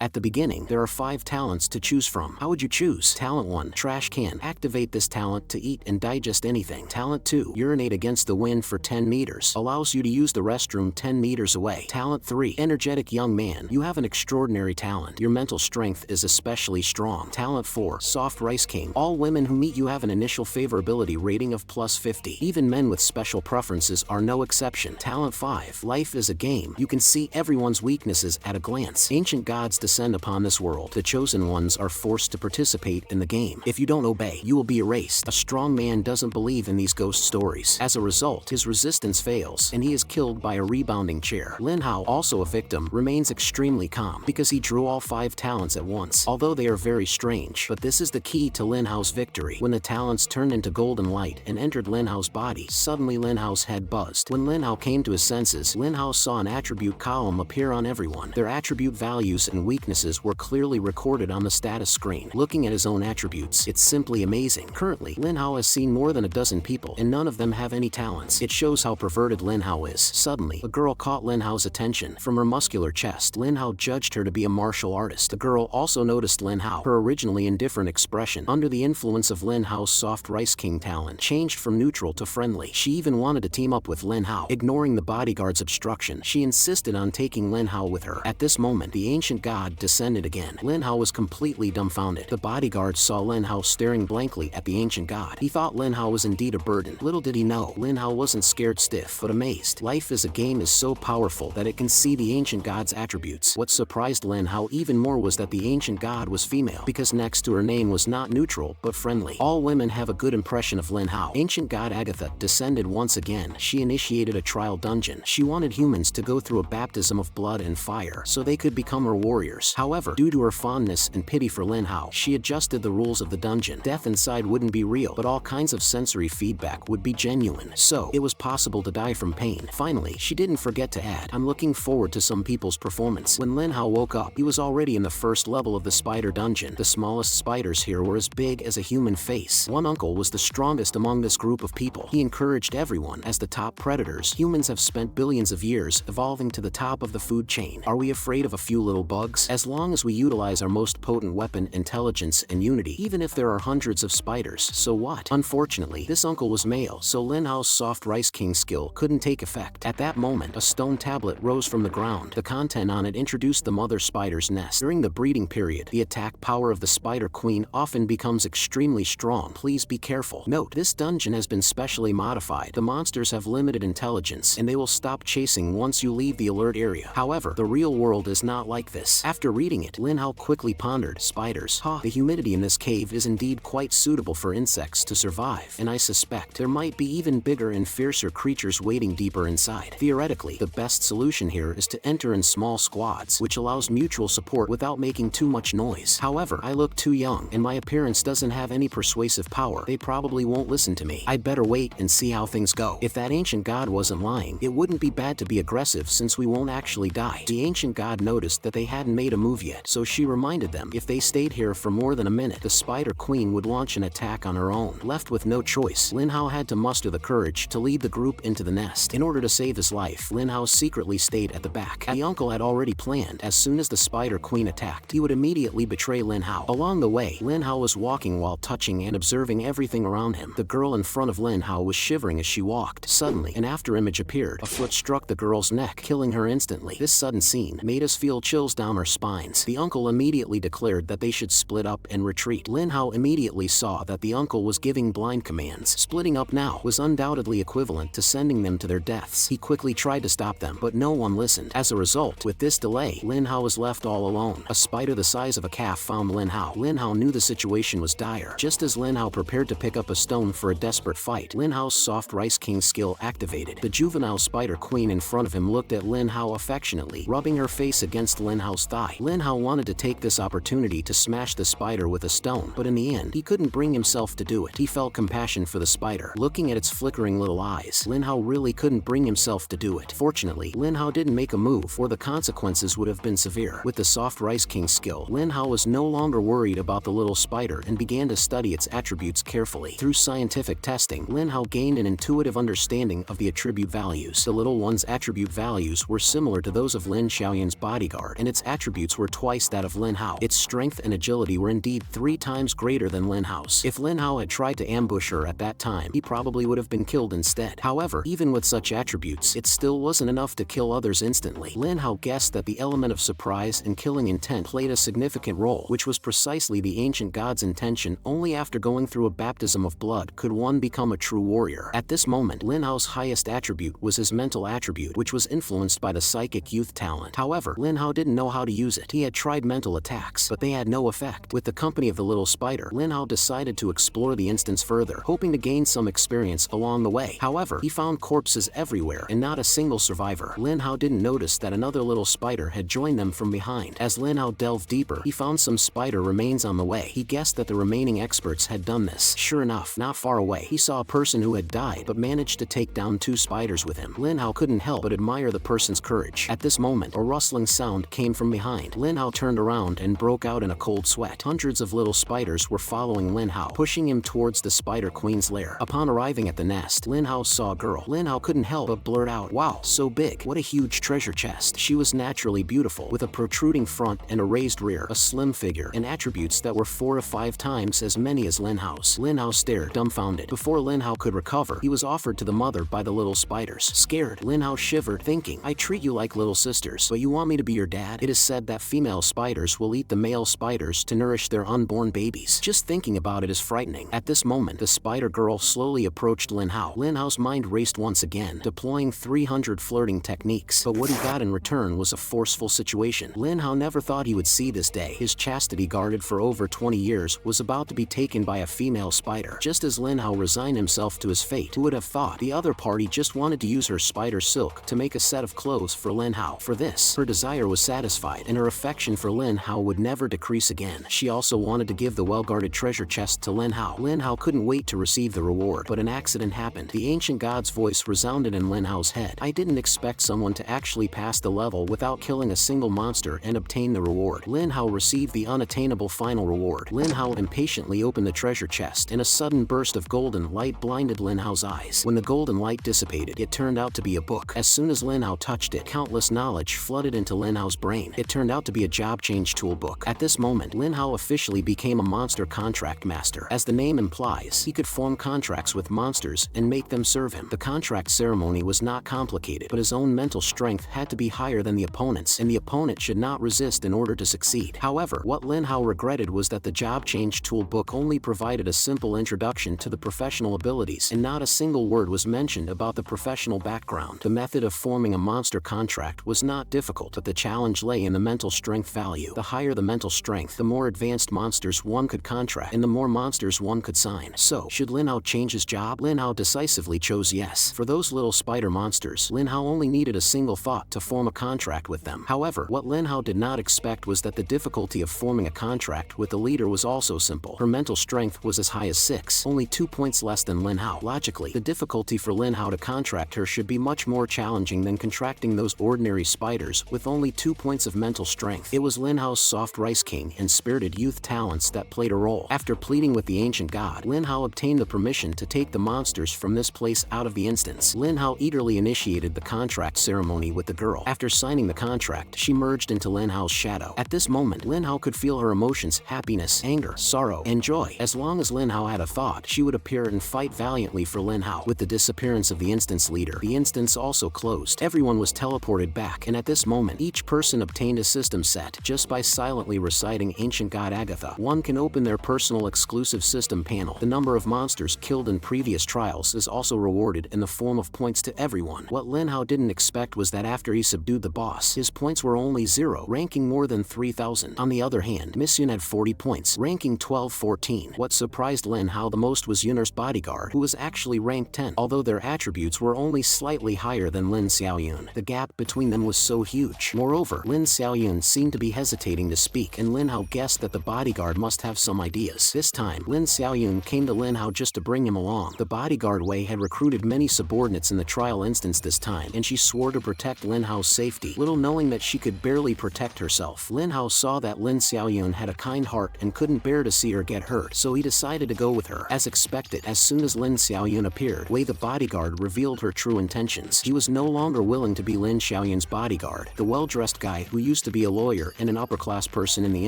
At the beginning, there are 5 talents to choose from. How would you choose? Talent 1, Trash Can. Activate this talent to eat and digest anything. Talent 2, Urinate against the wind for 10 meters. Allows you to use the restroom 10 meters away. Talent 3, Energetic Young Man. You have an extraordinary talent. Your mental strength is especially strong. Talent 4, Soft Rice King. All women who meet you have an initial favorability rating of +50. Even men with special preferences are no exception. Talent 5, Life is a Game. You can see everyone's weaknesses at a glance. Ancient gods descend upon this world. The chosen ones are forced to participate in the game. If you don't obey, you will be erased. A strong man doesn't believe in these ghost stories. As a result, his resistance fails, and he is killed by a rebounding chair. Lin Hao, also a victim, remains extremely calm because he drew all 5 talents at once, although they are very strange. But this is the key to Lin Hao's victory. When the talents turned into golden light and entered Lin Hao's body, suddenly Lin Hao's head buzzed. When Lin Hao came to his senses, Lin Hao saw an attribute column appear on everyone. Their attribute values and weaknesses were clearly recorded on the status screen. Looking at his own attributes, it's simply amazing. Currently, Lin Hao has seen more than a dozen people, and none of them have any talents. It shows how perverted Lin Hao is. Suddenly, a girl caught Lin Hao's attention. From her muscular chest, Lin Hao judged her to be a martial artist. The girl also noticed Lin Hao. Her originally indifferent expression, under the influence of Lin Hao's Soft Rice King talent, changed from neutral to friendly. She even wanted to team up with Lin Hao. Ignoring the bodyguard's obstruction, she insisted on taking Lin Hao with her. At this moment, the ancient god descended again. Lin Hao was completely dumbfounded. The bodyguard saw Lin Hao staring blankly at the ancient god. He thought Lin Hao was indeed a burden. Little did he know, Lin Hao wasn't scared stiff, but amazed. Life is a Game is so powerful that it can see the ancient god's attributes. What surprised Lin Hao even more was that the ancient god was female, because next to her name was not neutral, but friendly. All women have a good impression of Lin Hao. Ancient god Agatha descended once again. She initiated a trial dungeon. She wanted humans to go through a baptism of blood and fire, so they could become her warriors. However, due to her fondness and pity for Lin Hao, she adjusted the rules of the dungeon. Death inside wouldn't be real, but all kinds of sensory feedback would be genuine, so it was possible to die from pain. Finally, she didn't forget to add, "I'm looking forward to some people's performance." When Lin Hao woke up, he was already in the first level of the spider dungeon. The smallest spiders here were as big as a human face. One uncle was the strongest among this group of people. He encouraged everyone. As the top predators, humans have spent billions of years evolving to the top of the food chain. Are we afraid of a few little bugs? As long as we utilize our most potent weapon, intelligence and unity, even if there are hundreds of spiders, so what? Unfortunately, this uncle was male, so Lin Hao's Soft Rice King skill couldn't take effect. At that moment, a stone tablet rose from the ground. The content on it introduced the mother spider's nest. During the breeding period, the attack power of the spider queen often becomes extremely strong. Please be careful. Note, this dungeon has been specially modified. The monsters have limited intelligence, and they will stop chasing once you leave the alert area. However, the real world is not like this. After reading it, Lin Hao quickly pondered, spiders. The humidity in this cave is indeed quite suitable for insects to survive, and I suspect there might be even bigger and fiercer creatures waiting deeper inside. Theoretically, the best solution here is to enter in small squads, which allows mutual support without making too much noise. However, I look too young, and my appearance doesn't have any persuasive power. They probably won't listen to me. I'd better wait and see how things go. If that ancient god wasn't lying, it wouldn't be bad to be aggressive since we won't actually die. The ancient god noticed that they hadn't made a move yet, so she reminded them if they stayed here for more than a minute, the spider queen would launch an attack on her own. Left with no choice, Lin Hao had to muster the courage to lead the group into the nest. In order to save his life, Lin Hao secretly stayed at the back. The uncle had already planned, as soon as the spider queen attacked, he would immediately betray Lin Hao. Along the way, Lin Hao was walking while touching and observing everything around him. The girl in front of Lin Hao was shivering as she walked. Suddenly, an afterimage appeared. A foot struck the girl's neck, killing her instantly. This sudden scene made us feel chills down our spines. The uncle immediately declared that they should split up and retreat. Lin Hao immediately saw that the uncle was giving blind commands. Splitting up now was undoubtedly equivalent to sending them to their deaths. He quickly tried to stop them, but no one listened. As a result, with this delay, Lin Hao was left all alone. A spider the size of a calf found Lin Hao. Lin Hao knew the situation was dire. Just as Lin Hao prepared to pick up a stone for a desperate fight, Lin Hao's Soft Rice King skill activated. The juvenile spider queen in front of him looked at Lin Hao affectionately, rubbing her face against Lin Hao's thigh. Lin Hao wanted to take this opportunity to smash the spider with a stone, but in the end, he couldn't bring himself to do it. He felt compassion for the spider. Looking at its flickering little eyes, Lin Hao really couldn't bring himself to do it. Fortunately, Lin Hao didn't make a move, or the consequences would have been severe. With the Soft Rice King skill, Lin Hao was no longer worried about the little spider and began to study its attributes carefully. Through scientific testing, Lin Hao gained an intuitive understanding of the attribute values. The little one's attribute values were similar to those of Lin Xiaoyan's bodyguard, and its attribute attributes were twice that of Lin Hao. Its strength and agility were indeed 3 times greater than Lin Hao's. If Lin Hao had tried to ambush her at that time, he probably would have been killed instead. However, even with such attributes, it still wasn't enough to kill others instantly. Lin Hao guessed that the element of surprise and killing intent played a significant role, which was precisely the ancient god's intention. Only after going through a baptism of blood could one become a true warrior. At this moment, Lin Hao's highest attribute was his mental attribute, which was influenced by the psychic youth talent. However, Lin Hao didn't know how to use it. He had tried mental attacks, but they had no effect. With the company of the little spider, Lin Hao decided to explore the instance further, hoping to gain some experience along the way. However, he found corpses everywhere and not a single survivor. Lin Hao didn't notice that another little spider had joined them from behind. As Lin Hao delved deeper, he found some spider remains on the way. He guessed that the remaining experts had done this. Sure enough, not far away, he saw a person who had died but managed to take down 2 spiders with him. Lin Hao couldn't help but admire the person's courage. At this moment, a rustling sound came from behind. Lin Hao turned around and broke out in a cold sweat. Hundreds of little spiders were following Lin Hao, pushing him towards the Spider Queen's lair. Upon arriving at the nest, Lin Hao saw a girl. Lin Hao couldn't help but blurt out, "Wow, so big. What a huge treasure chest." She was naturally beautiful, with a protruding front and a raised rear, a slim figure, and attributes that were 4 to 5 times as many as Lin Hao's. Lin Hao stared, dumbfounded. Before Lin Hao could recover, he was offered to the mother by the little spiders. Scared, Lin Hao shivered, thinking, "I treat you like little sisters, but you want me to be your dad?" It is said that female spiders will eat the male spiders to nourish their unborn babies. Just thinking about it is frightening. At this moment, the spider girl slowly approached Lin Hao. Lin Hao's mind raced once again, deploying 300 flirting techniques, but what he got in return was a forceful situation. Lin Hao never thought he would see this day. His chastity, guarded for over 20 years, was about to be taken by a female spider. Just as Lin Hao resigned himself to his fate, who would have thought? The other party just wanted to use her spider silk to make a set of clothes for Lin Hao. For this, her desire was satisfied, and her affection for Lin Hao would never decrease again. She also wanted to give the well-guarded treasure chest to Lin Hao. Lin Hao couldn't wait to receive the reward, but an accident happened. The ancient god's voice resounded in Lin Hao's head. "I didn't expect someone to actually pass the level without killing a single monster and obtain the reward." Lin Hao received the unattainable final reward. Lin Hao impatiently opened the treasure chest, and a sudden burst of golden light blinded Lin Hao's eyes. When the golden light dissipated, it turned out to be a book. As soon as Lin Hao touched it, countless knowledge flooded into Lin Hao's brain. It turned out to be a job change tool book. At this moment, Lin Hao officially became a monster contract master. As the name implies, he could form contracts with monsters and make them serve him. The contract ceremony was not complicated, but his own mental strength had to be higher than the opponent's, and the opponent should not resist in order to succeed. However, what Lin Hao regretted was that the job change tool book only provided a simple introduction to the professional abilities, and not a single word was mentioned about the professional background. The method of forming a monster contract was not difficult, but the challenge lay in the mental strength value. The higher the mental strength, the more advanced monsters one could contract, and the more monsters one could sign. So, should Lin Hao change his job? Lin Hao decisively chose yes. For those little spider monsters, Lin Hao only needed a single thought to form a contract with them. However, what Lin Hao did not expect was that the difficulty of forming a contract with the leader was also simple. Her mental strength was as high as 6, only 2 points less than Lin Hao. Logically, the difficulty for Lin Hao to contract her should be much more challenging than contracting those ordinary spiders with only 2 points of mental strength. It was Lin Hao's soft rice king and spirited youth talents that played a role. After pleading with the ancient god, Lin Hao obtained the permission to take the monsters from this place out of the instance. Lin Hao eagerly initiated the contract ceremony with the girl. After signing the contract, she merged into Lin Hao's shadow. At this moment, Lin Hao could feel her emotions: happiness, anger, sorrow, and joy. As long as Lin Hao had a thought, she would appear and fight valiantly for Lin Hao. With the disappearance of the instance leader, the instance also closed. Everyone was teleported back, and at this moment, each person obtained a system set. Just by silently reciting Ancient God Agatha, one can open their personal exclusive system panel. The number of monsters killed in previous trials is also rewarded in the form of points to everyone. What Lin Hao didn't expect was that after he subdued the boss, his points were only 0, ranking more than 3,000. On the other hand, Mission had 40 points, ranking 1214. What surprised Lin Hao the most was Yun'er's bodyguard, who was actually ranked 10, although their attributes were only slightly higher than Lin Xiaoyun. The gap between them was so huge. Moreover, Lin Xiaoyun seemed to be hesitating to speak, and Lin Hao guessed that the bodyguard must have some ideas. This time, Lin Xiaoyun came to Lin Hao just to bring him along. The bodyguard Wei had recruited many subordinates in the trial instance this time, and she swore to protect Lin Hao's safety, little knowing that she could barely protect herself. Lin Hao saw that Lin Xiaoyun had a kind heart and couldn't bear to see her get hurt, so he decided to go with her. As expected, as soon as Lin Xiaoyun appeared, Wei the bodyguard revealed her true intentions. He was no longer willing to be Lin Xiaoyun's bodyguard. The well-dressed guy who used used to be a lawyer and an upper-class person in the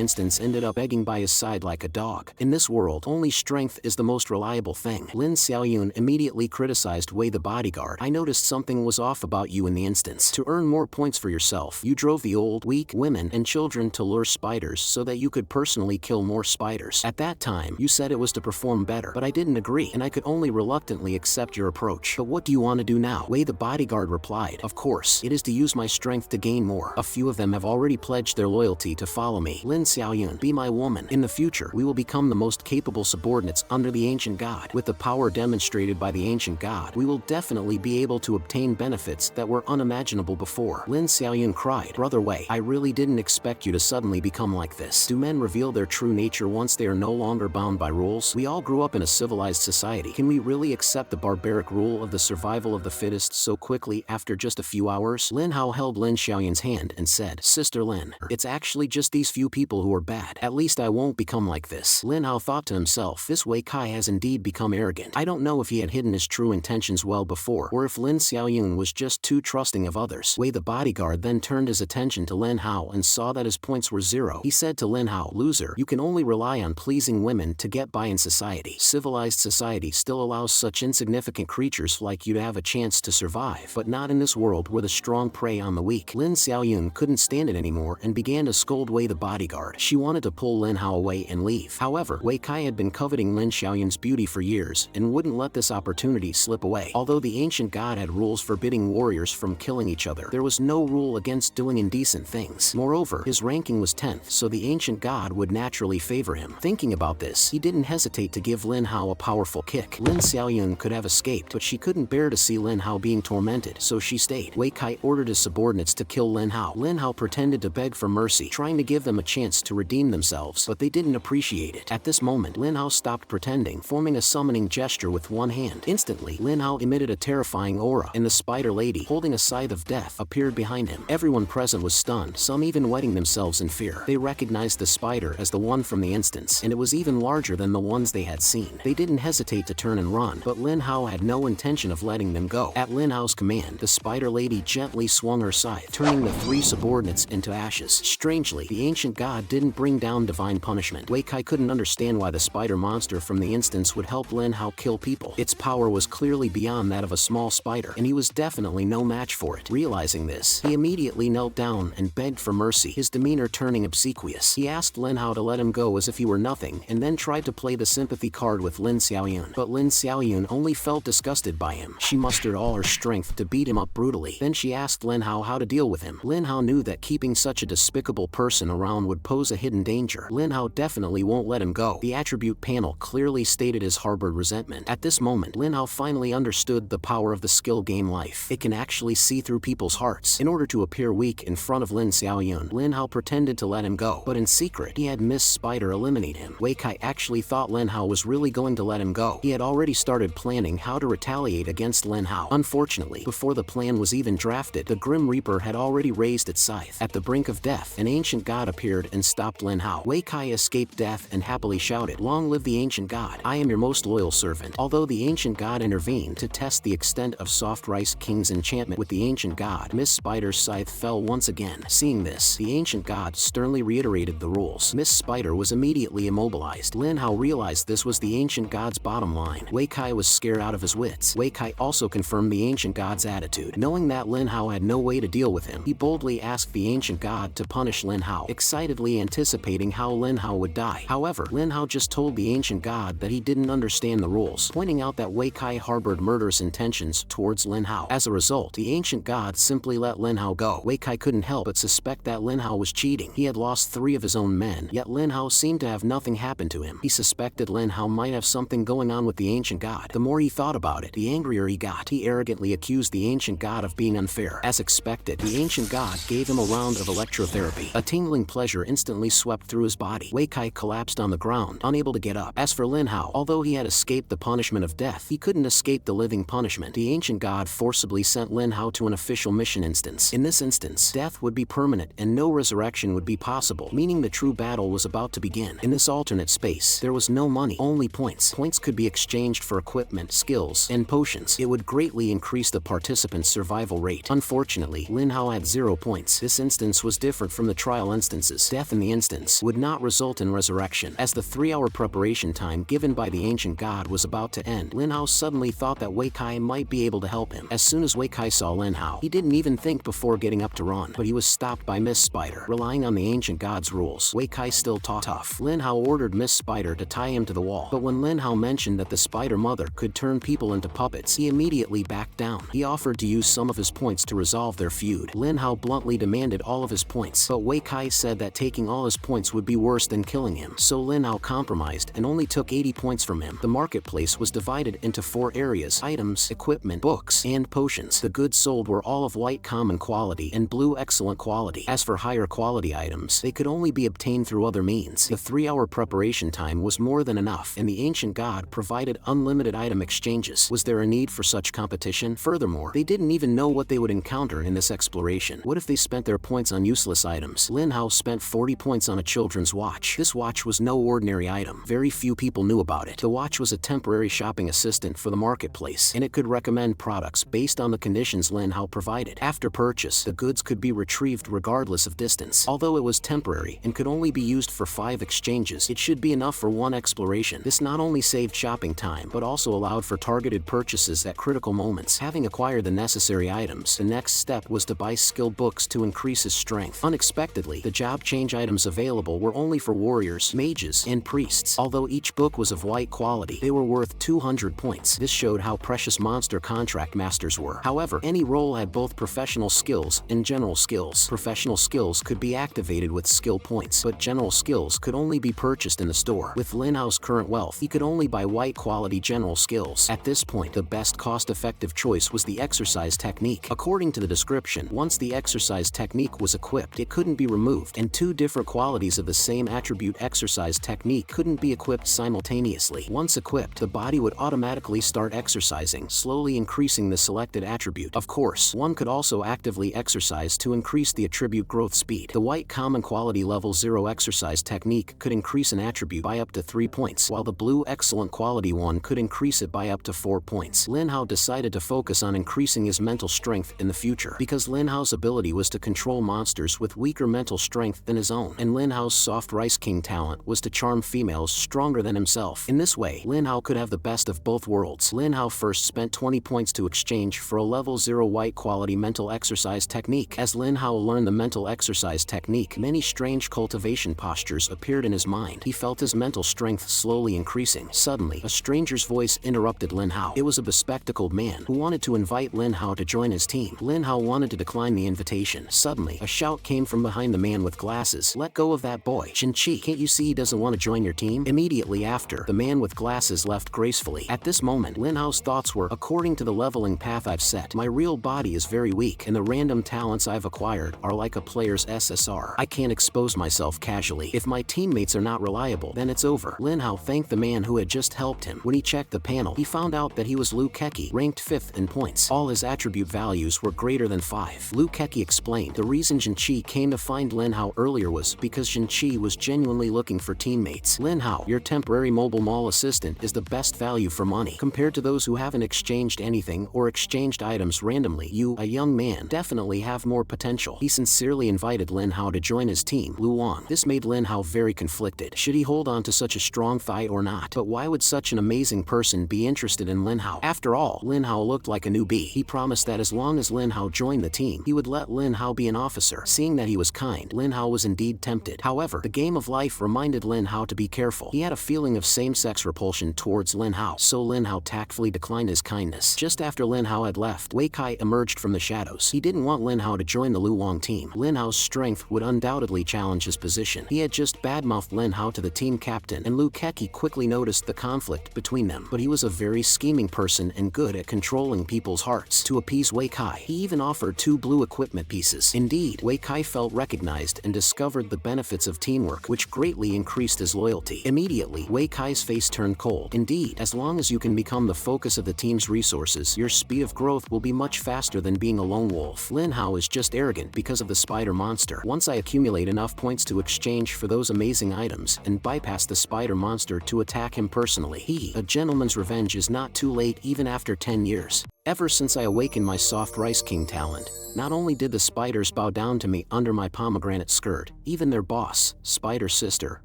instance ended up begging by his side like a dog. In this world, only strength is the most reliable thing. Lin Xiaoyun immediately criticized Wei the bodyguard. I noticed something was off about you in the instance. To earn more points for yourself, you drove the old, weak, women, and children to lure spiders so that you could personally kill more spiders. At that time, you said it was to perform better, but I didn't agree, and I could only reluctantly accept your approach. But what do you want to do now? Wei the bodyguard replied, of course, it is to use my strength to gain more. A few of them have already pledged their loyalty to follow me. Lin Xiaoyun, be my woman. In the future, we will become the most capable subordinates under the ancient god. With the power demonstrated by the ancient god, we will definitely be able to obtain benefits that were unimaginable before. Lin Xiaoyun cried, brother Wei, I really didn't expect you to suddenly become like this. Do men reveal their true nature once they are no longer bound by rules? We all grew up in a civilized society. Can we really accept the barbaric rule of the survival of the fittest so quickly after just a few hours? Lin Hao held Lin Xiaoyun's hand and said, Sister Lin, it's actually just these few people who are bad. At least I won't become like this. Lin Hao thought to himself, this Wei Kai has indeed become arrogant. I don't know if he had hidden his true intentions well before, or if Lin Xiaoyun was just too trusting of others. Wei the bodyguard then turned his attention to Lin Hao and saw that his points were 0. He said to Lin Hao, loser, you can only rely on pleasing women to get by in society. Civilized society still allows such insignificant creatures like you to have a chance to survive, but not in this world where the strong prey on the weak. Lin Xiaoyun couldn't stand it anymore and began to scold Wei the bodyguard. She wanted to pull Lin Hao away and leave. However, Wei Kai had been coveting Lin Xiaoyun's beauty for years and wouldn't let this opportunity slip away. Although the ancient god had rules forbidding warriors from killing each other, there was no rule against doing indecent things. Moreover, his ranking was 10th, so the ancient god would naturally favor him. Thinking about this, he didn't hesitate to give Lin Hao a powerful kick. Lin Xiaoyun could have escaped, but she couldn't bear to see Lin Hao being tormented, so she stayed. Wei Kai ordered his subordinates to kill Lin Hao. Lin Hao pretended to beg for mercy, trying to give them a chance to redeem themselves, but they didn't appreciate it. At this moment, Lin Hao stopped pretending, forming a summoning gesture with one hand. Instantly, Lin Hao emitted a terrifying aura, and the spider lady, holding a scythe of death, appeared behind him. Everyone present was stunned, some even wetting themselves in fear. They recognized the spider as the one from the instance, and it was even larger than the ones they had seen. They didn't hesitate to turn and run, but Lin Hao had no intention of letting them go. At Lin Hao's command, the spider lady gently swung her scythe, turning the 3 subordinates into ashes. Strangely, the ancient god didn't bring down divine punishment. Wei Kai couldn't understand why the spider monster from the instance would help Lin Hao kill people. Its power was clearly beyond that of a small spider, and he was definitely no match for it. Realizing this, he immediately knelt down and begged for mercy, his demeanor turning obsequious. He asked Lin Hao to let him go as if he were nothing, and then tried to play the sympathy card with Lin Xiaoyun. But Lin Xiaoyun only felt disgusted by him. She mustered all her strength to beat him up brutally. Then she asked Lin Hao how to deal with him. Lin Hao knew that keeping such a despicable person around would pose a hidden danger. Lin Hao definitely won't let him go. The attribute panel clearly stated his harbored resentment. At this moment, Lin Hao finally understood the power of the skill game life. It can actually see through people's hearts. In order to appear weak in front of Lin Xiaoyun, Lin Hao pretended to let him go, but in secret, he had Miss Spider eliminate him. Wei Kai actually thought Lin Hao was really going to let him go. He had already started planning how to retaliate against Lin Hao. Unfortunately, before the plan was even drafted, the Grim Reaper had already raised its scythe. At the brink of death, an ancient god appeared and stopped Lin Hao. Wei Kai escaped death and happily shouted, "Long live the ancient god! I am your most loyal servant." Although the ancient god intervened to test the extent of Soft Rice King's enchantment with the ancient god, Miss Spider's scythe fell once again. Seeing this, the ancient god sternly reiterated the rules. Miss Spider was immediately immobilized. Lin Hao realized this was the ancient god's bottom line. Wei Kai was scared out of his wits. Wei Kai also confirmed the ancient god's attitude. Knowing that Lin Hao had no way to deal with him, he boldly asked the ancient god to punish Lin Hao, excitedly anticipating how Lin Hao would die. However, Lin Hao just told the ancient god that he didn't understand the rules, pointing out that Wei Kai harbored murderous intentions towards Lin Hao. As a result, the ancient god simply let Lin Hao go. Wei Kai couldn't help but suspect that Lin Hao was cheating. He had lost 3 of his own men, yet Lin Hao seemed to have nothing happen to him. He suspected Lin Hao might have something going on with the ancient god. The more he thought about it, the angrier he got. He arrogantly accused the ancient god of being unfair. As expected, the ancient god gave him a round of electrotherapy. A tingling pleasure instantly swept through his body. Wei Kai collapsed on the ground, unable to get up. As for Lin Hao, although he had escaped the punishment of death, he couldn't escape the living punishment. The ancient god forcibly sent Lin Hao to an official mission instance. In this instance, death would be permanent and no resurrection would be possible, meaning the true battle was about to begin. In this alternate space, there was no money, only points. Points could be exchanged for equipment, skills, and potions. It would greatly increase the participants' survival rate. Unfortunately, Lin Hao had 0 points. This instance instance was different from the trial instances. Death in the instance would not result in resurrection. As the 3-hour preparation time given by the ancient god was about to end, Lin Hao suddenly thought that Wei Kai might be able to help him. As soon as Wei Kai saw Lin Hao, he didn't even think before getting up to run, but he was stopped by Miss Spider. Relying on the ancient god's rules, Wei Kai still talked tough. Lin Hao ordered Miss Spider to tie him to the wall, but when Lin Hao mentioned that the Spider Mother could turn people into puppets, he immediately backed down. He offered to use some of his points to resolve their feud. Lin Hao bluntly demanded all of his points, but Wei Kai said that taking all his points would be worse than killing him, so Lin Hao compromised and only took 80 points from him. The marketplace was divided into 4 areas: items, equipment, books, and potions. The goods sold were all of white common quality and blue excellent quality. As for higher quality items, they could only be obtained through other means. The 3-hour preparation time was more than enough, and the ancient god provided unlimited item exchanges. Was there a need for such competition? Furthermore, they didn't even know what they would encounter in this exploration. What if they spent their points on useless items? Lin Hao spent 40 points on a children's watch. This watch was no ordinary item. Very few people knew about it. The watch was a temporary shopping assistant for the marketplace, and it could recommend products based on the conditions Lin Hao provided. After purchase, the goods could be retrieved regardless of distance. Although it was temporary and could only be used for 5 exchanges, it should be enough for 1 exploration. This not only saved shopping time, but also allowed for targeted purchases at critical moments. Having acquired the necessary items, the next step was to buy skill books to increase his strength. Unexpectedly, the job change items available were only for warriors, mages, and priests. Although each book was of white quality, they were worth 200 points. This showed how precious monster contract masters were. However, any role had both professional skills and general skills. Professional skills could be activated with skill points, but general skills could only be purchased in the store. With Lin Hao's current wealth, he could only buy white quality general skills. At this point, the best cost-effective choice was the exercise technique. According to the description, once the exercise technique was equipped, it couldn't be removed, and 2 different qualities of the same attribute exercise technique couldn't be equipped simultaneously. Once equipped, the body would automatically start exercising, slowly increasing the selected attribute. Of course, one could also actively exercise to increase the attribute growth speed. The white common quality level 0 exercise technique could increase an attribute by up to 3 points, while the blue excellent quality one could increase it by up to 4 points. Lin Hao decided to focus on increasing his mental strength in the future, because Lin Hao's ability was to control monsters with weaker mental strength than his own, and Lin Hao's soft rice king talent was to charm females stronger than himself. In this way, Lin Hao could have the best of both worlds. Lin Hao first spent 20 points to exchange for a level 0 white quality mental exercise technique. As Lin Hao learned the mental exercise technique, many strange cultivation postures appeared in his mind. He felt his mental strength slowly increasing. Suddenly, a stranger's voice interrupted Lin Hao. It was a bespectacled man who wanted to invite Lin Hao to join his team. Lin Hao wanted to decline the invitation. Suddenly, a shout came from behind the man with glasses. "Let go of that boy, Shin-Chi. Can't you see he doesn't want to join your team?" Immediately after, the man with glasses left gracefully. At this moment, Lin Hao's thoughts were, according to the leveling path I've set, my real body is very weak, and the random talents I've acquired are like a player's SSR. I can't expose myself casually. If my teammates are not reliable, then it's over. Lin Hao thanked the man who had just helped him. When he checked the panel, he found out that he was Liu Keki, ranked 5th in points. All his attribute values were greater than 5. Liu Keki explained the reason Shin-Chi came to find Lin Hao earlier was because Shin-Chi was genuinely looking for teammates. Lin Hao, your temporary mobile mall assistant, is the best value for money. Compared to those who haven't exchanged anything or exchanged items randomly, you, a young man, definitely have more potential. He sincerely invited Lin Hao to join his team, Luan. This made Lin Hao very conflicted. Should he hold on to such a strong thigh or not? But why would such an amazing person be interested in Lin Hao? After all, Lin Hao looked like a newbie. He promised that as long as Lin Hao joined the team, he would let Lin Hao be an officer. Seeing that he was kind, Lin Hao was indeed tempted. However, the game of life reminded Lin Hao to be careful. He had a feeling of same-sex repulsion towards Lin Hao, so Lin Hao tactfully declined his kindness. Just after Lin Hao had left, Wei Kai emerged from the shadows. He didn't want Lin Hao to join the Lu Wang team. Lin Hao's strength would undoubtedly challenge his position. He had just badmouthed Lin Hao to the team captain, and Liu Keki quickly noticed the conflict between them. But he was a very scheming person and good at controlling people's hearts. To appease Wei Kai, he even offered 2 blue equipment pieces. Indeed, Wei Kai felt recognized and discovered the benefits of teamwork, which greatly increased his loyalty. Immediately, Wei Kai's face turned cold. Indeed, as long as you can become the focus of the team's resources, your speed of growth will be much faster than being a lone wolf. Lin Hao is just arrogant because of the spider monster. Once I accumulate enough points to exchange for those amazing items and bypass the spider monster to attack him personally, a gentleman's revenge is not too late even after 10 years. Ever since I awakened my soft rice king talent, not only did the spiders bow down to me under my pomegranate skirt. Even their boss, Spider Sister,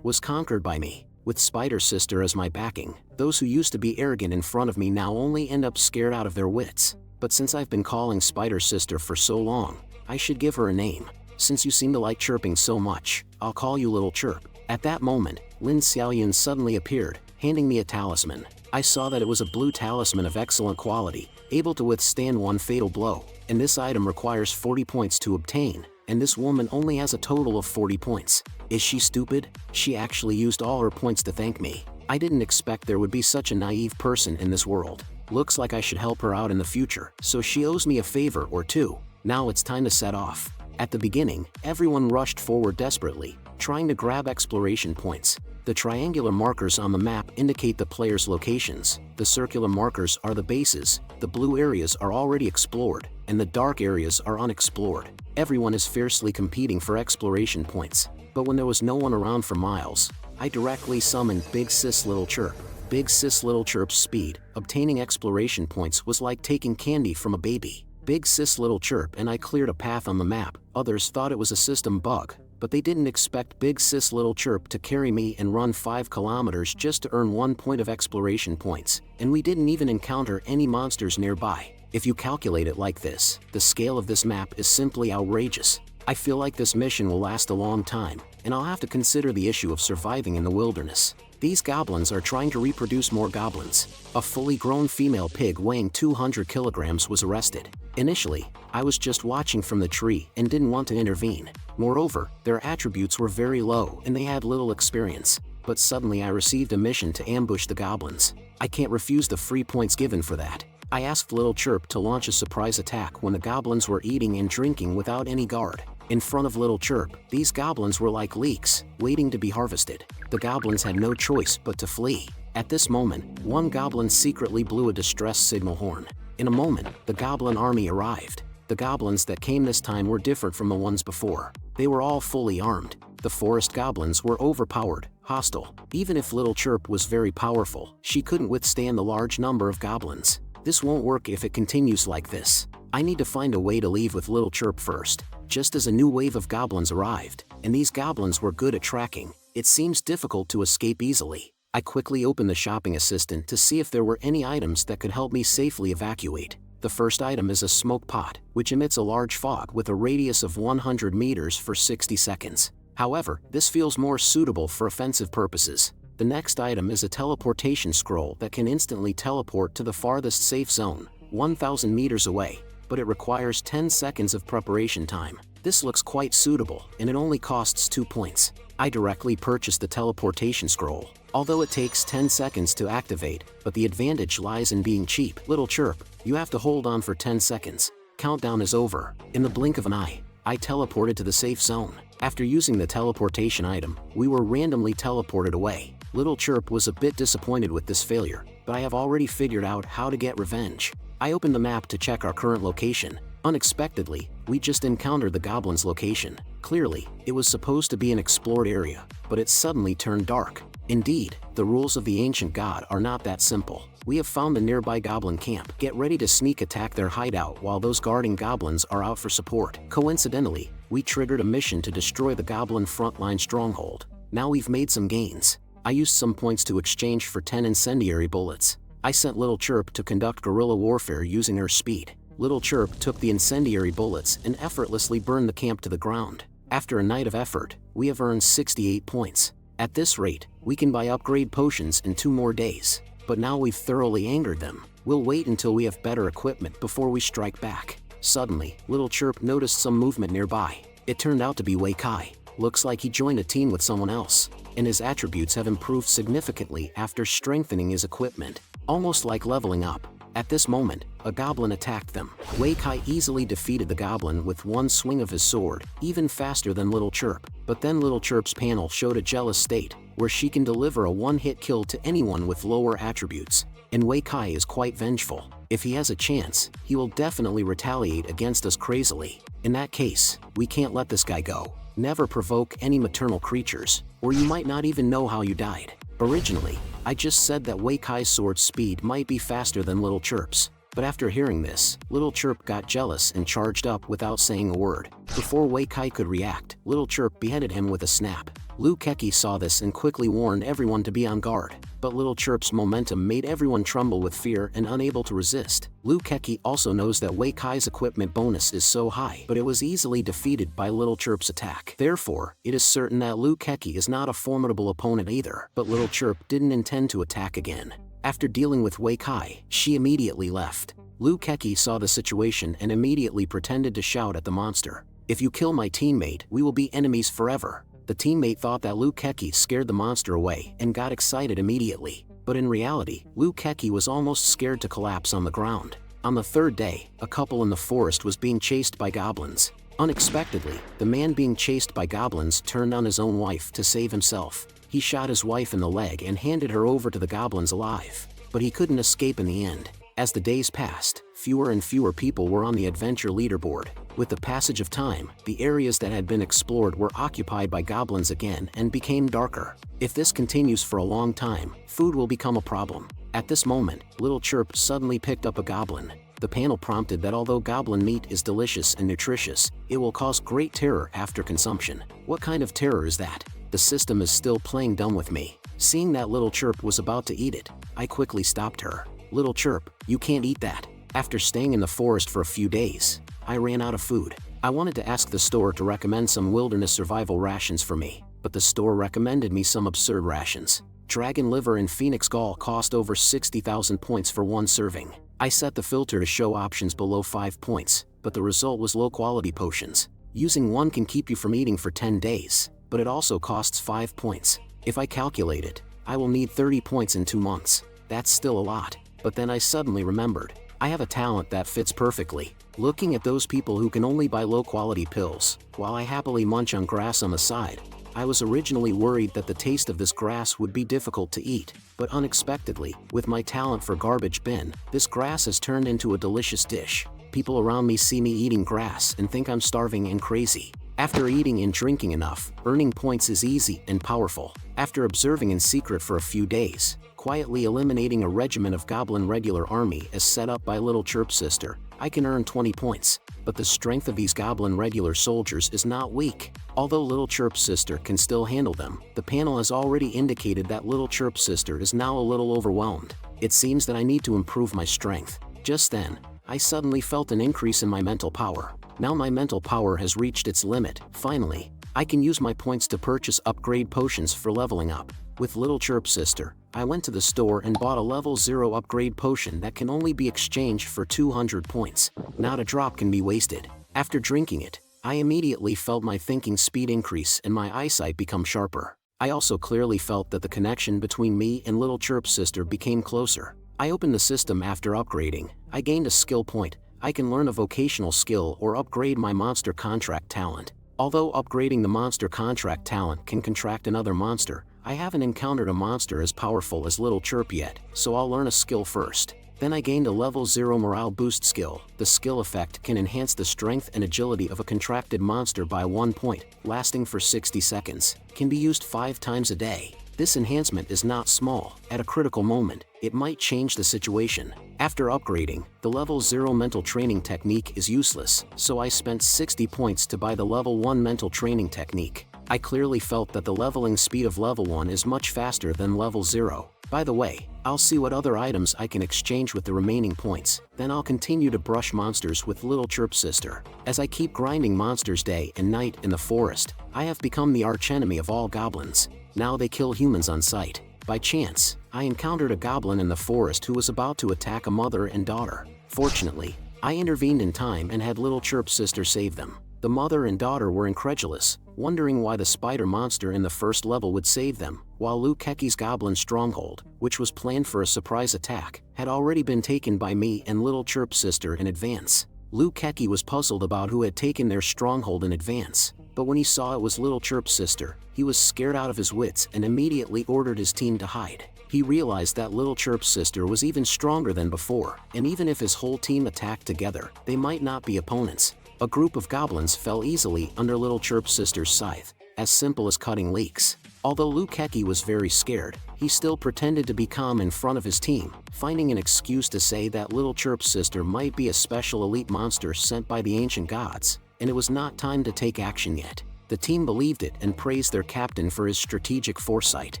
was conquered by me. With Spider Sister as my backing, those who used to be arrogant in front of me now only end up scared out of their wits. But since I've been calling Spider Sister for so long, I should give her a name. Since you seem to like chirping so much, I'll call you Little Chirp. At that moment, Lin Xiaoyan suddenly appeared, handing me a talisman. I saw that it was a blue talisman of excellent quality, able to withstand one fatal blow, and this item requires 40 points to obtain, and this woman only has a total of 40 points. Is she stupid? She actually used all her points to thank me. I didn't expect there would be such a naive person in this world. Looks like I should help her out in the future, so she owes me a favor or two. Now it's time to set off. At the beginning, everyone rushed forward desperately, trying to grab exploration points. The triangular markers on the map indicate the players' locations, the circular markers are the bases, the blue areas are already explored, and the dark areas are unexplored. Everyone is fiercely competing for exploration points. But when there was no one around for miles, I directly summoned Big Sis Little Chirp. Big Sis Little Chirp's speed, obtaining exploration points was like taking candy from a baby. Big Sis Little Chirp and I cleared a path on the map. Others thought it was a system bug, but they didn't expect Big Sis Little Chirp to carry me and run 5 kilometers just to earn 1 point of exploration points, and we didn't even encounter any monsters nearby. If you calculate it like this, the scale of this map is simply outrageous. I feel like this mission will last a long time, and I'll have to consider the issue of surviving in the wilderness. These goblins are trying to reproduce more goblins. A fully grown female pig weighing 200 kilograms was arrested. Initially, I was just watching from the tree and didn't want to intervene. Moreover, their attributes were very low and they had little experience. But suddenly I received a mission to ambush the goblins. I can't refuse the free points given for that. I asked Little Chirp to launch a surprise attack when the goblins were eating and drinking without any guard. In front of Little Chirp, these goblins were like leeks, waiting to be harvested. The goblins had no choice but to flee. At this moment, one goblin secretly blew a distress signal horn. In a moment, the goblin army arrived. The goblins that came this time were different from the ones before. They were all fully armed. The forest goblins were overpowered, hostile. Even if Little Chirp was very powerful, she couldn't withstand the large number of goblins. This won't work if it continues like this. I need to find a way to leave with Little Chirp first. Just as a new wave of goblins arrived, and these goblins were good at tracking, it seems difficult to escape easily. I quickly opened the shopping assistant to see if there were any items that could help me safely evacuate. The first item is a smoke pot, which emits a large fog with a radius of 100 meters for 60 seconds. However, this feels more suitable for offensive purposes. The next item is a teleportation scroll that can instantly teleport to the farthest safe zone, 1,000 meters away, but it requires 10 seconds of preparation time. This looks quite suitable, and it only costs 2 points. I directly purchased the teleportation scroll, although it takes 10 seconds to activate, but the advantage lies in being cheap. Little Chirp, you have to hold on for 10 seconds. Countdown is over. In the blink of an eye, I teleported to the safe zone. After using the teleportation item, we were randomly teleported away. Little Chirp was a bit disappointed with this failure, but I have already figured out how to get revenge. I opened the map to check our current location. Unexpectedly, we just encountered the goblin's location. Clearly, it was supposed to be an explored area, but it suddenly turned dark. Indeed, the rules of the ancient god are not that simple. We have found the nearby goblin camp. Get ready to sneak attack their hideout while those guarding goblins are out for support. Coincidentally, we triggered a mission to destroy the goblin frontline stronghold. Now we've made some gains. I used some points to exchange for 10 incendiary bullets. I sent Little Chirp to conduct guerrilla warfare using her speed. Little Chirp took the incendiary bullets and effortlessly burned the camp to the ground. After a night of effort, we have earned 68 points. At this rate, we can buy upgrade potions in 2 more days. But now we've thoroughly angered them. We'll wait until we have better equipment before we strike back. Suddenly, Little Chirp noticed some movement nearby. It turned out to be Wei Kai. Looks like he joined a team with someone else, and his attributes have improved significantly after strengthening his equipment, almost like leveling up. At this moment, a goblin attacked them. Wei Kai easily defeated the goblin with one swing of his sword, even faster than Little Chirp. But then Little Chirp's panel showed a jealous state, where she can deliver a one-hit kill to anyone with lower attributes. And Wei Kai is quite vengeful. If he has a chance, he will definitely retaliate against us crazily. In that case, we can't let this guy go. Never provoke any maternal creatures, or you might not even know how you died. Originally, I just said that Wei Kai's sword speed might be faster than Little Chirp's. But after hearing this, Little Chirp got jealous and charged up without saying a word. Before Wei Kai could react, Little Chirp beheaded him with a snap. Liu Keki saw this and quickly warned everyone to be on guard. But Little Chirp's momentum made everyone tremble with fear and unable to resist. Liu Keki also knows that Wei Kai's equipment bonus is so high, but it was easily defeated by Little Chirp's attack. Therefore, it is certain that Liu Keki is not a formidable opponent either. But Little Chirp didn't intend to attack again. After dealing with Wei Kai, she immediately left. Liu Keki saw the situation and immediately pretended to shout at the monster. "If you kill my teammate, we will be enemies forever." The teammate thought that Liu Keki scared the monster away and got excited immediately. But in reality, Liu Keki was almost scared to collapse on the ground. On the third day, a couple in the forest was being chased by goblins. Unexpectedly, the man being chased by goblins turned on his own wife to save himself. He shot his wife in the leg and handed her over to the goblins alive. But he couldn't escape in the end. As the days passed, fewer and fewer people were on the adventure leaderboard. With the passage of time, the areas that had been explored were occupied by goblins again and became darker. If this continues for a long time, food will become a problem. At this moment, Little Chirp suddenly picked up a goblin. The panel prompted that although goblin meat is delicious and nutritious, it will cause great terror after consumption. What kind of terror is that? The system is still playing dumb with me. Seeing that Little Chirp was about to eat it, I quickly stopped her. "Little Chirp, you can't eat that." After staying in the forest for a few days, I ran out of food. I wanted to ask the store to recommend some wilderness survival rations for me, but the store recommended me some absurd rations. Dragon liver and phoenix gall cost over 60,000 points for one serving. I set the filter to show options below 5 points, but the result was low-quality potions. Using one can keep you from eating for 10 days, but it also costs 5 points. If I calculate it, I will need 30 points in 2 months. That's still a lot. But then I suddenly remembered, I have a talent that fits perfectly. Looking at those people who can only buy low-quality pills, while I happily munch on grass on the side, I was originally worried that the taste of this grass would be difficult to eat, but unexpectedly, with my talent for garbage bin, this grass has turned into a delicious dish. People around me see me eating grass and think I'm starving and crazy. After eating and drinking enough, earning points is easy and powerful. After observing in secret for a few days, quietly eliminating a regiment of goblin regular army as set up by Little Chirp's sister, I can earn 20 points. But the strength of these goblin regular soldiers is not weak. Although Little Chirp's sister can still handle them, the panel has already indicated that Little Chirp's sister is now a little overwhelmed. It seems that I need to improve my strength. Just then, I suddenly felt an increase in my mental power. Now my mental power has reached its limit. Finally, I can use my points to purchase upgrade potions for leveling up. With Little Chirp's sister, I went to the store and bought a level 0 upgrade potion that can only be exchanged for 200 points. Not a drop can be wasted. After drinking it, I immediately felt my thinking speed increase and my eyesight become sharper. I also clearly felt that the connection between me and Little Chirp's sister became closer. I opened the system after upgrading. I gained a skill point. I can learn a vocational skill or upgrade my monster contract talent. Although upgrading the monster contract talent can contract another monster, I haven't encountered a monster as powerful as Little Chirp yet, so I'll learn a skill first. Then I gained a level 0 morale boost skill. The skill effect can enhance the strength and agility of a contracted monster by 1 point, lasting for 60 seconds. Can be used 5 times a day. This enhancement is not small. At a critical moment, it might change the situation. After upgrading, the level 0 mental training technique is useless, so I spent 60 points to buy the level 1 mental training technique. I clearly felt that the leveling speed of level 1 is much faster than level 0. By the way, I'll see what other items I can exchange with the remaining points, then I'll continue to brush monsters with Little Chirp's sister. As I keep grinding monsters day and night in the forest, I have become the archenemy of all goblins. Now they kill humans on sight. By chance, I encountered a goblin in the forest who was about to attack a mother and daughter. Fortunately, I intervened in time and had Little Chirp's sister save them. The mother and daughter were incredulous, wondering why the spider monster in the first level would save them, while Liu Keki's goblin stronghold, which was planned for a surprise attack, had already been taken by me and Little Chirp's sister in advance. Liu Keki was puzzled about who had taken their stronghold in advance, but when he saw it was Little Chirp's sister, he was scared out of his wits and immediately ordered his team to hide. He realized that Little Chirp's sister was even stronger than before, and even if his whole team attacked together, they might not be opponents. A group of goblins fell easily under Little Chirp's sister's scythe. as simple as cutting leaks. Although Ecchi was very scared, he still pretended to be calm in front of his team, finding an excuse to say that Little Chirp's sister might be a special elite monster sent by the ancient gods, and it was not time to take action yet. The team believed it and praised their captain for his strategic foresight.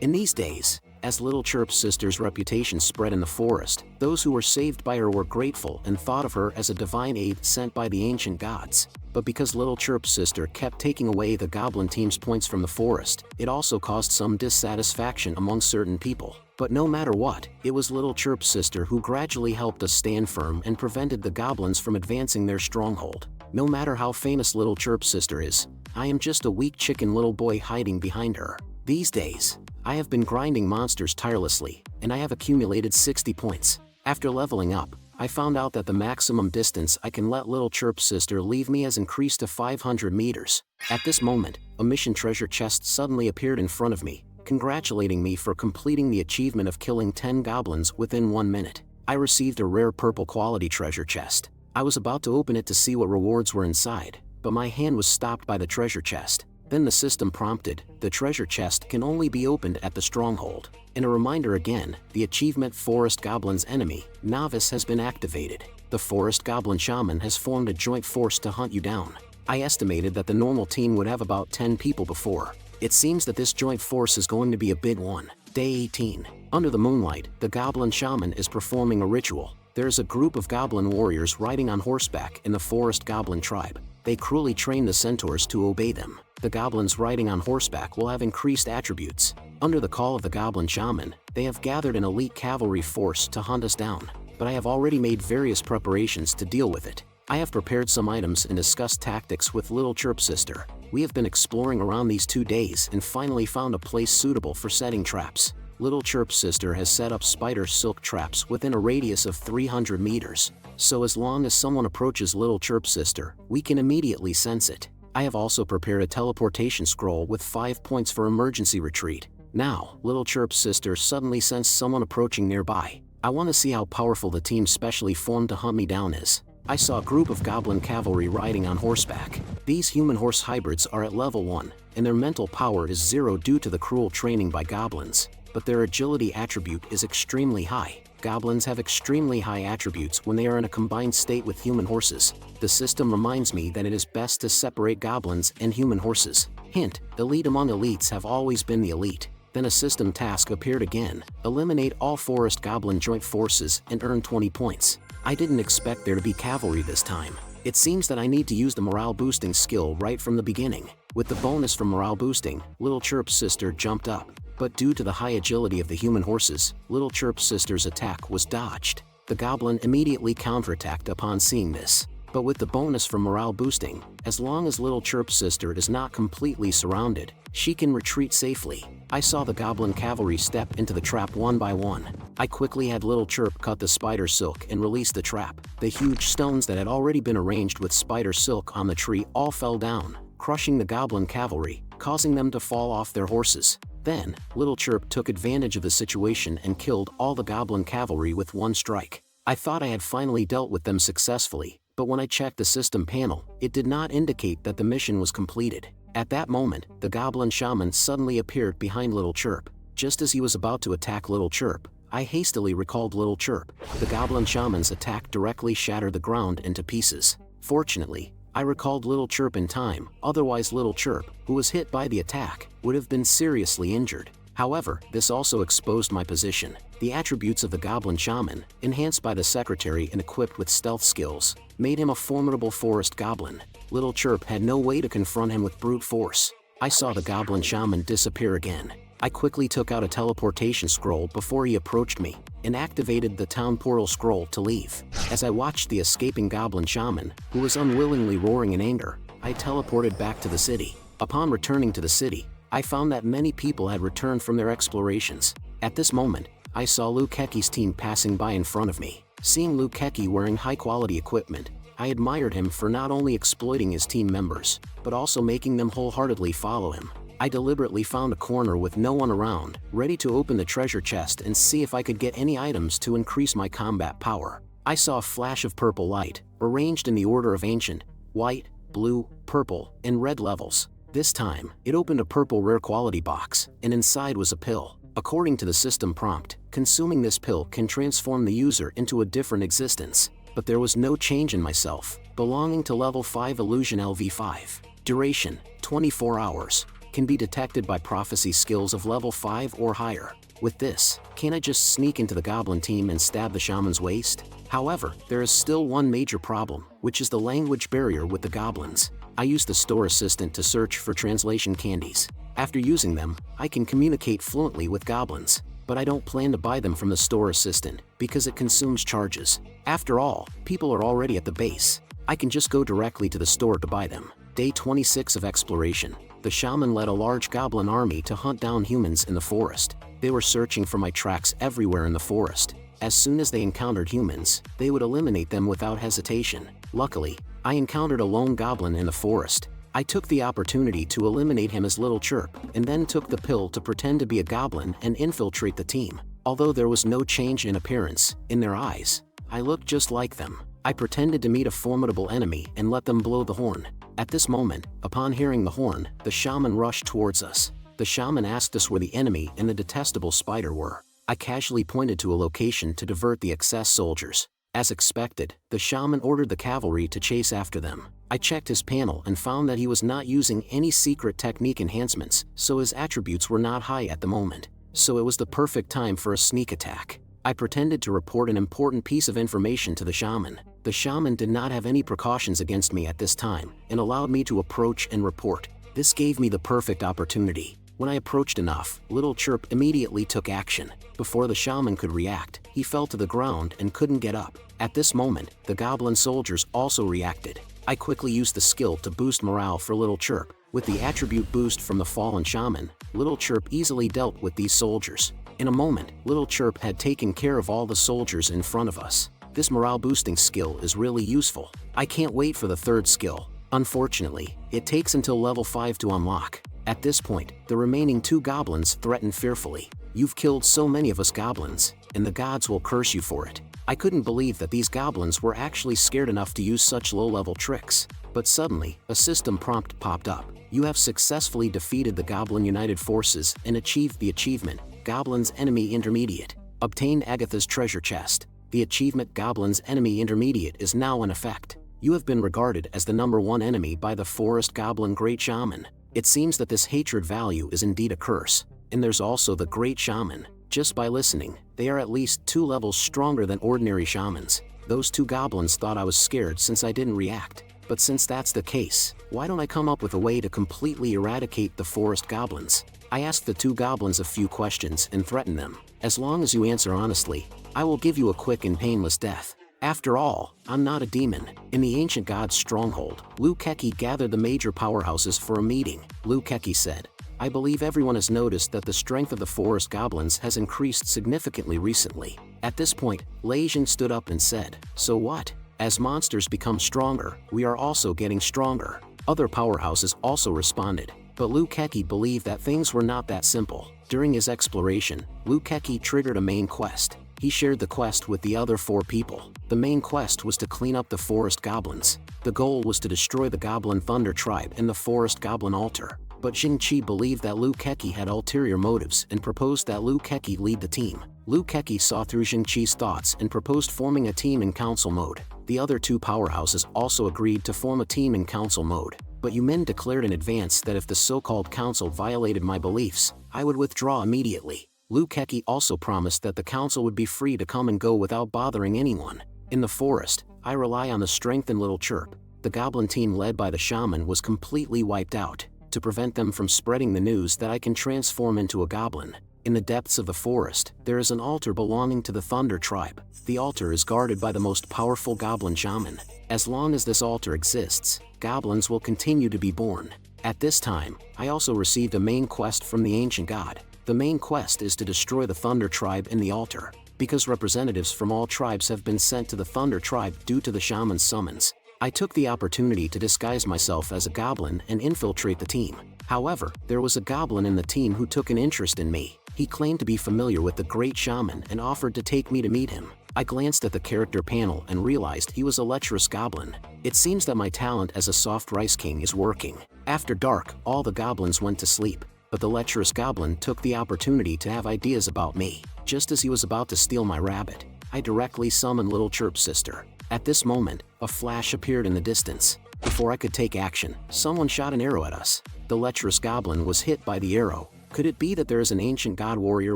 In these days, as Little Chirp's sister's reputation spread in the forest, those who were saved by her were grateful and thought of her as a divine aid sent by the ancient gods. But because Little Chirp's sister kept taking away the goblin team's points from the forest, it also caused some dissatisfaction among certain people. But no matter what, it was Little Chirp's sister who gradually helped us stand firm and prevented the goblins from advancing their stronghold. No matter how famous Little Chirp's sister is, I am just a weak chicken little boy hiding behind her. These days, I have been grinding monsters tirelessly, and I have accumulated 60 points. After leveling up, I found out that the maximum distance I can let Little Chirp's sister leave me has increased to 500 meters. At this moment, a mission treasure chest suddenly appeared in front of me, congratulating me for completing the achievement of killing 10 goblins within 1 minute. I received a rare purple quality treasure chest. I was about to open it to see what rewards were inside, but my hand was stopped by the treasure chest. Then the system prompted, the treasure chest can only be opened at the stronghold. And a reminder again, the achievement Forest Goblin's Enemy, Novice has been activated. The Forest Goblin Shaman has formed a joint force to hunt you down. I estimated that the normal team would have about 10 people before. It seems that this joint force is going to be a big one. Day 18. Under the moonlight, the Goblin Shaman is performing a ritual. There is a group of goblin warriors riding on horseback in the Forest Goblin tribe. They cruelly train the centaurs to obey them. The goblins riding on horseback will have increased attributes. Under the call of the Goblin Shaman, they have gathered an elite cavalry force to hunt us down, but I have already made various preparations to deal with it. I have prepared some items and discussed tactics with Little Chirp's sister. We have been exploring around these 2 days and finally found a place suitable for setting traps. Little Chirp's sister has set up spider silk traps within a radius of 300 meters, so as long as someone approaches Little Chirp's sister, we can immediately sense it. I have also prepared a teleportation scroll with 5 points for emergency retreat. Now, Little Chirp's sister suddenly sensed someone approaching nearby. I want to see how powerful the team specially formed to hunt me down is. I saw a group of goblin cavalry riding on horseback. These human-horse hybrids are at level 1, and their mental power is 0 due to the cruel training by goblins, but their agility attribute is extremely high. Goblins have extremely high attributes when they are in a combined state with human horses. The system reminds me that it is best to separate goblins and human horses. Hint, elite among elites have always been the elite. Then a system task appeared again. Eliminate all forest goblin joint forces and earn 20 points. I didn't expect there to be cavalry this time. It seems that I need to use the morale boosting skill right from the beginning. With the bonus from morale boosting, Little Chirp's sister jumped up. But due to the high agility of the human horses, Little Chirp's sister's attack was dodged. The goblin immediately counterattacked upon seeing this. But with the bonus from morale boosting, as long as Little Chirp's sister is not completely surrounded, she can retreat safely. I saw the goblin cavalry step into the trap one by one. I quickly had Little Chirp cut the spider silk and release the trap. The huge stones that had already been arranged with spider silk on the tree all fell down, crushing the goblin cavalry, causing them to fall off their horses. Then, Little Chirp took advantage of the situation and killed all the goblin cavalry with one strike. I thought I had finally dealt with them successfully, but when I checked the system panel, it did not indicate that the mission was completed. At that moment, the Goblin Shaman suddenly appeared behind Little Chirp. Just as he was about to attack Little Chirp, I hastily recalled Little Chirp. The Goblin Shaman's attack directly shattered the ground into pieces. Fortunately, I recalled Little Chirp in time, otherwise Little Chirp, who was hit by the attack, would have been seriously injured. However, this also exposed my position. The attributes of the Goblin Shaman, enhanced by the Secretary and equipped with stealth skills, made him a formidable forest goblin. Little Chirp had no way to confront him with brute force. I saw the Goblin Shaman disappear again. I quickly took out a teleportation scroll before he approached me, and activated the town portal scroll to leave. As I watched the escaping Goblin Shaman, who was unwillingly roaring in anger, I teleported back to the city. Upon returning to the city, I found that many people had returned from their explorations. At this moment, I saw Ecchi's team passing by in front of me. Seeing Ecchi wearing high-quality equipment, I admired him for not only exploiting his team members, but also making them wholeheartedly follow him. I deliberately found a corner with no one around, ready to open the treasure chest and see if I could get any items to increase my combat power. I saw a flash of purple light, arranged in the order of ancient, white, blue, purple, and red levels. This time, it opened a purple rare quality box, and inside was a pill. According to the system prompt, consuming this pill can transform the user into a different existence. But there was no change in myself, belonging to level 5 Illusion LV5. Duration, 24 hours. Can be detected by prophecy skills of level 5 or higher. With this, can I just sneak into the goblin team and stab the shaman's waist? However, there is still one major problem, which is the language barrier with the goblins. I use the store assistant to search for translation candies. After using them, I can communicate fluently with goblins, but I don't plan to buy them from the store assistant because it consumes charges. After all, people are already at the base. I can just go directly to the store to buy them. Day 26 of exploration. The shaman led a large goblin army to hunt down humans in the forest. They were searching for my tracks everywhere in the forest. As soon as they encountered humans, they would eliminate them without hesitation. Luckily, I encountered a lone goblin in the forest. I took the opportunity to eliminate him as Little Chirp, and then took the pill to pretend to be a goblin and infiltrate the team. Although there was no change in appearance, in their eyes, I looked just like them. I pretended to meet a formidable enemy and let them blow the horn. At this moment, upon hearing the horn, the shaman rushed towards us. The shaman asked us where the enemy and the detestable spider were. I casually pointed to a location to divert the excess soldiers. As expected, the shaman ordered the cavalry to chase after them. I checked his panel and found that he was not using any secret technique enhancements, so his attributes were not high at the moment. So it was the perfect time for a sneak attack. I pretended to report an important piece of information to the shaman. The shaman did not have any precautions against me at this time, and allowed me to approach and report. This gave me the perfect opportunity. When I approached enough, Little Chirp immediately took action. Before the shaman could react, he fell to the ground and couldn't get up. At this moment, the goblin soldiers also reacted. I quickly used the skill to boost morale for Little Chirp. With the attribute boost from the fallen shaman, Little Chirp easily dealt with these soldiers. In a moment, Little Chirp had taken care of all the soldiers in front of us. This morale boosting skill is really useful. I can't wait for the third skill. Unfortunately, it takes until level 5 to unlock. At this point, the remaining 2 goblins threaten fearfully. You've killed so many of us goblins, and the gods will curse you for it. I couldn't believe that these goblins were actually scared enough to use such low-level tricks. But suddenly, a system prompt popped up. You have successfully defeated the Goblin United Forces and achieved the achievement, Goblin's Enemy Intermediate. Obtain Agatha's treasure chest. The achievement Goblin's Enemy Intermediate is now in effect. You have been regarded as the #1 enemy by the Forest Goblin Great Shaman. It seems that this hatred value is indeed a curse. And there's also the Great Shaman. Just by listening, they are at least 2 levels stronger than ordinary shamans. Those 2 goblins thought I was scared since I didn't react. But since that's the case, why don't I come up with a way to completely eradicate the forest goblins? I asked the 2 goblins a few questions and threatened them. As long as you answer honestly, I will give you a quick and painless death. After all, I'm not a demon. In the ancient god's stronghold, Ecchi gathered the major powerhouses for a meeting. Ecchi said, I believe everyone has noticed that the strength of the forest goblins has increased significantly recently. At this point, Leijin stood up and said, so what? As monsters become stronger, we are also getting stronger. Other powerhouses also responded, but Ecchi believed that things were not that simple. During his exploration, Ecchi triggered a main quest. He shared the quest with the other 4 people. The main quest was to clean up the forest goblins. The goal was to destroy the Goblin Thunder Tribe and the Forest Goblin Altar. But Xingqi believed that Ecchi had ulterior motives and proposed that Ecchi lead the team. Ecchi saw through Xingqi's thoughts and proposed forming a team in council mode. The other 2 powerhouses also agreed to form a team in council mode. But Yumin declared in advance that if the so-called council violated my beliefs, I would withdraw immediately. Ecchi also promised that the council would be free to come and go without bothering anyone. In the forest, I rely on the strength in Little Chirp. The goblin team led by the shaman was completely wiped out. To prevent them from spreading the news that I can transform into a goblin. In the depths of the forest, there is an altar belonging to the Thunder Tribe. The altar is guarded by the most powerful goblin shaman. As long as this altar exists, goblins will continue to be born. At this time, I also received a main quest from the ancient god. The main quest is to destroy the Thunder Tribe and the altar, because representatives from all tribes have been sent to the Thunder Tribe due to the shaman's summons. I took the opportunity to disguise myself as a goblin and infiltrate the team. However, there was a goblin in the team who took an interest in me. He claimed to be familiar with the Great Shaman and offered to take me to meet him. I glanced at the character panel and realized he was a lecherous goblin. It seems that my talent as a soft rice king is working. After dark, all the goblins went to sleep, but the lecherous goblin took the opportunity to have ideas about me. Just as he was about to steal my rabbit, I directly summoned Little Chirp's sister. At this moment, a flash appeared in the distance. Before I could take action, someone shot an arrow at us. The lecherous goblin was hit by the arrow. Could it be that there is an ancient god warrior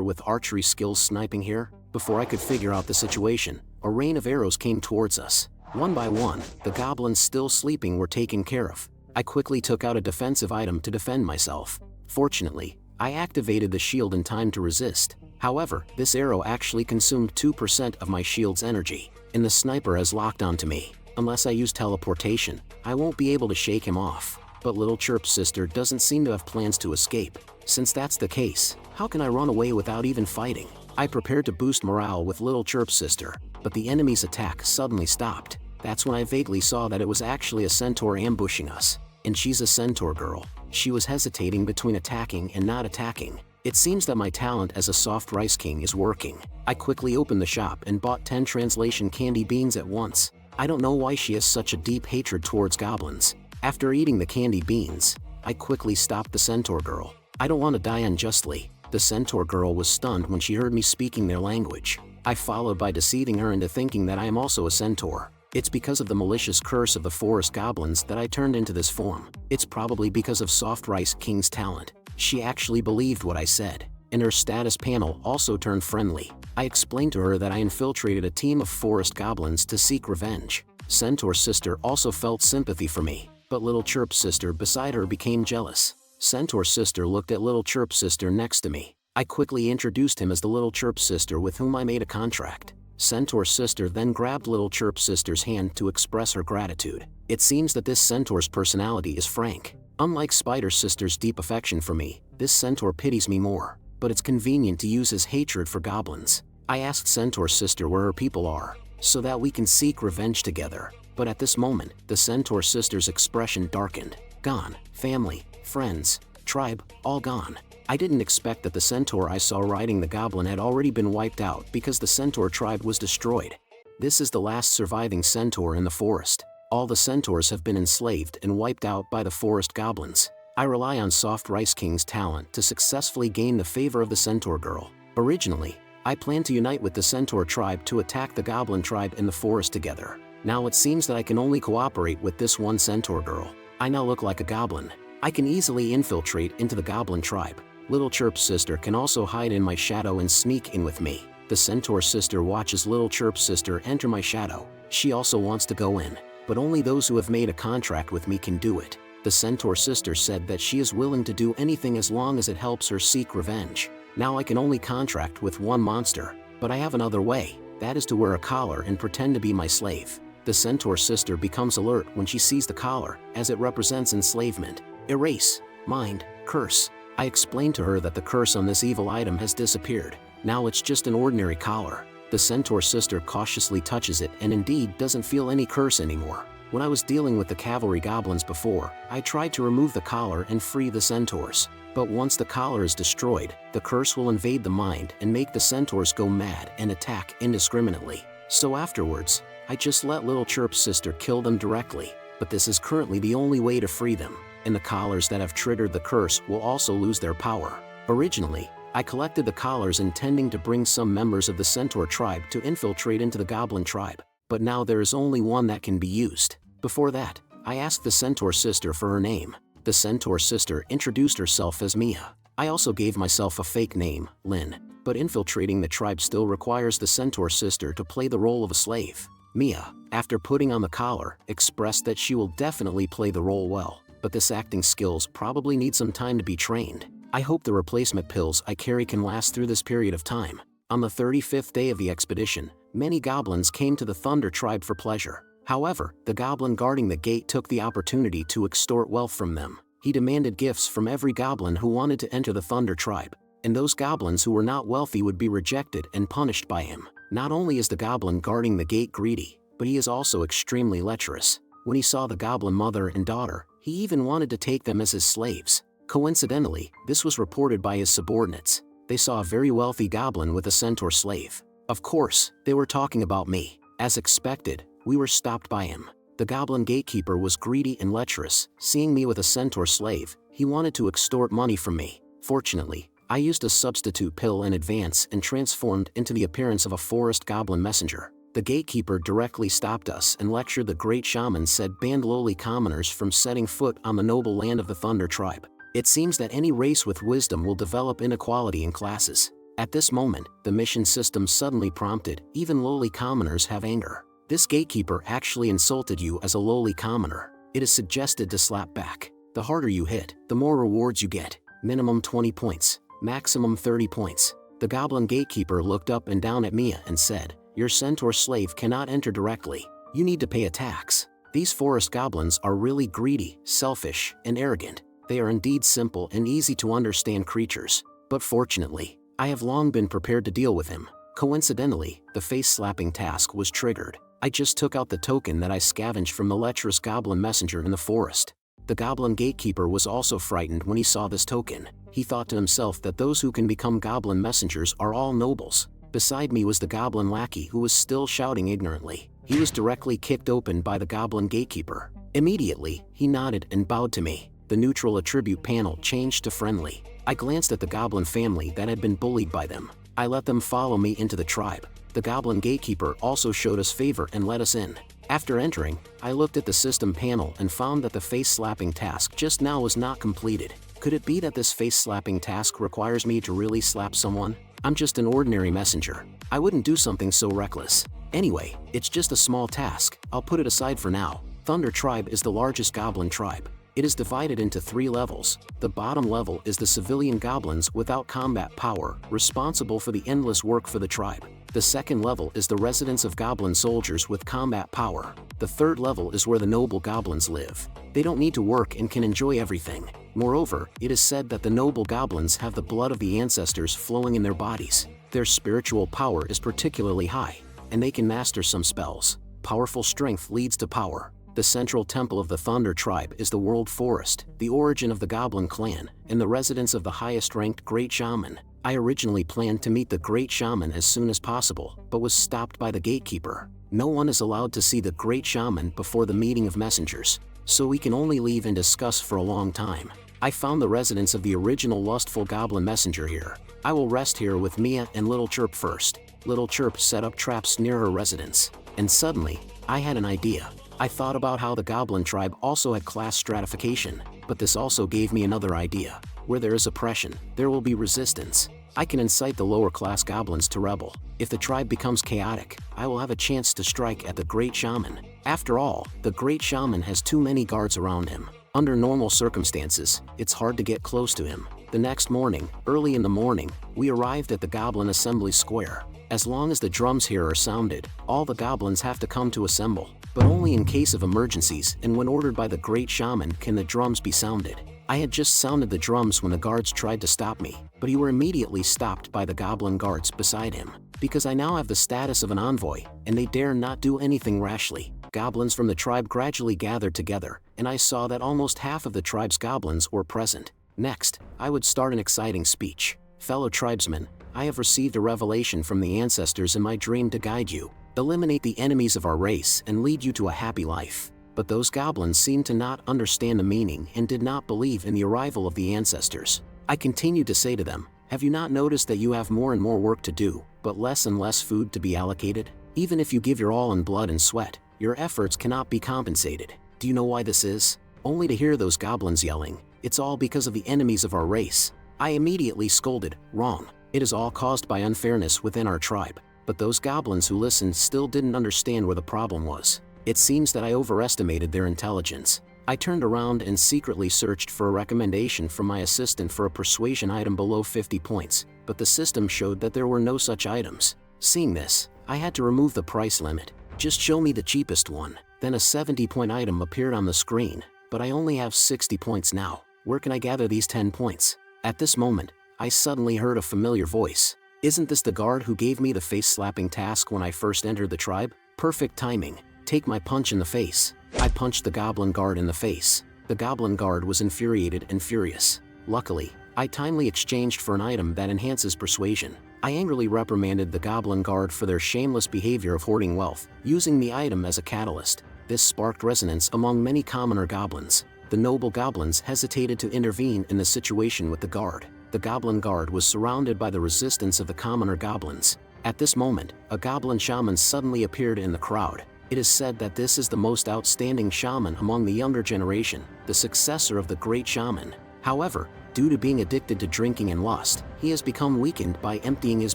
with archery skills sniping here? Before I could figure out the situation, a rain of arrows came towards us. One by one, the goblins still sleeping were taken care of. I quickly took out a defensive item to defend myself. Fortunately, I activated the shield in time to resist. However, this arrow actually consumed 2% of my shield's energy, and the sniper has locked onto me. Unless I use teleportation, I won't be able to shake him off. But Little Chirp's sister doesn't seem to have plans to escape. Since that's the case, how can I run away without even fighting? I prepared to boost morale with Little Chirp's sister, but the enemy's attack suddenly stopped. That's when I vaguely saw that it was actually a centaur ambushing us. And she's a centaur girl. She was hesitating between attacking and not attacking. It seems that my talent as a soft rice king is working. I quickly opened the shop and bought 10 translation candy beans at once. I don't know why she has such a deep hatred towards goblins. After eating the candy beans, I quickly stopped the centaur girl. I don't want to die unjustly. The centaur girl was stunned when she heard me speaking their language. I followed by deceiving her into thinking that I am also a centaur. It's because of the malicious curse of the forest goblins that I turned into this form. It's probably because of Soft Rice King's talent. She actually believed what I said, and her status panel also turned friendly. I explained to her that I infiltrated a team of forest goblins to seek revenge. Centaur's sister also felt sympathy for me, but Little Chirp's sister beside her became jealous. Centaur's sister looked at Little Chirp's sister next to me. I quickly introduced him as the Little Chirp's sister with whom I made a contract. Centaur's sister then grabbed Little Chirp's sister's hand to express her gratitude. It seems that this centaur's personality is frank. Unlike Spider's sister's deep affection for me, this centaur pities me more, but it's convenient to use his hatred for goblins. I asked Centaur's sister where her people are, so that we can seek revenge together. But at this moment, the Centaur sister's expression darkened. Gone. Family, friends, tribe, all gone. I didn't expect that the centaur I saw riding the goblin had already been wiped out because the centaur tribe was destroyed. This is the last surviving centaur in the forest. All the centaurs have been enslaved and wiped out by the forest goblins. I rely on Soft Rice King's talent to successfully gain the favor of the centaur girl. Originally, I planned to unite with the centaur tribe to attack the goblin tribe in the forest together. Now it seems that I can only cooperate with this one centaur girl. I now look like a goblin. I can easily infiltrate into the goblin tribe. Little Chirp's sister can also hide in my shadow and sneak in with me. The centaur sister watches Little Chirp's sister enter my shadow. She also wants to go in, but only those who have made a contract with me can do it. The centaur sister said that she is willing to do anything as long as it helps her seek revenge. Now I can only contract with one monster, but I have another way. That is to wear a collar and pretend to be my slave. The centaur sister becomes alert when she sees the collar, as it represents enslavement. Erase, mind, curse. I explained to her that the curse on this evil item has disappeared. Now it's just an ordinary collar. The centaur sister cautiously touches it and indeed doesn't feel any curse anymore. When I was dealing with the cavalry goblins before, I tried to remove the collar and free the centaurs. But once the collar is destroyed, the curse will invade the mind and make the centaurs go mad and attack indiscriminately. So afterwards, I just let Little Chirp's sister kill them directly. But this is currently the only way to free them, and the collars that have triggered the curse will also lose their power. Originally, I collected the collars intending to bring some members of the centaur tribe to infiltrate into the goblin tribe, but now there is only one that can be used. Before that, I asked the centaur sister for her name. The centaur sister introduced herself as Mia. I also gave myself a fake name, Lin, but infiltrating the tribe still requires the centaur sister to play the role of a slave. Mia, after putting on the collar, expressed that she will definitely play the role well, but this acting skills probably need some time to be trained. I hope the replacement pills I carry can last through this period of time. On the 35th day of the expedition, many goblins came to the Thunder tribe for pleasure. However, the goblin guarding the gate took the opportunity to extort wealth from them. He demanded gifts from every goblin who wanted to enter the Thunder tribe, and those goblins who were not wealthy would be rejected and punished by him. Not only is the goblin guarding the gate greedy, but he is also extremely lecherous. When he saw the goblin mother and daughter, he even wanted to take them as his slaves. Coincidentally, this was reported by his subordinates. They saw a very wealthy goblin with a centaur slave. Of course, they were talking about me. As expected, we were stopped by him. The goblin gatekeeper was greedy and lecherous. Seeing me with a centaur slave, he wanted to extort money from me. Fortunately, I used a substitute pill in advance and transformed into the appearance of a forest goblin messenger. The gatekeeper directly stopped us and lectured the great shaman said banned lowly commoners from setting foot on the noble land of the Thunder Tribe. It seems that any race with wisdom will develop inequality in classes. At this moment, the mission system suddenly prompted, even lowly commoners have anger. This gatekeeper actually insulted you as a lowly commoner. It is suggested to slap back. The harder you hit, the more rewards you get. Minimum 20 points, maximum 30 points. The goblin gatekeeper looked up and down at Mia and said, your centaur slave cannot enter directly. You need to pay a tax. These forest goblins are really greedy, selfish, and arrogant. They are indeed simple and easy to understand creatures. But fortunately, I have long been prepared to deal with him. Coincidentally, the face-slapping task was triggered. I just took out the token that I scavenged from the lecherous goblin messenger in the forest. The goblin gatekeeper was also frightened when he saw this token. He thought to himself that those who can become goblin messengers are all nobles. Beside me was the goblin lackey who was still shouting ignorantly. He was directly kicked open by the goblin gatekeeper. Immediately, he nodded and bowed to me. The neutral attribute panel changed to friendly. I glanced at the goblin family that had been bullied by them. I let them follow me into the tribe. The goblin gatekeeper also showed us favor and let us in. After entering, I looked at the system panel and found that the face-slapping task just now was not completed. Could it be that this face-slapping task requires me to really slap someone? I'm just an ordinary messenger. I wouldn't do something so reckless. Anyway, it's just a small task. I'll put it aside for now. Thunder Tribe is the largest goblin tribe. It is divided into 3 levels. The bottom level is the civilian goblins without combat power, responsible for the endless work for the tribe. The second level is the residence of goblin soldiers with combat power. The third level is where the noble goblins live. They don't need to work and can enjoy everything. Moreover, it is said that the noble goblins have the blood of the ancestors flowing in their bodies. Their spiritual power is particularly high, and they can master some spells. Powerful strength leads to power. The central temple of the Thunder Tribe is the World Forest, the origin of the Goblin clan, and the residence of the highest-ranked Great Shaman. I originally planned to meet the Great Shaman as soon as possible, but was stopped by the gatekeeper. No one is allowed to see the Great Shaman before the meeting of messengers, so we can only leave and discuss for a long time. I found the residence of the original lustful Goblin messenger here. I will rest here with Mia and Little Chirp first. Little Chirp set up traps near her residence, and suddenly, I had an idea. I thought about how the Goblin tribe also had class stratification, but this also gave me another idea. Where there is oppression, there will be resistance. I can incite the lower class goblins to rebel. If the tribe becomes chaotic, I will have a chance to strike at the Great Shaman. After all, the Great Shaman has too many guards around him. Under normal circumstances, it's hard to get close to him. The next morning, early in the morning, we arrived at the Goblin Assembly Square. As long as the drums here are sounded, all the goblins have to come to assemble. But only in case of emergencies and when ordered by the Great Shaman can the drums be sounded. I had just sounded the drums when the guards tried to stop me, but he were immediately stopped by the goblin guards beside him. Because I now have the status of an envoy, and they dare not do anything rashly. Goblins from the tribe gradually gathered together, and I saw that almost half of the tribe's goblins were present. Next, I would start an exciting speech. Fellow tribesmen, I have received a revelation from the ancestors in my dream to guide you. Eliminate the enemies of our race and lead you to a happy life. But those goblins seemed to not understand the meaning and did not believe in the arrival of the ancestors. I continued to say to them, have you not noticed that you have more and more work to do, but less and less food to be allocated? Even if you give your all in blood and sweat, your efforts cannot be compensated. Do you know why this is? Only to hear those goblins yelling, it's all because of the enemies of our race. I immediately scolded, wrong. It is all caused by unfairness within our tribe. But those goblins who listened still didn't understand where the problem was. It seems that I overestimated their intelligence. I turned around and secretly searched for a recommendation from my assistant for a persuasion item below 50 points, but the system showed that there were no such items. Seeing this, I had to remove the price limit. Just show me the cheapest one. Then a 70-point item appeared on the screen, but I only have 60 points now. Where can I gather these 10 points? At this moment, I suddenly heard a familiar voice. Isn't this the guard who gave me the face-slapping task when I first entered the tribe? Perfect timing. Take my punch in the face. I punched the goblin guard in the face. The goblin guard was infuriated and furious. Luckily, I timely exchanged for an item that enhances persuasion. I angrily reprimanded the Goblin Guard for their shameless behavior of hoarding wealth, using the item as a catalyst. This sparked resonance among many commoner goblins. The noble goblins hesitated to intervene in the situation with the guard. The Goblin Guard was surrounded by the resistance of the commoner goblins. At this moment, a goblin shaman suddenly appeared in the crowd. It is said that this is the most outstanding shaman among the younger generation, the successor of the great shaman. However, due to being addicted to drinking and lust, he has become weakened by emptying his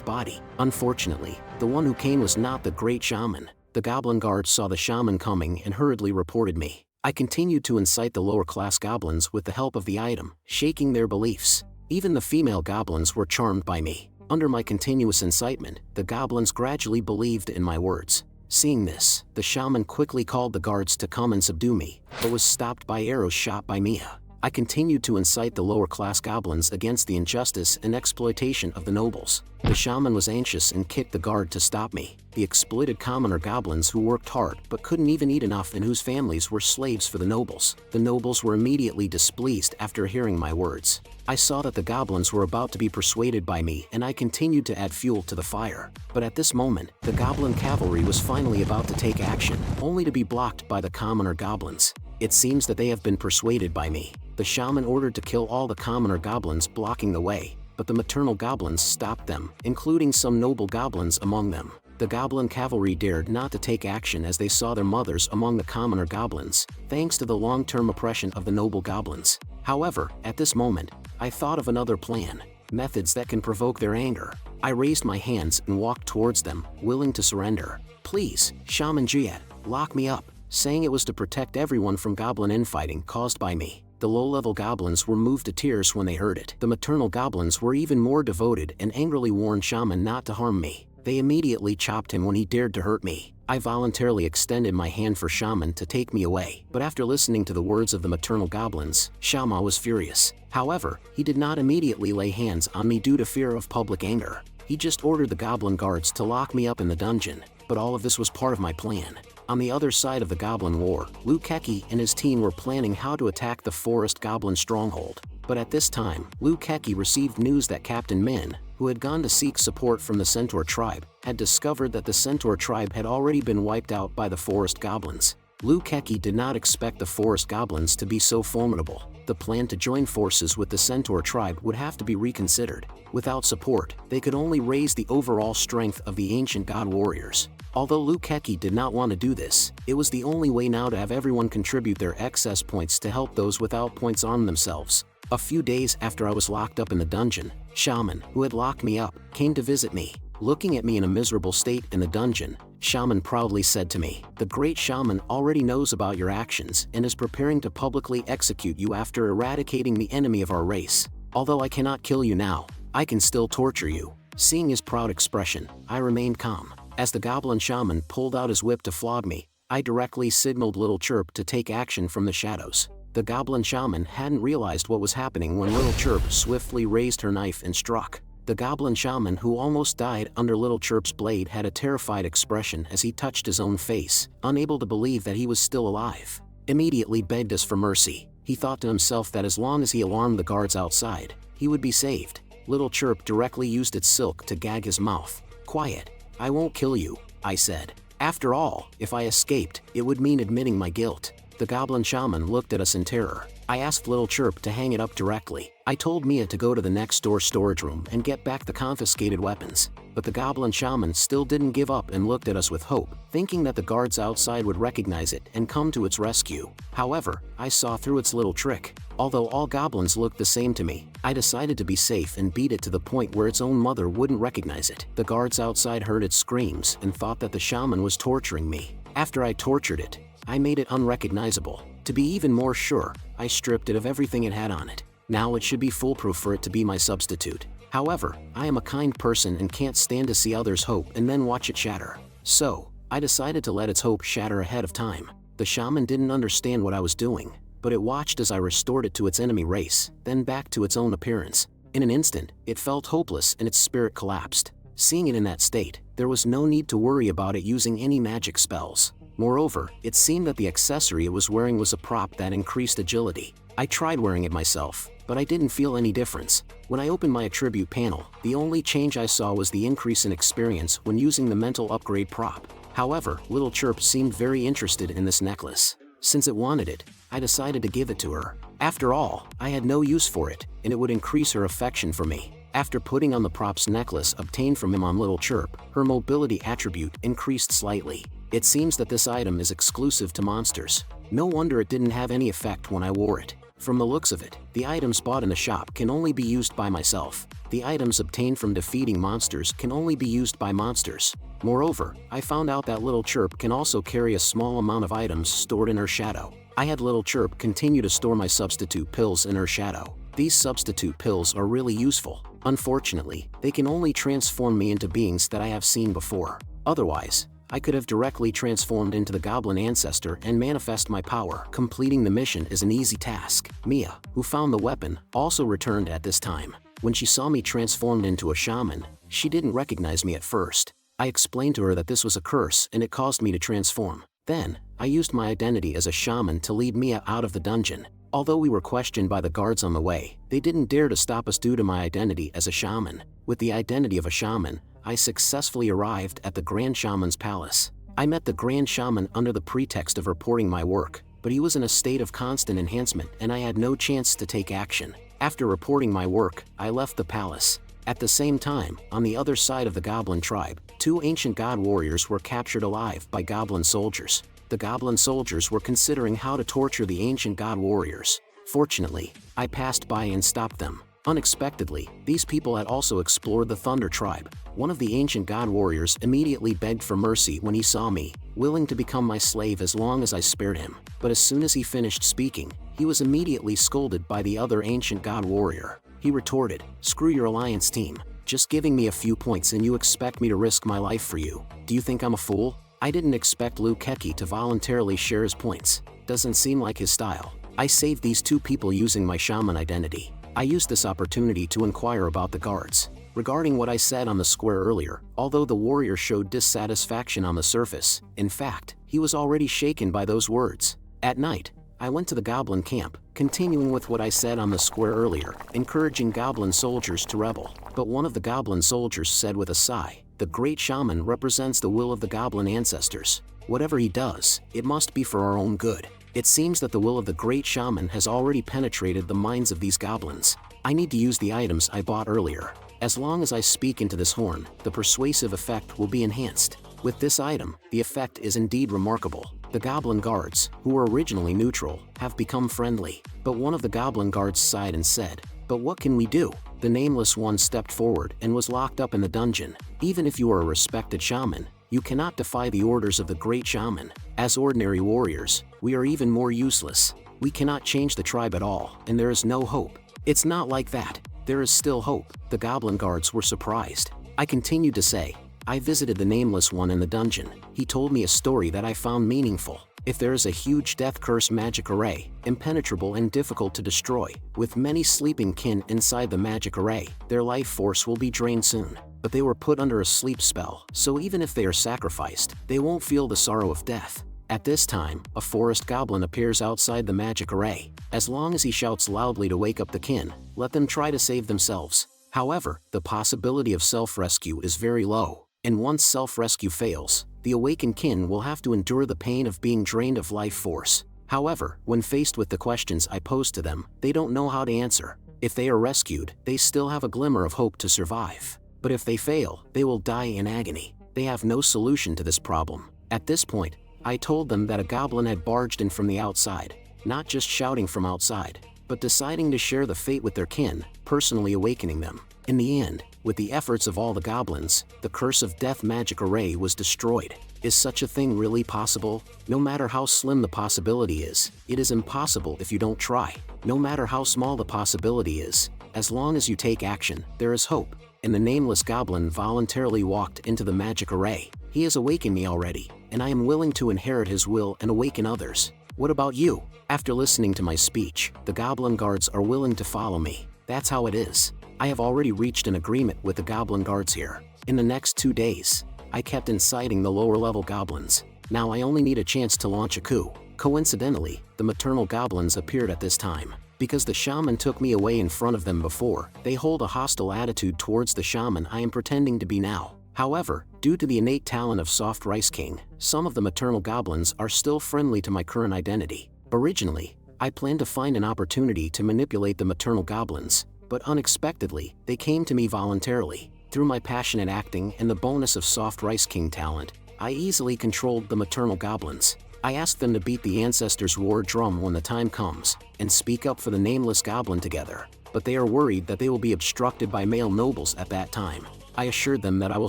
body. Unfortunately, the one who came was not the great shaman. The Goblin Guard saw the shaman coming and hurriedly reported me. I continued to incite the lower-class goblins with the help of the item, shaking their beliefs. Even the female goblins were charmed by me. Under my continuous incitement, the goblins gradually believed in my words. Seeing this, the shaman quickly called the guards to come and subdue me, but was stopped by arrows shot by Mia. I continued to incite the lower-class goblins against the injustice and exploitation of the nobles. The shaman was anxious and kicked the guard to stop me. The exploited commoner goblins who worked hard but couldn't even eat enough and whose families were slaves for the nobles. The nobles were immediately displeased after hearing my words. I saw that the goblins were about to be persuaded by me, and I continued to add fuel to the fire. But at this moment, the goblin cavalry was finally about to take action, only to be blocked by the commoner goblins. It seems that they have been persuaded by me. The shaman ordered to kill all the commoner goblins blocking the way, but the maternal goblins stopped them, including some noble goblins among them. The goblin cavalry dared not to take action as they saw their mothers among the commoner goblins, thanks to the long-term oppression of the noble goblins. However, at this moment, I thought of another plan, methods that can provoke their anger. I raised my hands and walked towards them, willing to surrender. Please, Shaman Jiet, lock me up, saying it was to protect everyone from goblin infighting caused by me. The low-level goblins were moved to tears when they heard it. The maternal goblins were even more devoted and angrily warned Shaman not to harm me. They immediately chopped him when he dared to hurt me. I voluntarily extended my hand for Shaman to take me away, but after listening to the words of the maternal goblins, Shaman was furious. However, he did not immediately lay hands on me due to fear of public anger. He just ordered the goblin guards to lock me up in the dungeon, but all of this was part of my plan. On the other side of the Goblin War, Ecchi and his team were planning how to attack the Forest Goblin stronghold. But at this time, Ecchi received news that Captain Min, who had gone to seek support from the Centaur tribe, had discovered that the Centaur tribe had already been wiped out by the Forest Goblins. Ecchi did not expect the Forest Goblins to be so formidable. The plan to join forces with the Centaur tribe would have to be reconsidered. Without support, they could only raise the overall strength of the ancient god warriors. Although Ecchi did not want to do this, it was the only way now to have everyone contribute their excess points to help those without points arm themselves. A few days after I was locked up in the dungeon, Shaman, who had locked me up, came to visit me. Looking at me in a miserable state in the dungeon, Shaman proudly said to me, "The great Shaman already knows about your actions and is preparing to publicly execute you after eradicating the enemy of our race. Although I cannot kill you now, I can still torture you." Seeing his proud expression, I remained calm. As the Goblin Shaman pulled out his whip to flog me, I directly signaled Little Chirp to take action from the shadows. The Goblin Shaman hadn't realized what was happening when Little Chirp swiftly raised her knife and struck. The Goblin Shaman, who almost died under Little Chirp's blade, had a terrified expression as he touched his own face, unable to believe that he was still alive. Immediately begged us for mercy. He thought to himself that as long as he alarmed the guards outside, he would be saved. Little Chirp directly used its silk to gag his mouth. "Quiet. I won't kill you," I said. After all, if I escaped, it would mean admitting my guilt. The Goblin Shaman looked at us in terror. I asked Little Chirp to hang it up directly. I told Mia to go to the next door storage room and get back the confiscated weapons. But the Goblin Shaman still didn't give up and looked at us with hope, thinking that the guards outside would recognize it and come to its rescue. However, I saw through its little trick. Although all goblins looked the same to me, I decided to be safe and beat it to the point where its own mother wouldn't recognize it. The guards outside heard its screams and thought that the shaman was torturing me. After I tortured it, I made it unrecognizable. To be even more sure, I stripped it of everything it had on it. Now it should be foolproof for it to be my substitute. However, I am a kind person and can't stand to see others' hope and then watch it shatter. So, I decided to let its hope shatter ahead of time. The shaman didn't understand what I was doing, but it watched as I restored it to its enemy race, then back to its own appearance. In an instant, it felt hopeless and its spirit collapsed. Seeing it in that state, there was no need to worry about it using any magic spells. Moreover, it seemed that the accessory it was wearing was a prop that increased agility. I tried wearing it myself, but I didn't feel any difference. When I opened my attribute panel, the only change I saw was the increase in experience when using the mental upgrade prop. However, Little Chirp seemed very interested in this necklace. Since it wanted it, I decided to give it to her. After all, I had no use for it, and it would increase her affection for me. After putting on the prop's necklace obtained from him on Little Chirp, her mobility attribute increased slightly. It seems that this item is exclusive to monsters. No wonder it didn't have any effect when I wore it. From the looks of it, the items bought in the shop can only be used by myself. The items obtained from defeating monsters can only be used by monsters. Moreover, I found out that Little Chirp can also carry a small amount of items stored in her shadow. I had Little Chirp continue to store my substitute pills in her shadow. These substitute pills are really useful. Unfortunately, they can only transform me into beings that I have seen before. Otherwise, I could have directly transformed into the Goblin Ancestor and manifest my power. Completing the mission is an easy task. Mia, who found the weapon, also returned at this time. When she saw me transformed into a shaman, she didn't recognize me at first. I explained to her that this was a curse and it caused me to transform. Then, I used my identity as a shaman to lead Mia out of the dungeon. Although we were questioned by the guards on the way, they didn't dare to stop us due to my identity as a shaman. With the identity of a shaman, I successfully arrived at the Grand Shaman's palace. I met the Grand Shaman under the pretext of reporting my work, but he was in a state of constant enhancement and I had no chance to take action. After reporting my work, I left the palace. At the same time, on the other side of the Goblin tribe, 2 ancient god warriors were captured alive by Goblin soldiers. The Goblin soldiers were considering how to torture the ancient god warriors. Fortunately, I passed by and stopped them. Unexpectedly, these people had also explored the Thunder tribe. One of the ancient god warriors immediately begged for mercy when he saw me, willing to become my slave as long as I spared him. But as soon as he finished speaking, he was immediately scolded by the other ancient god warrior. He retorted, "Screw your alliance team. Just giving me a few points and you expect me to risk my life for you. Do you think I'm a fool?" I didn't expect Ecchi to voluntarily share his points. Doesn't seem like his style. I saved these 2 people using my shaman identity. I used this opportunity to inquire about the guards. Regarding what I said on the square earlier, although the warrior showed dissatisfaction on the surface, in fact, he was already shaken by those words. At night, I went to the Goblin camp, continuing with what I said on the square earlier, encouraging Goblin soldiers to rebel. But one of the Goblin soldiers said with a sigh, "The Great Shaman represents the will of the Goblin ancestors. Whatever he does, it must be for our own good." It seems that the will of the Great Shaman has already penetrated the minds of these goblins. I need to use the items I bought earlier. As long as I speak into this horn, the persuasive effect will be enhanced. With this item, the effect is indeed remarkable. The Goblin guards, who were originally neutral, have become friendly. But one of the Goblin guards sighed and said, "But what can we do?" The nameless one stepped forward and was locked up in the dungeon. Even if you are a respected shaman, you cannot defy the orders of the Great Shaman. As ordinary warriors, we are even more useless. We cannot change the tribe at all, and there is no hope. It's not like that. There is still hope. The Goblin guards were surprised. I continued to say, "I visited the nameless one in the dungeon. He told me a story that I found meaningful. If there is a huge death curse magic array, impenetrable and difficult to destroy, with many sleeping kin inside the magic array, their life force will be drained soon. But they were put under a sleep spell, so even if they are sacrificed, they won't feel the sorrow of death." At this time, a forest goblin appears outside the magic array. As long as he shouts loudly to wake up the kin, let them try to save themselves. However, the possibility of self-rescue is very low, and once self-rescue fails, the awakened kin will have to endure the pain of being drained of life force. However, when faced with the questions I pose to them, they don't know how to answer. If they are rescued, they still have a glimmer of hope to survive. But if they fail, they will die in agony. They have no solution to this problem. At this point, I told them that a goblin had barged in from the outside, not just shouting from outside, but deciding to share the fate with their kin, personally awakening them. In the end, with the efforts of all the goblins, the Curse of Death magic array was destroyed. Is such a thing really possible? No matter how slim the possibility is, it is impossible if you don't try. No matter how small the possibility is, as long as you take action, there is hope. And the nameless goblin voluntarily walked into the magic array. He has awakened me already, and I am willing to inherit his will and awaken others. What about you? After listening to my speech, the goblin guards are willing to follow me. That's how it is. I have already reached an agreement with the goblin guards here. In the next 2 days, I kept inciting the lower level goblins. Now I only need a chance to launch a coup. Coincidentally, the maternal goblins appeared at this time. Because the shaman took me away in front of them before, they hold a hostile attitude towards the shaman I am pretending to be now. However, due to the innate talent of Soft Rice King, some of the maternal goblins are still friendly to my current identity. Originally, I planned to find an opportunity to manipulate the maternal goblins, but unexpectedly, they came to me voluntarily. Through my passionate acting and the bonus of Soft Rice King talent, I easily controlled the maternal goblins. I asked them to beat the ancestors' war drum when the time comes, and speak up for the nameless goblin together, but they are worried that they will be obstructed by male nobles at that time. I assured them that I will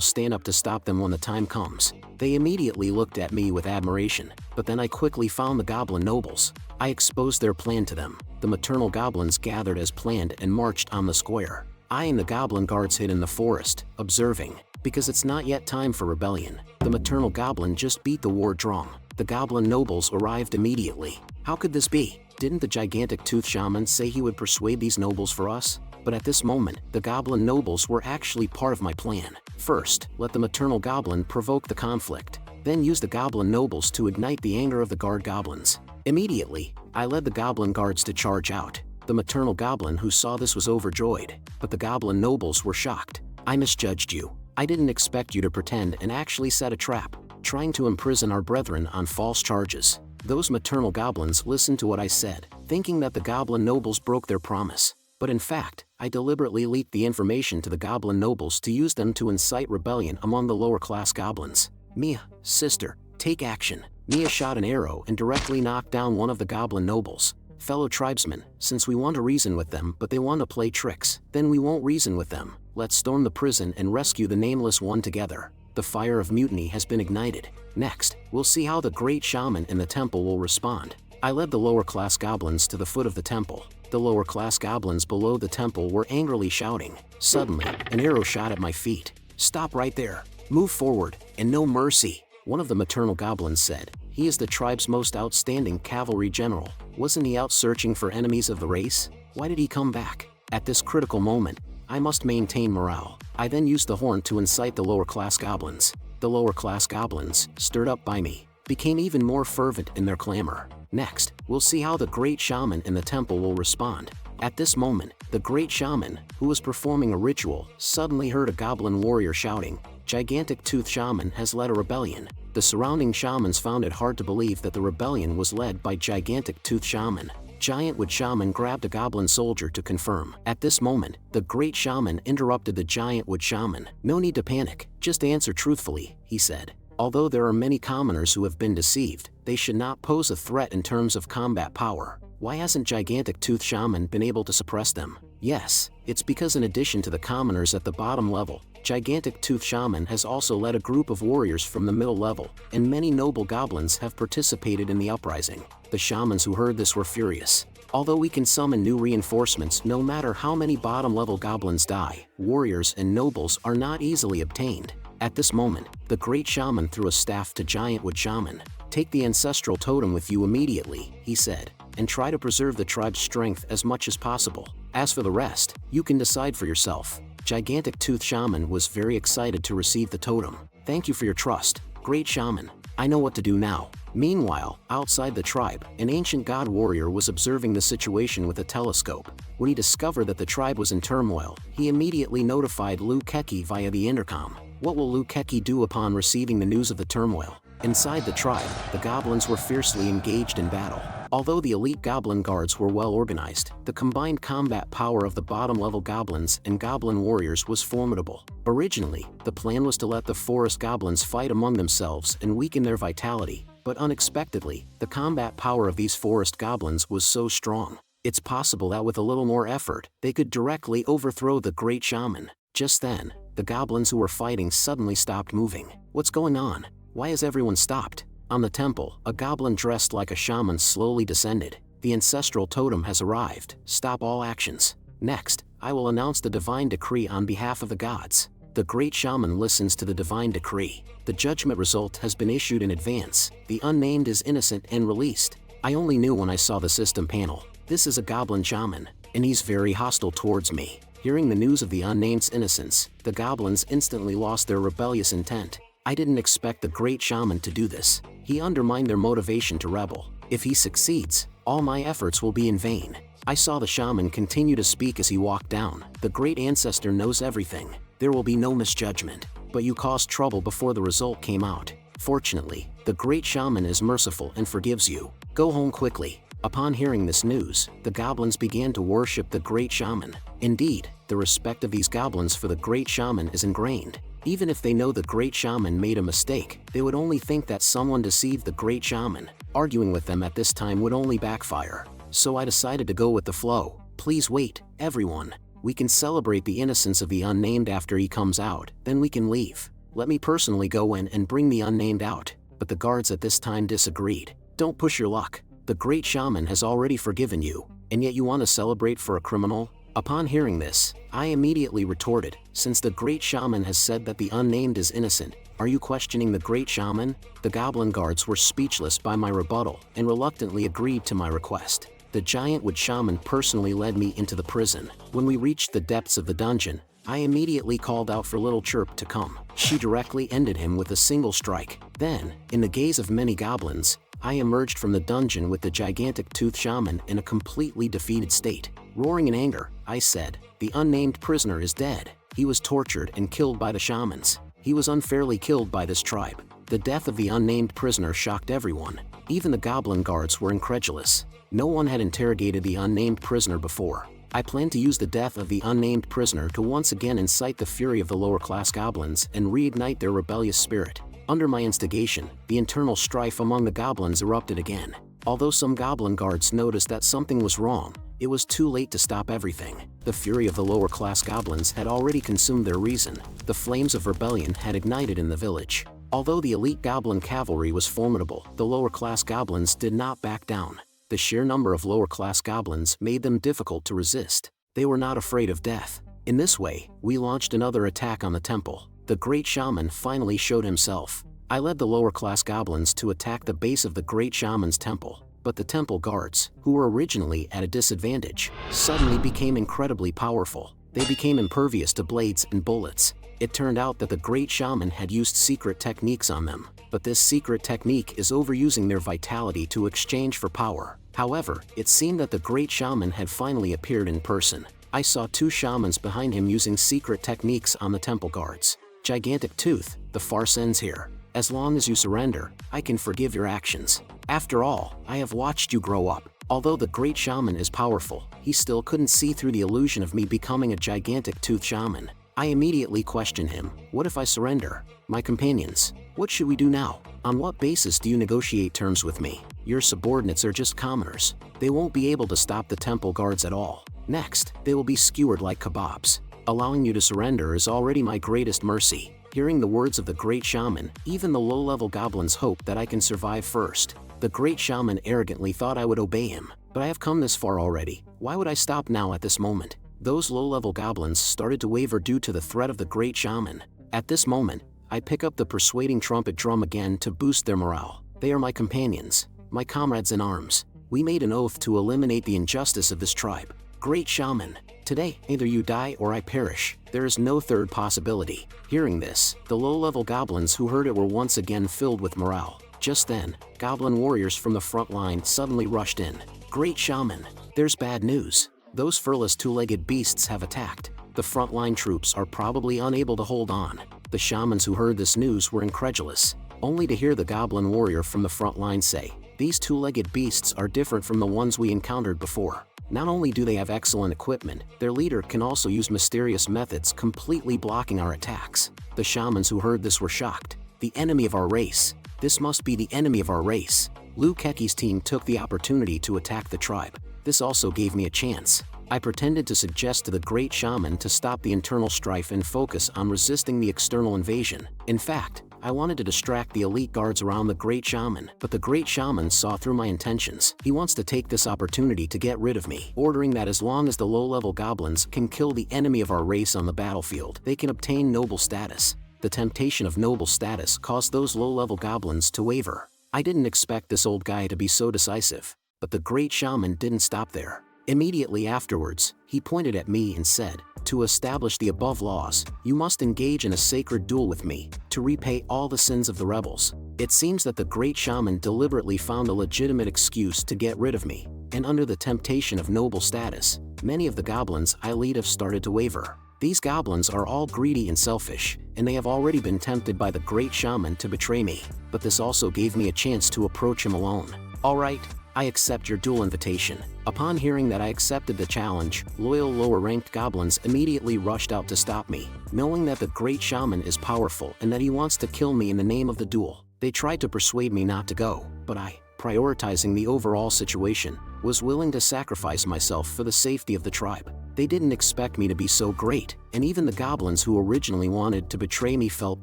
stand up to stop them when the time comes. They immediately looked at me with admiration, but then I quickly found the goblin nobles. I exposed their plan to them. The maternal goblins gathered as planned and marched on the square. I and the goblin guards hid in the forest, observing. Because it's not yet time for rebellion, the maternal goblin just beat the war drum. The goblin nobles arrived immediately. How could this be? Didn't the gigantic tooth shaman say he would persuade these nobles for us? But at this moment, the goblin nobles were actually part of my plan. First, let the maternal goblin provoke the conflict. Then use the goblin nobles to ignite the anger of the guard goblins. Immediately, I led the goblin guards to charge out. The maternal goblin who saw this was overjoyed, but the goblin nobles were shocked. I misjudged you. I didn't expect you to pretend and actually set a trap, trying to imprison our brethren on false charges. Those maternal goblins listened to what I said, thinking that the goblin nobles broke their promise. But in fact, I deliberately leaked the information to the goblin nobles to use them to incite rebellion among the lower class goblins. Mia, sister, take action. Mia shot an arrow and directly knocked down one of the goblin nobles. Fellow tribesmen, since we want to reason with them but they want to play tricks, then we won't reason with them. Let's storm the prison and rescue the nameless one together. The fire of mutiny has been ignited. Next, we'll see how the great shaman in the temple will respond. I led the lower class goblins to the foot of the temple. The lower class goblins below the temple were angrily shouting. Suddenly, an arrow shot at my feet. Stop right there. Move forward, and no mercy. One of the maternal goblins said. He is the tribe's most outstanding cavalry general. Wasn't he out searching for enemies of the race? Why did he come back? At this critical moment, I must maintain morale. I then used the horn to incite the lower class goblins. The lower class goblins, stirred up by me, became even more fervent in their clamor. Next, we'll see how the great shaman in the temple will respond. At this moment, the great shaman, who was performing a ritual, suddenly heard a goblin warrior shouting, "Gigantic Tooth Shaman has led a rebellion." The surrounding shamans found it hard to believe that the rebellion was led by Gigantic Tooth Shaman. Giant Wood Shaman grabbed a goblin soldier to confirm. At this moment, the great shaman interrupted the Giant Wood Shaman. "No need to panic, just answer truthfully," he said. "Although there are many commoners who have been deceived, they should not pose a threat in terms of combat power. Why hasn't Gigantic Tooth Shaman been able to suppress them? Yes, it's because in addition to the commoners at the bottom level, Gigantic Tooth Shaman has also led a group of warriors from the middle level, and many noble goblins have participated in the uprising." The shamans who heard this were furious. Although we can summon new reinforcements no matter how many bottom-level goblins die, warriors and nobles are not easily obtained. At this moment, the great shaman threw a staff to Giant Wood Shaman. "Take the ancestral totem with you immediately," he said, "and try to preserve the tribe's strength as much as possible. As for the rest, you can decide for yourself." Gigantic Tooth Shaman was very excited to receive the totem. "Thank you for your trust, great shaman. I know what to do now." Meanwhile, outside the tribe, an ancient god warrior was observing the situation with a telescope. When he discovered that the tribe was in turmoil, he immediately notified Liu Keki via the intercom. What will Liu Keki do upon receiving the news of the turmoil? Inside the tribe, the goblins were fiercely engaged in battle. Although the elite goblin guards were well organized, the combined combat power of the bottom-level goblins and goblin warriors was formidable. Originally, the plan was to let the forest goblins fight among themselves and weaken their vitality, but unexpectedly, the combat power of these forest goblins was so strong. It's possible that with a little more effort, they could directly overthrow the great shaman. Just then, the goblins who were fighting suddenly stopped moving. What's going on? Why has everyone stopped? On the temple, a goblin dressed like a shaman slowly descended. "The ancestral totem has arrived. Stop all actions. Next, I will announce the divine decree on behalf of the gods." The great shaman listens to the divine decree. The judgment result has been issued in advance. The unnamed is innocent and released. I only knew when I saw the system panel. This is a goblin shaman, and he's very hostile towards me. Hearing the news of the unnamed's innocence, the goblins instantly lost their rebellious intent. I didn't expect the great shaman to do this. He undermined their motivation to rebel. If he succeeds, All my efforts will be in vain. I saw the shaman continue to speak as he walked down. The great ancestor knows everything. There will be no misjudgment. But you caused trouble before the result came out. Fortunately, the great shaman is merciful and forgives you. Go home quickly. Upon hearing this news, the goblins began to worship the great shaman. Indeed, the respect of these goblins for the great shaman is ingrained. Even if they know the great shaman made a mistake, they would only think that someone deceived the great shaman. Arguing with them at this time would only backfire. So I decided to go with the flow. Please wait, everyone. We can celebrate the innocence of the unnamed after he comes out, then we can leave. Let me personally go in and bring the unnamed out. But the guards at this time disagreed. Don't push your luck. The great shaman has already forgiven you, and yet you want to celebrate for a criminal? Upon hearing this, I immediately retorted, since the great shaman has said that the unnamed is innocent, are you questioning the great shaman? The goblin guards were speechless by my rebuttal and reluctantly agreed to my request. The giant wood shaman personally led me into the prison. When we reached the depths of the dungeon, I immediately called out for Little Chirp to come. She directly ended him with a single strike. Then, in the gaze of many goblins, I emerged from the dungeon with the gigantic tooth shaman in a completely defeated state. Roaring in anger, I said, the unnamed prisoner is dead. He was tortured and killed by the shamans. He was unfairly killed by this tribe. The death of the unnamed prisoner shocked everyone. Even the goblin guards were incredulous. No one had interrogated the unnamed prisoner before. I planned to use the death of the unnamed prisoner to once again incite the fury of the lower-class goblins and reignite their rebellious spirit. Under my instigation, the internal strife among the goblins erupted again. Although some goblin guards noticed that something was wrong, it was too late to stop everything. The fury of the lower-class goblins had already consumed their reason. The flames of rebellion had ignited in the village. Although the elite goblin cavalry was formidable, the lower-class goblins did not back down. The sheer number of lower-class goblins made them difficult to resist. They were not afraid of death. In this way, we launched another attack on the temple. The great shaman finally showed himself. I led the lower-class goblins to attack the base of the great shaman's temple. But the temple guards, who were originally at a disadvantage, suddenly became incredibly powerful. They became impervious to blades and bullets. It turned out that the great shaman had used secret techniques on them. But this secret technique is overusing their vitality to exchange for power. However, it seemed that the great shaman had finally appeared in person. I saw two shamans behind him using secret techniques on the temple guards. Gigantic Tooth, the farce ends here. As long as you surrender, I can forgive your actions. After all, I have watched you grow up. Although the great shaman is powerful, he still couldn't see through the illusion of me becoming a gigantic tooth shaman. I immediately questioned him. What if I surrender? My companions, what should we do now? On what basis do you negotiate terms with me? Your subordinates are just commoners. They won't be able to stop the temple guards at all. Next, they will be skewered like kebabs. Allowing you to surrender is already my greatest mercy. Hearing the words of the great shaman, even the low-level goblins hope that I can survive first. The great shaman arrogantly thought I would obey him. But I have come this far already. Why would I stop now at this moment? Those low-level goblins started to waver due to the threat of the great shaman. At this moment, I pick up the persuading trumpet drum again to boost their morale. They are my companions, my comrades in arms. We made an oath to eliminate the injustice of this tribe. Great shaman, today, either you die or I perish. There is no third possibility. Hearing this, the low-level goblins who heard it were once again filled with morale. Just then, goblin warriors from the front line suddenly rushed in. Great shaman, there's bad news. Those furless two-legged beasts have attacked. The frontline troops are probably unable to hold on. The shamans who heard this news were incredulous, only to hear the goblin warrior from the front line say, these two-legged beasts are different from the ones we encountered before. Not only do they have excellent equipment, their leader can also use mysterious methods completely blocking our attacks. The shamans who heard this were shocked. The enemy of our race. This must be the enemy of our race. Liu Keqi's team took the opportunity to attack the tribe. This also gave me a chance. I pretended to suggest to the great shaman to stop the internal strife and focus on resisting the external invasion. In fact, I wanted to distract the elite guards around the great shaman, but the great shaman saw through my intentions. He wants to take this opportunity to get rid of me, ordering that as long as the low-level goblins can kill the enemy of our race on the battlefield, they can obtain noble status. The temptation of noble status caused those low-level goblins to waver. I didn't expect this old guy to be so decisive, but the great shaman didn't stop there. Immediately afterwards, he pointed at me and said, to establish the above laws, you must engage in a sacred duel with me, to repay all the sins of the rebels. It seems that the great shaman deliberately found a legitimate excuse to get rid of me. and under the temptation of noble status, many of the goblins I lead have started to waver. These goblins are all greedy and selfish, and they have already been tempted by the great shaman to betray me, but this also gave me a chance to approach him alone. Alright, I accept your duel invitation. Upon hearing that I accepted the challenge, loyal lower-ranked goblins immediately rushed out to stop me, knowing that the great shaman is powerful and that he wants to kill me in the name of the duel. They tried to persuade me not to go, but I, prioritizing the overall situation, was willing to sacrifice myself for the safety of the tribe. They didn't expect me to be so great, and even the goblins who originally wanted to betray me felt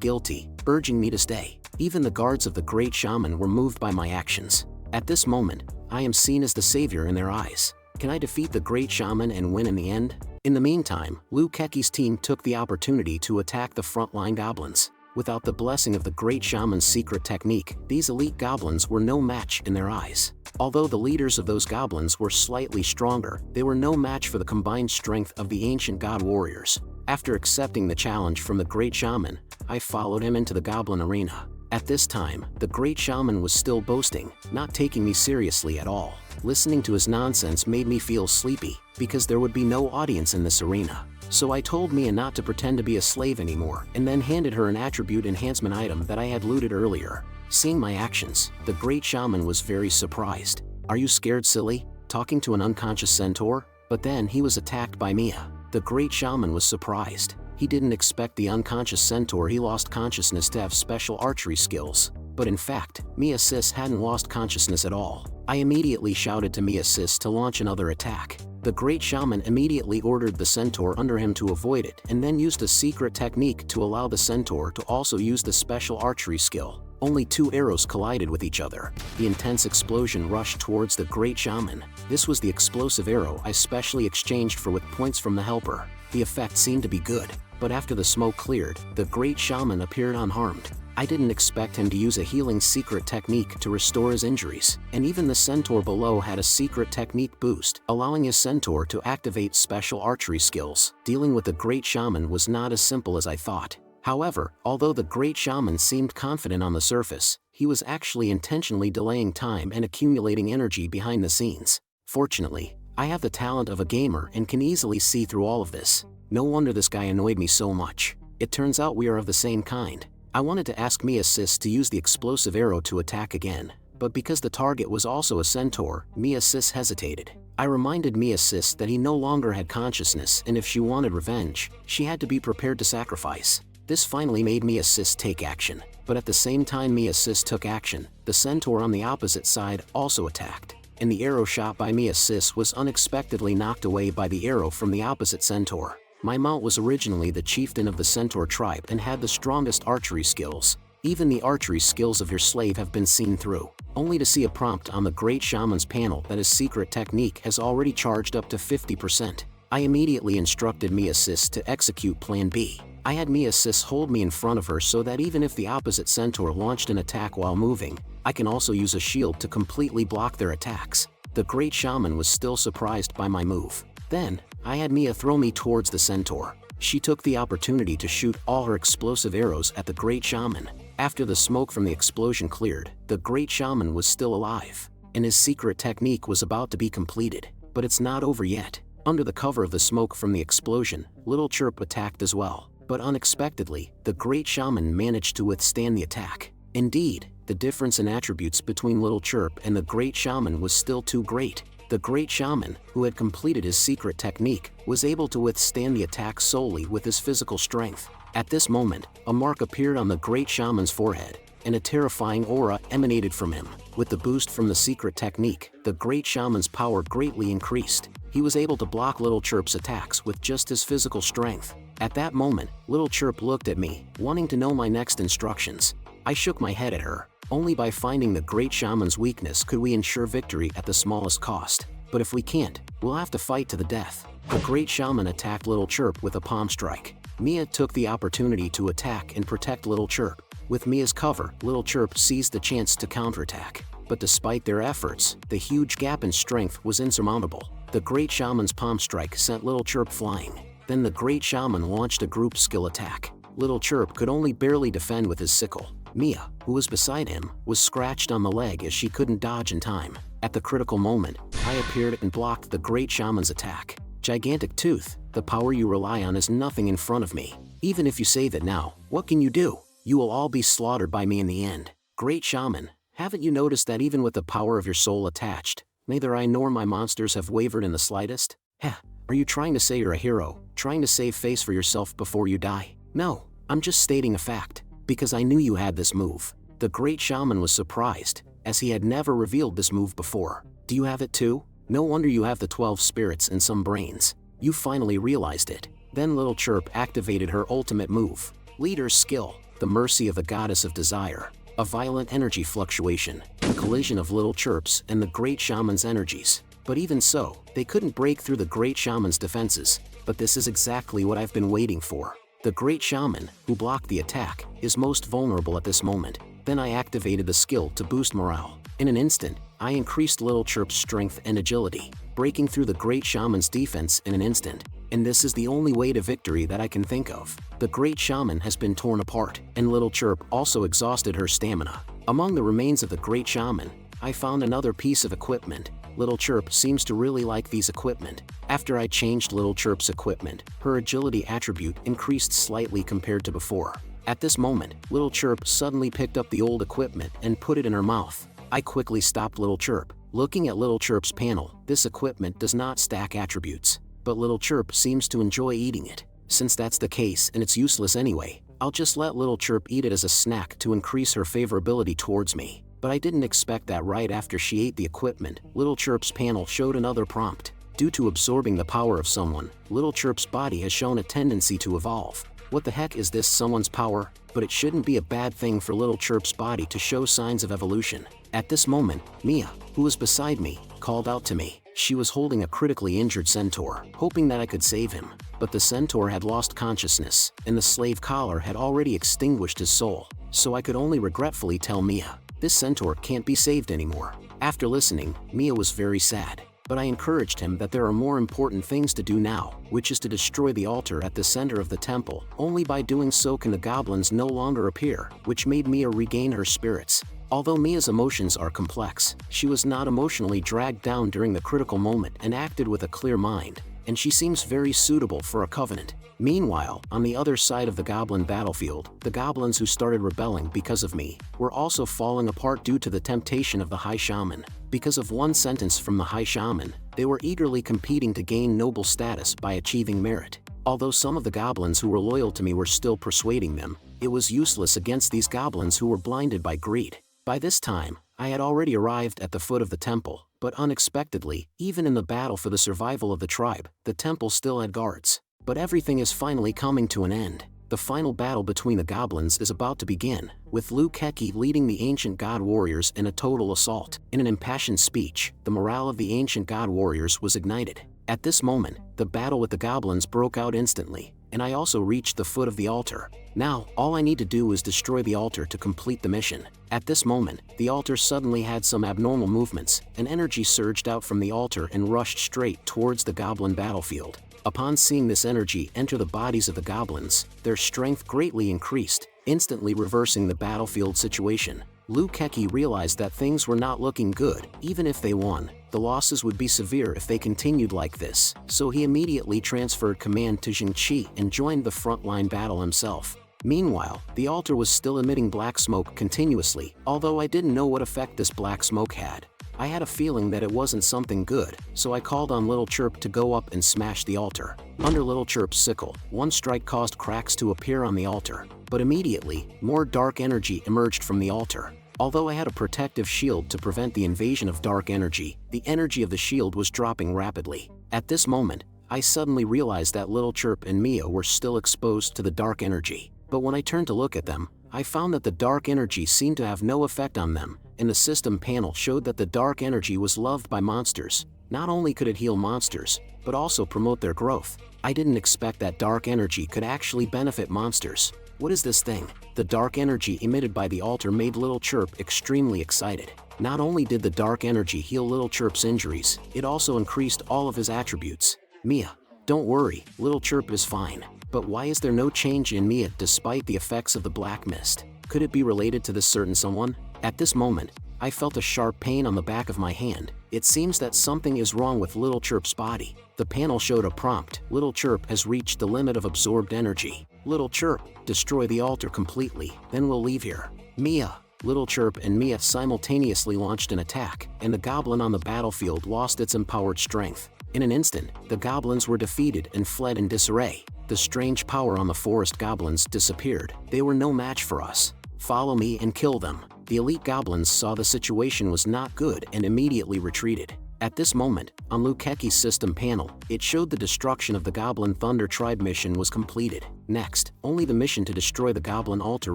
guilty, urging me to stay. Even the guards of the great shaman were moved by my actions. At this moment, I am seen as the savior in their eyes. Can I defeat the great shaman and win in the end? In the meantime, Liu Keqi's team took the opportunity to attack the frontline goblins. Without the blessing of the great shaman's secret technique, these elite goblins were no match in their eyes. Although the leaders of those goblins were slightly stronger, they were no match for the combined strength of the ancient god warriors. After accepting the challenge from the great shaman, I followed him into the goblin arena. At this time, the great shaman was still boasting, not taking me seriously at all. Listening to his nonsense made me feel sleepy, because there would be no audience in this arena. So I told Mia not to pretend to be a slave anymore, and then handed her an attribute enhancement item that I had looted earlier. Seeing my actions, the great shaman was very surprised. "Are you scared, silly? Talking to an unconscious centaur?" But then he was attacked by Mia. The great shaman was surprised. He didn't expect the unconscious centaur he lost consciousness to have special archery skills. But in fact, Mia Sis hadn't lost consciousness at all. I immediately shouted to Mia Sis to launch another attack. The great shaman immediately ordered the centaur under him to avoid it and then used a secret technique to allow the centaur to also use the special archery skill. Only two arrows collided with each other. The intense explosion rushed towards the great shaman. This was the explosive arrow I specially exchanged for with points from the helper. The effect seemed to be good, but after the smoke cleared, the great shaman appeared unharmed. I didn't expect him to use a healing secret technique to restore his injuries, and even the centaur below had a secret technique boost, allowing his centaur to activate special archery skills. Dealing with the great shaman was not as simple as I thought. However, although the great shaman seemed confident on the surface, he was actually intentionally delaying time and accumulating energy behind the scenes. Fortunately, I have the talent of a gamer and can easily see through all of this. No wonder this guy annoyed me so much. It turns out we are of the same kind. I wanted to ask Mia Sis to use the explosive arrow to attack again, but because the target was also a centaur, Mia Sis hesitated. I reminded Mia Sis that he no longer had consciousness, and if she wanted revenge, she had to be prepared to sacrifice. This finally made Mia Sis take action, but at the same time Mia Sis took action, the centaur on the opposite side also attacked, and the arrow shot by Mia Sis was unexpectedly knocked away by the arrow from the opposite centaur. My mount was originally the chieftain of the centaur tribe and had the strongest archery skills. Even the archery skills of your slave have been seen through, only to see a prompt on the great shaman's panel that his secret technique has already charged up to 50%. I immediately instructed Mia Sis to execute Plan B. I had Mia Sis hold me in front of her so that even if the opposite centaur launched an attack while moving, I can also use a shield to completely block their attacks. The great shaman was still surprised by my move. Then, I had Mia throw me towards the centaur. She took the opportunity to shoot all her explosive arrows at the great shaman. After the smoke from the explosion cleared, the great shaman was still alive, and his secret technique was about to be completed. But it's not over yet. Under the cover of the smoke from the explosion, Little Chirp attacked as well. But unexpectedly, the great shaman managed to withstand the attack. Indeed, the difference in attributes between Little Chirp and the great shaman was still too great. The great shaman, who had completed his secret technique, was able to withstand the attack solely with his physical strength. At this moment, a mark appeared on the great shaman's forehead, and a terrifying aura emanated from him. With the boost from the secret technique, the great shaman's power greatly increased. He was able to block Little Chirp's attacks with just his physical strength. At that moment, Little Chirp looked at me, wanting to know my next instructions. I shook my head at her. Only by finding the great shaman's weakness could we ensure victory at the smallest cost. But if we can't, we'll have to fight to the death. The great shaman attacked Little Chirp with a palm strike. Mia took the opportunity to attack and protect Little Chirp. With Mia's cover, Little Chirp seized the chance to counterattack. But despite their efforts, the huge gap in strength was insurmountable. The great shaman's palm strike sent Little Chirp flying. Then the great shaman launched a group skill attack. Little Chirp could only barely defend with his sickle. Mia, who was beside him, was scratched on the leg as she couldn't dodge in time. At the critical moment, I appeared and blocked the Great Shaman's attack. Gigantic Tooth, the power you rely on is nothing in front of me. Even if you save it now, what can you do? You will all be slaughtered by me in the end. Great Shaman, haven't you noticed that even with the power of your soul attached, neither I nor my monsters have wavered in the slightest? Heh, are you trying to say you're a hero, trying to save face for yourself before you die? No, I'm just stating a fact, because I knew you had this move. The Great Shaman was surprised, as he had never revealed this move before. Do you have it too? No wonder you have the 12 spirits and some brains. You finally realized it. Then Little Chirp activated her ultimate move. Leader's skill, the mercy of the goddess of desire. A violent energy fluctuation, a collision of Little Chirp's and the Great Shaman's energies. But even so, they couldn't break through the Great Shaman's defenses. But this is exactly what I've been waiting for. The Great Shaman, who blocked the attack, is most vulnerable at this moment. Then I activated the skill to boost morale. In an instant, I increased Little Chirp's strength and agility, breaking through the Great Shaman's defense in an instant. And this is the only way to victory that I can think of. The Great Shaman has been torn apart, and Little Chirp also exhausted her stamina. Among the remains of the Great Shaman, I found another piece of equipment. Little Chirp seems to really like these equipment. After I changed Little Chirp's equipment, her agility attribute increased slightly compared to before. At this moment, Little Chirp suddenly picked up the old equipment and put it in her mouth. I quickly stopped Little Chirp. Looking at Little Chirp's panel, this equipment does not stack attributes, but Little Chirp seems to enjoy eating it. Since that's the case and it's useless anyway, I'll just let Little Chirp eat it as a snack to increase her favorability towards me. But I didn't expect that right after she ate the equipment, Little Chirp's panel showed another prompt. Due to absorbing the power of someone, Little Chirp's body has shown a tendency to evolve. What the heck is this someone's power? But it shouldn't be a bad thing for Little Chirp's body to show signs of evolution. At this moment, Mia, who was beside me, called out to me. She was holding a critically injured centaur, hoping that I could save him. But the centaur had lost consciousness, and the slave collar had already extinguished his soul. So I could only regretfully tell Mia, this centaur can't be saved anymore. After listening, Mia was very sad. But I encouraged him that there are more important things to do now, which is to destroy the altar at the center of the temple. Only by doing so can the goblins no longer appear, which made Mia regain her spirits. Although Mia's emotions are complex, she was not emotionally dragged down during the critical moment and acted with a clear mind, and she seems very suitable for a covenant. Meanwhile, on the other side of the goblin battlefield, the goblins who started rebelling because of me were also falling apart due to the temptation of the High Shaman. Because of one sentence from the High Shaman, they were eagerly competing to gain noble status by achieving merit. Although some of the goblins who were loyal to me were still persuading them, it was useless against these goblins who were blinded by greed. By this time, I had already arrived at the foot of the temple, but unexpectedly, even in the battle for the survival of the tribe, the temple still had guards. But everything is finally coming to an end. The final battle between the goblins is about to begin, with ecchi leading the ancient god warriors in a total assault. In an impassioned speech, the morale of the ancient god warriors was ignited. At this moment, the battle with the goblins broke out instantly, and I also reached the foot of the altar. Now, all I need to do is destroy the altar to complete the mission. At this moment, the altar suddenly had some abnormal movements, and energy surged out from the altar and rushed straight towards the goblin battlefield. Upon seeing this energy enter the bodies of the goblins, their strength greatly increased, instantly reversing the battlefield situation. Ecchi realized that things were not looking good. Even if they won, the losses would be severe if they continued like this, so he immediately transferred command to Jingqi and joined the frontline battle himself. Meanwhile, the altar was still emitting black smoke continuously, although I didn't know what effect this black smoke had. I had a feeling that it wasn't something good, so I called on Little Chirp to go up and smash the altar. Under Little Chirp's sickle, one strike caused cracks to appear on the altar, but immediately, more dark energy emerged from the altar. Although I had a protective shield to prevent the invasion of dark energy, the energy of the shield was dropping rapidly. At this moment, I suddenly realized that Little Chirp and Mia were still exposed to the dark energy. But when I turned to look at them, I found that the dark energy seemed to have no effect on them, and the system panel showed that the dark energy was loved by monsters. Not only could it heal monsters, but also promote their growth. I didn't expect that dark energy could actually benefit monsters. What is this thing? The dark energy emitted by the altar made Little Chirp extremely excited. Not only did the dark energy heal Little Chirp's injuries, it also increased all of his attributes. Mia, don't worry, Little Chirp is fine. But why is there no change in Mia despite the effects of the black mist? Could it be related to this certain someone? At this moment, I felt a sharp pain on the back of my hand. It seems that something is wrong with Little Chirp's body. The panel showed a prompt. Little Chirp has reached the limit of absorbed energy. Little Chirp, destroy the altar completely, then we'll leave here. Mia. Little Chirp and Mia simultaneously launched an attack, and the goblin on the battlefield lost its empowered strength. In an instant, the goblins were defeated and fled in disarray. The strange power on the forest goblins disappeared. They were no match for us. Follow me and kill them. The elite goblins saw the situation was not good and immediately retreated. At this moment, on Lukeki's system panel, it showed the destruction of the Goblin Thunder Tribe mission was completed. Next, only the mission to destroy the Goblin altar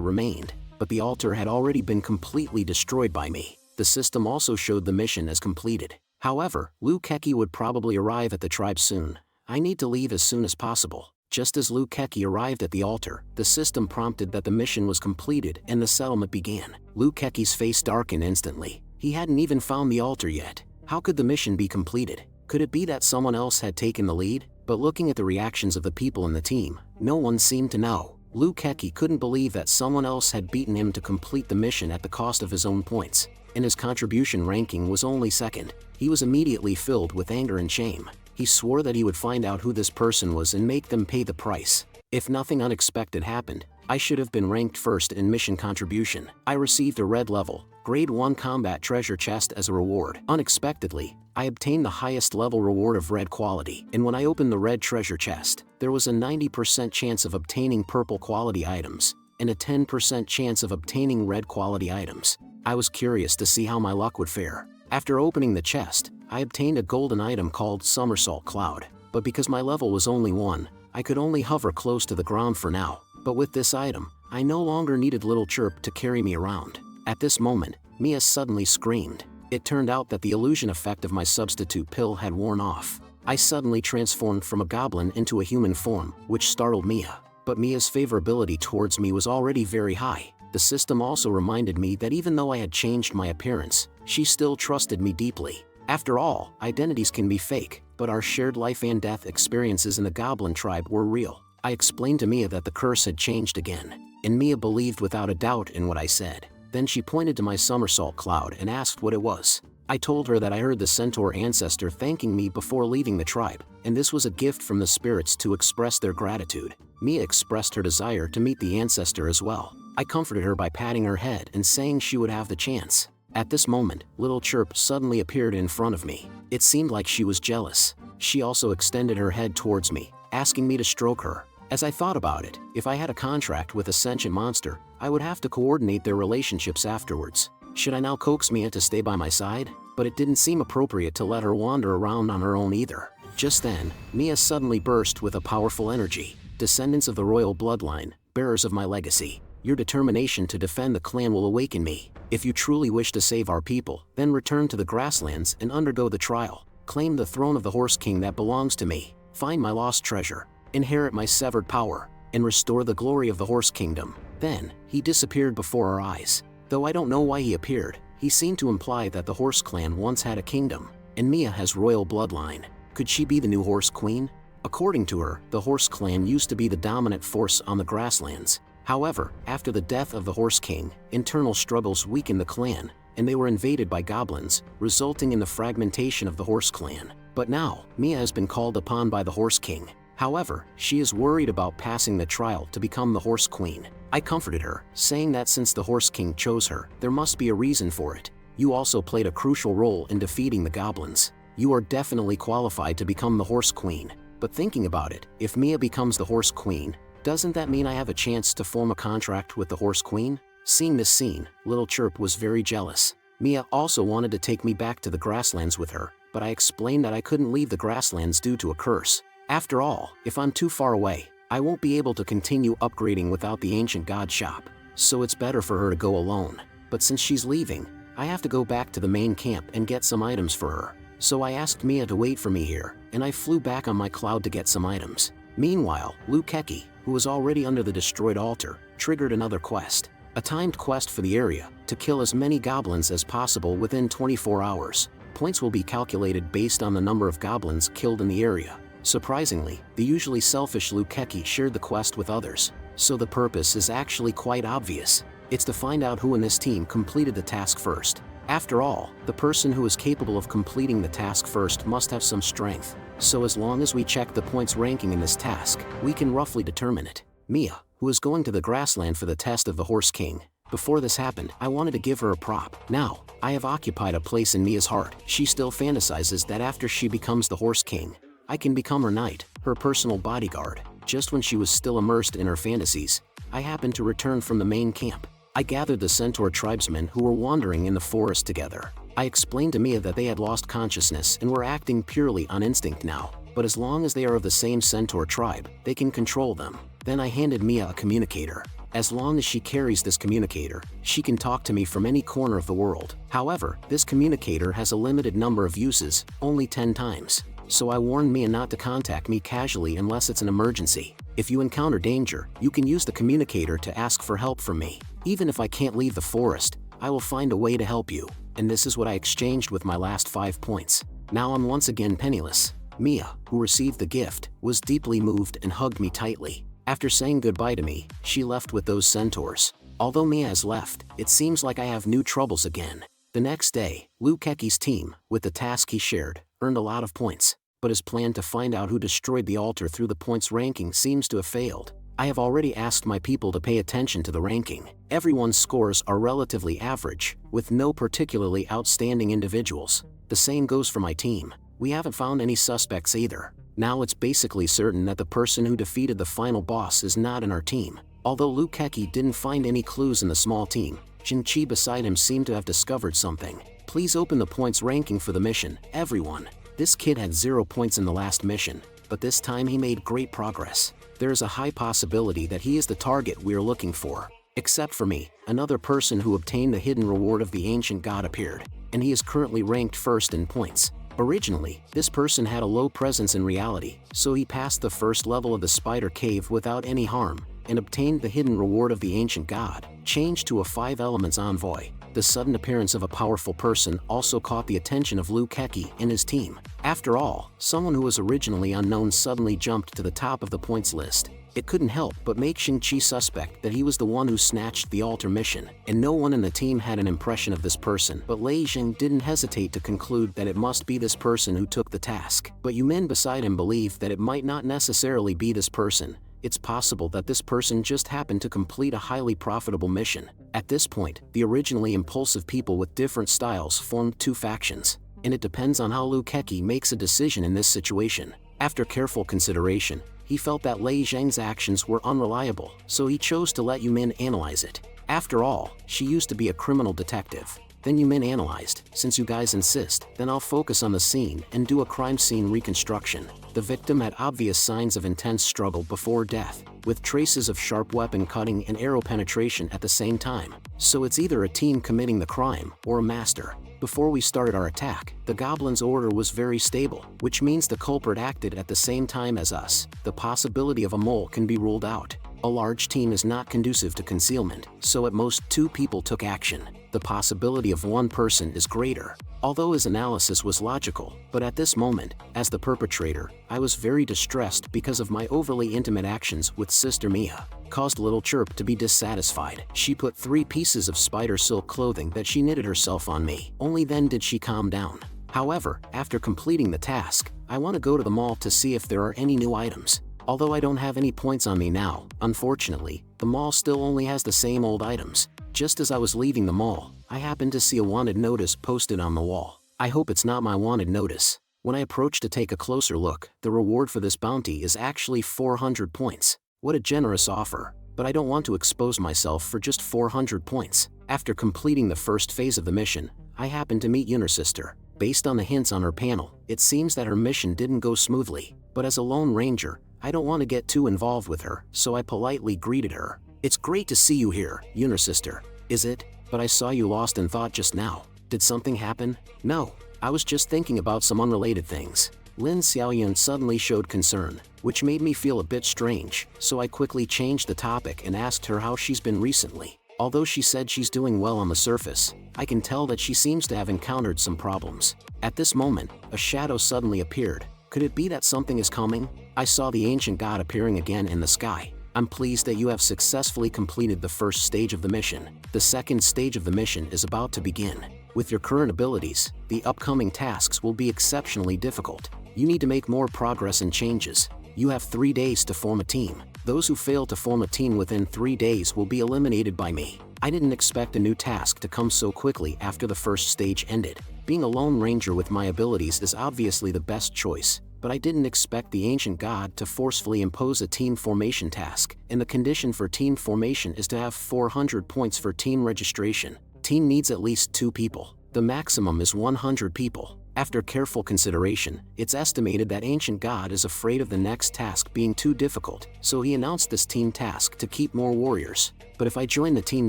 remained, but the altar had already been completely destroyed by me. The system also showed the mission as completed. However, Lukeki would probably arrive at the tribe soon. I need to leave as soon as possible. Just as Lukeki arrived at the altar, the system prompted that the mission was completed and the settlement began. Lukeki's face darkened instantly. He hadn't even found the altar yet. How could the mission be completed? Could it be that someone else had taken the lead? But looking at the reactions of the people in the team, no one seemed to know. Lukeki couldn't believe that someone else had beaten him to complete the mission at the cost of his own points, and his contribution ranking was only second. He was immediately filled with anger and shame. He swore that he would find out who this person was and make them pay the price. If nothing unexpected happened, I should have been ranked first in mission contribution. I received a red level, grade 1 combat treasure chest as a reward. Unexpectedly, I obtained the highest level reward of red quality, and when I opened the red treasure chest, there was a 90% chance of obtaining purple quality items, and a 10% chance of obtaining red quality items. I was curious to see how my luck would fare. After opening the chest, I obtained a golden item called Somersault Cloud, but because my level was only 1, I could only hover close to the ground for now. But with this item, I no longer needed Little Chirp to carry me around. At this moment, Mia suddenly screamed. It turned out that the illusion effect of my substitute pill had worn off. I suddenly transformed from a goblin into a human form, which startled Mia. But Mia's favorability towards me was already very high. The system also reminded me that even though I had changed my appearance, she still trusted me deeply. After all, identities can be fake, but our shared life and death experiences in the Goblin tribe were real. I explained to Mia that the curse had changed again, and Mia believed without a doubt in what I said. Then she pointed to my somersault cloud and asked what it was. I told her that I heard the Centaur ancestor thanking me before leaving the tribe, and this was a gift from the spirits to express their gratitude. Mia expressed her desire to meet the ancestor as well. I comforted her by patting her head and saying she would have the chance. At this moment, Little Chirp suddenly appeared in front of me. It seemed like she was jealous. She also extended her head towards me, asking me to stroke her. As I thought about it, if I had a contract with a sentient monster, I would have to coordinate their relationships afterwards. Should I now coax Mia to stay by my side? But it didn't seem appropriate to let her wander around on her own either. Just then, Mia suddenly burst with a powerful energy. Descendants of the royal bloodline, bearers of my legacy, your determination to defend the clan will awaken me. If you truly wish to save our people, then return to the grasslands and undergo the trial. Claim the throne of the Horse King that belongs to me. Find my lost treasure. Inherit my severed power, and restore the glory of the Horse Kingdom. Then, he disappeared before our eyes. Though I don't know why he appeared, he seemed to imply that the Horse Clan once had a kingdom, and Mia has royal bloodline. Could she be the new Horse Queen? According to her, the Horse Clan used to be the dominant force on the grasslands. However, after the death of the Horse King, internal struggles weakened the clan, and they were invaded by goblins, resulting in the fragmentation of the Horse Clan. But now, Mia has been called upon by the Horse King. However, she is worried about passing the trial to become the Horse Queen. I comforted her, saying that since the Horse King chose her, there must be a reason for it. You also played a crucial role in defeating the goblins. You are definitely qualified to become the Horse Queen. But thinking about it, if Mia becomes the Horse Queen, doesn't that mean I have a chance to form a contract with the Horse Queen? Seeing this scene, Little Chirp was very jealous. Mia also wanted to take me back to the grasslands with her, but I explained that I couldn't leave the grasslands due to a curse. After all, if I'm too far away, I won't be able to continue upgrading without the ancient god shop, so it's better for her to go alone. But since she's leaving, I have to go back to the main camp and get some items for her. So I asked Mia to wait for me here, and I flew back on my cloud to get some items. Meanwhile, Lukeki, who was already under the destroyed altar, triggered another quest. A timed quest for the area, to kill as many goblins as possible within 24 hours. Points will be calculated based on the number of goblins killed in the area. Surprisingly, the usually selfish Lukeki shared the quest with others, so the purpose is actually quite obvious. It's to find out who in this team completed the task first. After all, the person who is capable of completing the task first must have some strength, so as long as we check the points ranking in this task, we can roughly determine it. Mia, who is going to the grassland for the test of the Horse King. Before this happened, I wanted to give her a prop. Now, I have occupied a place in Mia's heart. She still fantasizes that after she becomes the Horse King, I can become her knight, her personal bodyguard. Just when she was still immersed in her fantasies, I happened to return from the main camp. I gathered the Centaur tribesmen who were wandering in the forest together. I explained to Mia that they had lost consciousness and were acting purely on instinct now, but as long as they are of the same Centaur tribe, they can control them. Then I handed Mia a communicator. As long as she carries this communicator, she can talk to me from any corner of the world. However, this communicator has a limited number of uses, only 10 times. So I warned Mia not to contact me casually unless it's an emergency. If you encounter danger, you can use the communicator to ask for help from me. Even if I can't leave the forest, I will find a way to help you. And this is what I exchanged with my last 5 points. Now I'm once again penniless. Mia, who received the gift, was deeply moved and hugged me tightly. After saying goodbye to me, she left with those centaurs. Although Mia has left, it seems like I have new troubles again. The next day, Ecchi's team, with the task he shared, earned a lot of points, but his plan to find out who destroyed the altar through the points ranking seems to have failed. I have already asked my people to pay attention to the ranking. Everyone's scores are relatively average, with no particularly outstanding individuals. The same goes for my team. We haven't found any suspects either. Now it's basically certain that the person who defeated the final boss is not in our team. Although Ecchi didn't find any clues in the small team, Jinchi beside him seemed to have discovered something. Please open the points ranking for the mission, everyone. This kid had 0 points in the last mission, but this time he made great progress. There is a high possibility that he is the target we are looking for. Except for me, another person who obtained the hidden reward of the ancient god appeared, and he is currently ranked first in points. Originally, this person had a low presence in reality, so he passed the first level of the spider cave without any harm, and obtained the hidden reward of the ancient god. Changed to a 5 elements envoy, the sudden appearance of a powerful person also caught the attention of Ecchi and his team. After all, someone who was originally unknown suddenly jumped to the top of the points list. It couldn't help but make Jinchi suspect that he was the one who snatched the altar mission, and no one in the team had an impression of this person, but Lei Jing didn't hesitate to conclude that it must be this person who took the task. But Yumin beside him believed that it might not necessarily be this person. It's possible that this person just happened to complete a highly profitable mission. At this point, the originally impulsive people with different styles formed 2 factions, and it depends on how Ecchi makes a decision in this situation. After careful consideration, he felt that Lei Zheng's actions were unreliable, so he chose to let Yumin analyze it. After all, she used to be a criminal detective. Then Yumin analyzed, since you guys insist, then I'll focus on the scene and do a crime scene reconstruction. The victim had obvious signs of intense struggle before death, with traces of sharp weapon cutting and arrow penetration at the same time. So it's either a team committing the crime, or a master. Before we started our attack, the goblin's order was very stable, which means the culprit acted at the same time as us. The possibility of a mole can be ruled out. A large team is not conducive to concealment, so at most 2 people took action. The possibility of 1 person is greater. Although his analysis was logical, but at this moment, as the perpetrator, I was very distressed because of my overly intimate actions with Sister Mia. Caused Little Chirp to be dissatisfied. She put 3 pieces of spider silk clothing that she knitted herself on me. Only then did she calm down. However, after completing the task, I want to go to the mall to see if there are any new items. Although I don't have any points on me now, unfortunately, the mall still only has the same old items. Just as I was leaving the mall, I happened to see a wanted notice posted on the wall. I hope it's not my wanted notice. When I approached to take a closer look, the reward for this bounty is actually 400 points. What a generous offer, but I don't want to expose myself for just 400 points. After completing the first phase of the mission, I happened to meet Yuner's sister. Based on the hints on her panel, it seems that her mission didn't go smoothly, but as a lone ranger, I don't want to get too involved with her, so I politely greeted her. It's great to see you here, Yuner's sister. Is it? But I saw you lost in thought just now. Did something happen? No, I was just thinking about some unrelated things. Lin Xiaoyun suddenly showed concern, which made me feel a bit strange, so I quickly changed the topic and asked her how she's been recently. Although she said she's doing well on the surface, I can tell that she seems to have encountered some problems. At this moment, a shadow suddenly appeared. Could it be that something is coming? I saw the ancient god appearing again in the sky. I'm pleased that you have successfully completed the first stage of the mission. The second stage of the mission is about to begin. With your current abilities, the upcoming tasks will be exceptionally difficult. You need to make more progress and changes. You have 3 days to form a team. Those who fail to form a team within 3 days will be eliminated by me. I didn't expect a new task to come so quickly after the first stage ended. Being a lone ranger with my abilities is obviously the best choice, but I didn't expect the ancient god to forcefully impose a team formation task, and the condition for team formation is to have 400 points for team registration. Team needs at least 2 people. The maximum is 100 people. After careful consideration, it's estimated that ancient god is afraid of the next task being too difficult, so he announced this team task to keep more warriors. But if I join the team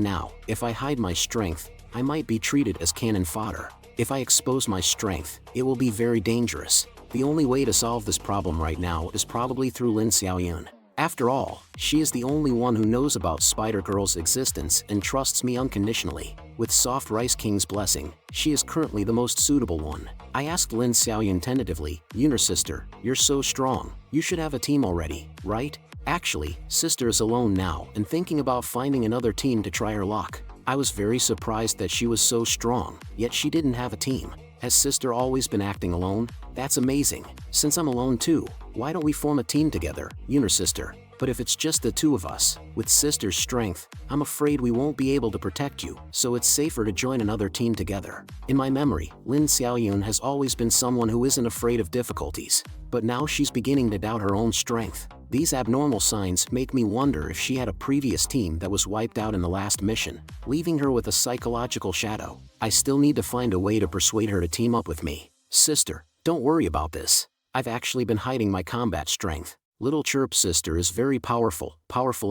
now, if I hide my strength, I might be treated as cannon fodder. If I expose my strength, it will be very dangerous. The only way to solve this problem right now is probably through Lin Xiaoyun. After all, she is the only one who knows about Spider-Girl's existence and trusts me unconditionally. With Soft Rice King's blessing, she is currently the most suitable one. I asked Lin Xiaoyun tentatively, "Yuner sister, you're so strong, you should have a team already, right?" Actually, sister is alone now and thinking about finding another team to try her luck. I was very surprised that she was so strong, yet she didn't have a team. Has sister always been acting alone? That's amazing. Since I'm alone too, why don't we form a team together, Yuner sister? But if it's just the 2 of us, with sister's strength, I'm afraid we won't be able to protect you, so it's safer to join another team together. In my memory, Lin Xiaoyun has always been someone who isn't afraid of difficulties, but now she's beginning to doubt her own strength. These abnormal signs make me wonder if she had a previous team that was wiped out in the last mission, leaving her with a psychological shadow. I still need to find a way to persuade her to team up with me. Sister, don't worry about this. I've actually been hiding my combat strength. Little Chirp sister is very powerful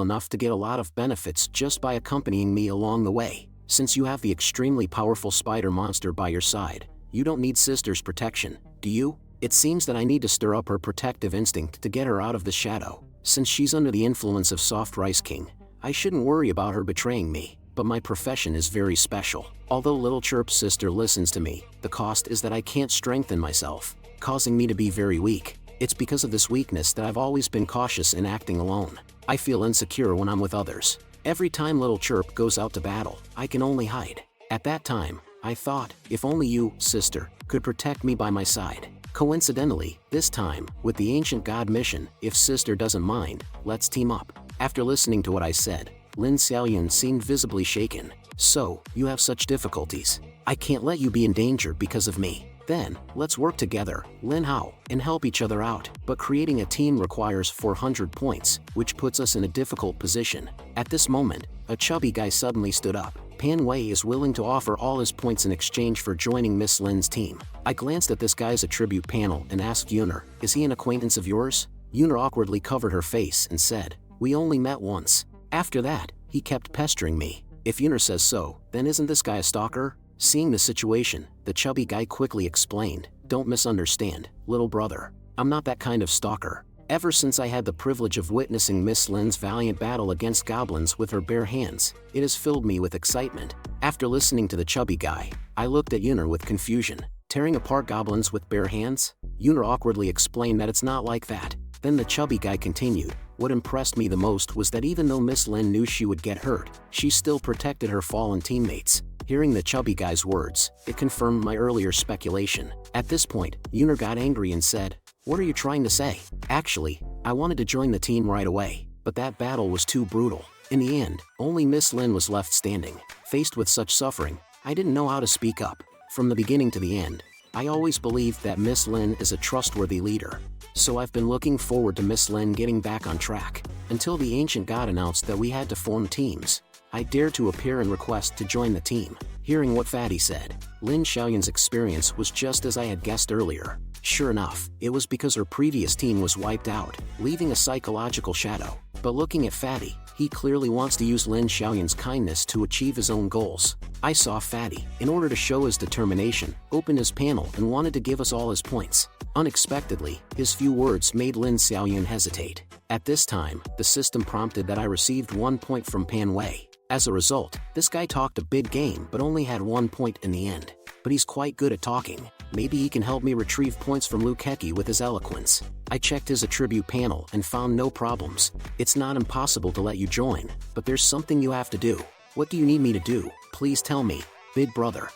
enough to get a lot of benefits just by accompanying me along the way. Since you have the extremely powerful spider monster by your side, you don't need sister's protection, do you? It seems that I need to stir up her protective instinct to get her out of the shadow. Since she's under the influence of Soft Rice King, I shouldn't worry about her betraying me, but my profession is very special. Although Little Chirp's sister listens to me, the cost is that I can't strengthen myself, causing me to be very weak. It's because of this weakness that I've always been cautious in acting alone. I feel insecure when I'm with others. Every time Little Chirp goes out to battle, I can only hide. At that time, I thought, if only you, sister, could protect me by my side. Coincidentally, this time, with the Ancient God mission, if sister doesn't mind, let's team up. After listening to what I said, Lin Xiaoyun seemed visibly shaken. So, you have such difficulties. I can't let you be in danger because of me. Then, let's work together, Lin Hao, and help each other out. But creating a team requires 400 points, which puts us in a difficult position. At this moment, a chubby guy suddenly stood up. Pan Wei is willing to offer all his points in exchange for joining Miss Lin's team. I glanced at this guy's attribute panel and asked Yuner, "Is he an acquaintance of yours?" Yuner awkwardly covered her face and said, "We only met once." After that, he kept pestering me. If Yuner says so, then isn't this guy a stalker? Seeing the situation, the chubby guy quickly explained, "Don't misunderstand, little brother. I'm not that kind of stalker. Ever since I had the privilege of witnessing Miss Lin's valiant battle against goblins with her bare hands, it has filled me with excitement." After listening to the chubby guy, I looked at Yuner with confusion. Tearing apart goblins with bare hands? Yuner awkwardly explained that it's not like that. Then the chubby guy continued, "What impressed me the most was that even though Miss Lin knew she would get hurt, she still protected her fallen teammates." Hearing the chubby guy's words, it confirmed my earlier speculation. At this point, Yuner got angry and said, "What are you trying to say?" Actually, I wanted to join the team right away, but that battle was too brutal. In the end, only Miss Lin was left standing. Faced with such suffering, I didn't know how to speak up. From the beginning to the end, I always believed that Miss Lin is a trustworthy leader. So I've been looking forward to Miss Lin getting back on track, until the Ancient God announced that we had to form teams. I dared to appear and request to join the team. Hearing what Fatty said, Lin Xiaoyun's experience was just as I had guessed earlier. Sure enough, it was because her previous team was wiped out, leaving a psychological shadow. But looking at Fatty, he clearly wants to use Lin Xiaoyun's kindness to achieve his own goals. I saw Fatty, in order to show his determination, open his panel and wanted to give us all his points. Unexpectedly, his few words made Lin Xiaoyun hesitate. At this time, the system prompted that I received 1 point from Pan Wei. As a result, this guy talked a big game but only had 1 point in the end. But he's quite good at talking. Maybe he can help me retrieve points from Ecchi with his eloquence. I checked his attribute panel and found no problems. It's not impossible to let you join, but there's something you have to do. What do you need me to do? Please tell me. Big brother.